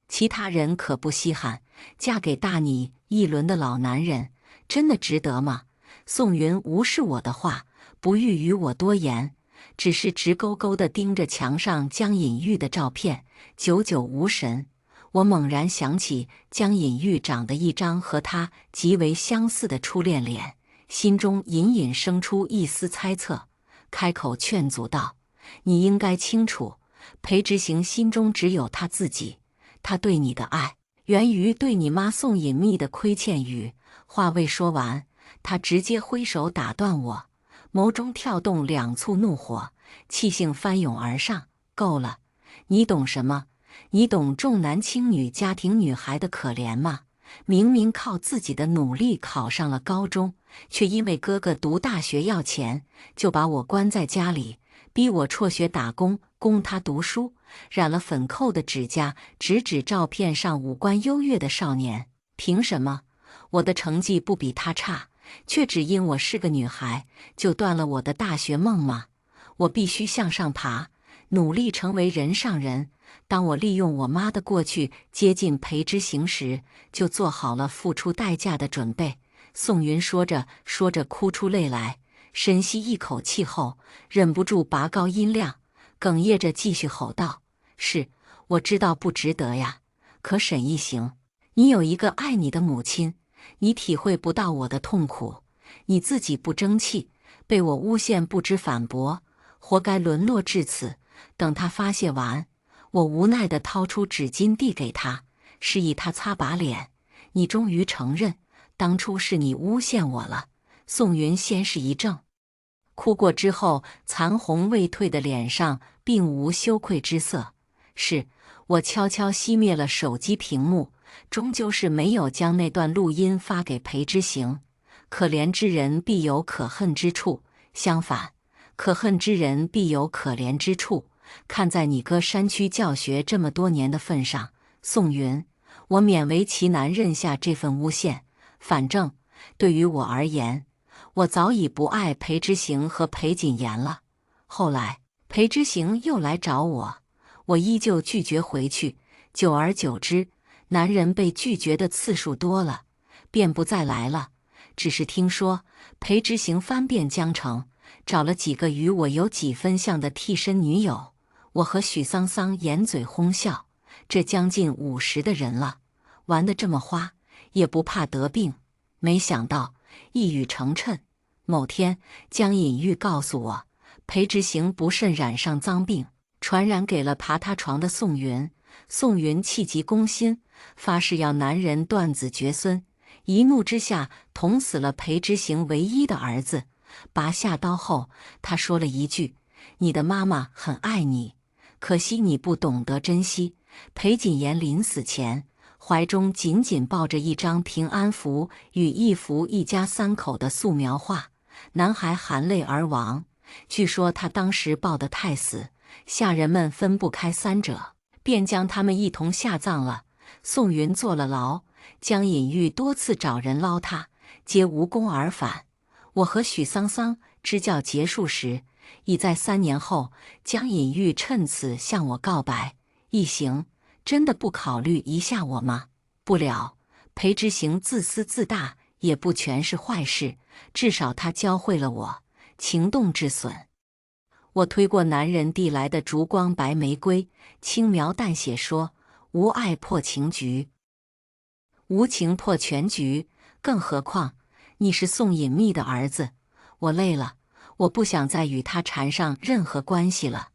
A: 其他人可不稀罕。嫁给大你一轮的老男人，真的值得吗？宋云无视我的话，不欲与我多言，只是直勾勾地盯着墙上江隐玉的照片，久久无神。我猛然想起江隐玉长得一张和他极为相似的初恋脸，心中隐隐生出一丝猜测，开口劝阻道：你应该清楚，裴之行心中只有他自己，他对你的爱源于对你妈送隐秘的亏欠语。话未说完，他直接挥手打断我，眸中跳动两簇怒火，气性翻涌而上。够了，你懂什么？你懂重男轻女家庭女孩的可怜吗？明明靠自己的努力考上了高中，却因为哥哥读大学要钱，就把我关在家里，逼我辍学打工供他读书。染了粉扣的指甲直指照片上五官优越的少年。凭什么我的成绩不比他差，却只因我是个女孩就断了我的大学梦吗？我必须向上爬，努力成为人上人。当我利用我妈的过去接近裴之行时，就做好了付出代价的准备。宋云说着说着哭出泪来，深吸一口气后，忍不住拔高音量，哽咽着继续吼道：是，我知道不值得呀，可沈一行，你有一个爱你的母亲，你体会不到我的痛苦，你自己不争气，被我诬陷不知反驳，活该沦落至此。等他发泄完，我无奈地掏出纸巾递给他，示意他擦把脸。你终于承认，当初是你诬陷我了。宋云先是一怔，哭过之后，残红未退的脸上并无羞愧之色。是，我悄悄熄灭了手机屏幕，终究是没有将那段录音发给裴之行。可怜之人必有可恨之处，相反，可恨之人必有可怜之处。看在你哥山区教学这么多年的份上，宋云，我勉为其难认下这份诬陷。反正对于我而言，我早已不爱裴之行和裴谨言了。后来裴之行又来找我，我依旧拒绝回去。久而久之，男人被拒绝的次数多了，便不再来了。只是听说裴之行翻遍江城，找了几个与我有几分像的替身女友。我和许桑桑掩嘴哄笑，这将近50的人了，玩得这么花，也不怕得病。没想到一语成谶，某天江隐玉告诉我，裴之行不慎染上脏病，传染给了爬他床的宋云。宋云气急攻心，发誓要男人断子绝孙，一怒之下捅死了裴之行唯一的儿子。拔下刀后，他说了一句：“你的妈妈很爱你，可惜你不懂得珍惜。”裴谨言临死前，怀中紧紧抱着一张平安符与一幅一家3口的素描画，男孩含泪而亡。据说他当时抱得太死，下人们分不开三者，便将他们一同下葬了。宋云坐了牢，江隐玉多次找人捞他，皆无功而返。我和许桑桑支教结束时，已在3年后。江隐玉趁此向我告白：“一行，真的不考虑一下我吗？”不了，裴之行自私自大也不全是坏事，至少他教会了我情动至损。我推过男人递来的烛光白玫瑰，轻描淡写说：“无爱破情局，无情破全局。更何况你是宋隐秘的儿子，我累了，我不想再与他缠上任何关系了。”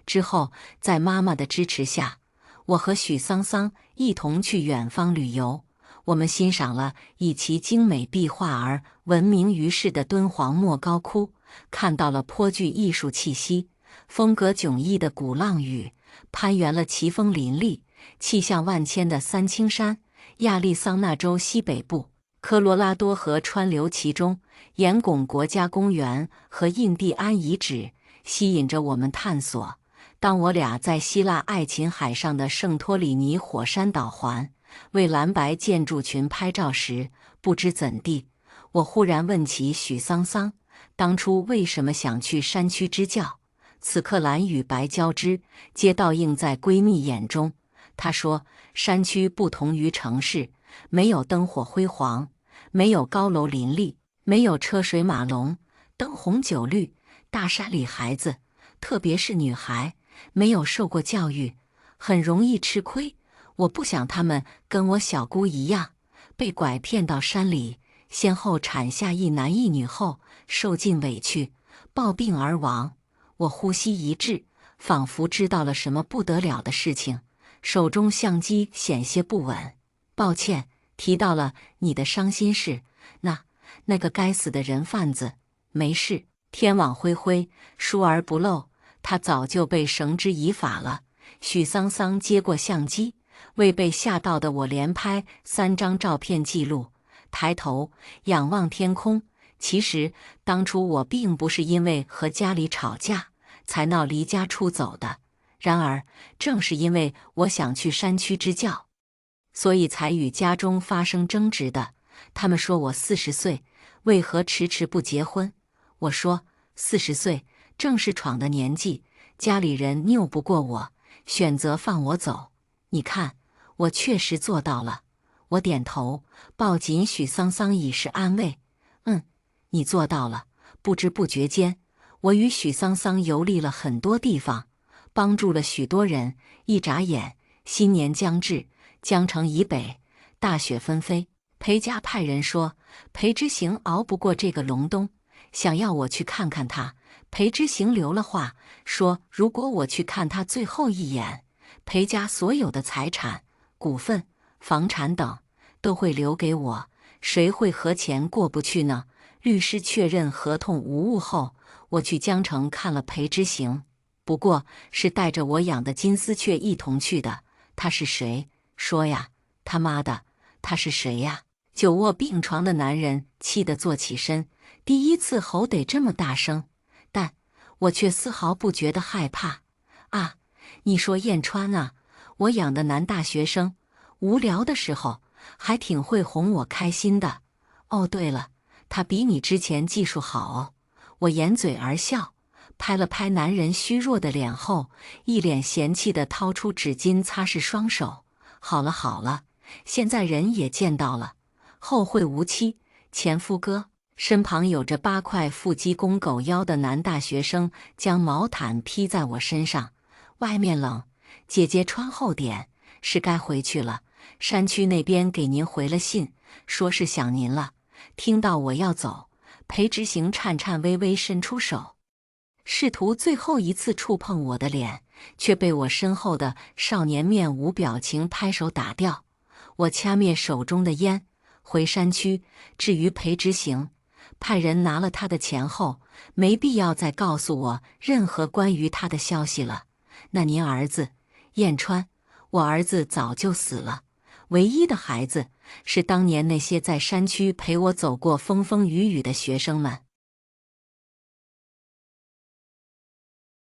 A: 之后，在妈妈的支持下，我和许桑桑一同去远方旅游。我们欣赏了以其精美壁画而闻名于世的敦煌莫高窟，看到了颇具艺术气息、风格迥异的鼓浪屿，攀援了奇峰林立、气象万千的三清山。亚利桑那州西北部，科罗拉多河川流其中，岩拱国家公园和印第安遗址吸引着我们探索。当我俩在希腊爱琴海上的圣托里尼火山岛环为蓝白建筑群拍照时，不知怎地，我忽然问起许桑桑当初为什么想去山区支教。此刻蓝与白交织，皆倒映在闺蜜眼中。她说，山区不同于城市，没有灯火辉煌，没有高楼林立，没有车水马龙、灯红酒绿。大山里孩子，特别是女孩，没有受过教育，很容易吃亏。我不想他们跟我小姑一样，被拐骗到山里，先后产下一男一女后，受尽委屈，暴病而亡。我呼吸一滞，仿佛知道了什么不得了的事情，手中相机险些不稳。抱歉，提到了你的伤心事。那个该死的人贩子，没事，天网恢恢，疏而不漏，他早就被绳之以法了。许桑桑接过相机，为被吓到的我连拍3张照片记录，抬头仰望天空。其实当初我并不是因为和家里吵架才闹离家出走的，然而正是因为我想去山区支教，所以才与家中发生争执的。他们说我40岁，为何迟迟不结婚？我说40岁正是闯的年纪，家里人拗不过我，选择放我走。你看，我确实做到了。我点头，抱紧许桑桑以示安慰。你做到了。不知不觉间，我与许桑桑游历了很多地方，帮助了许多人。一眨眼，新年将至，江城以北大雪纷飞。裴家派人说，裴之行熬不过这个隆冬，想要我去看看他。裴之行留了话，说如果我去看他最后一眼，裴家所有的财产、股份、房产等都会留给我。谁会和钱过不去呢？律师确认合同无误后，我去江城看了裴之行，不过是带着我养的金丝雀一同去的。他是谁？说呀，他妈的，他是谁呀？久卧病床的男人气得坐起身，第一次吼得这么大声。但我却丝毫不觉得害怕。啊，你说燕川啊，我养的男大学生，无聊的时候还挺会哄我开心的。哦，对了，他比你之前技术好哦。我掩嘴而笑，拍了拍男人虚弱的脸后，一脸嫌弃地掏出纸巾擦拭双手。好了好了，现在人也见到了，后会无期。前夫哥。身旁有着8块腹肌公狗腰的男大学生将毛毯披在我身上。外面冷，姐姐穿厚点，是该回去了。山区那边给您回了信，说是想您了。听到我要走，裴执行颤颤巍巍伸出手，试图最后一次触碰我的脸，却被我身后的少年面无表情拍手打掉。我掐灭手中的烟，回山区。至于裴执行，派人拿了他的钱后，没必要再告诉我任何关于他的消息了。那您儿子燕川，我儿子早就死了，唯一的孩子是当年那些在山区陪我走过风风雨雨的学生们。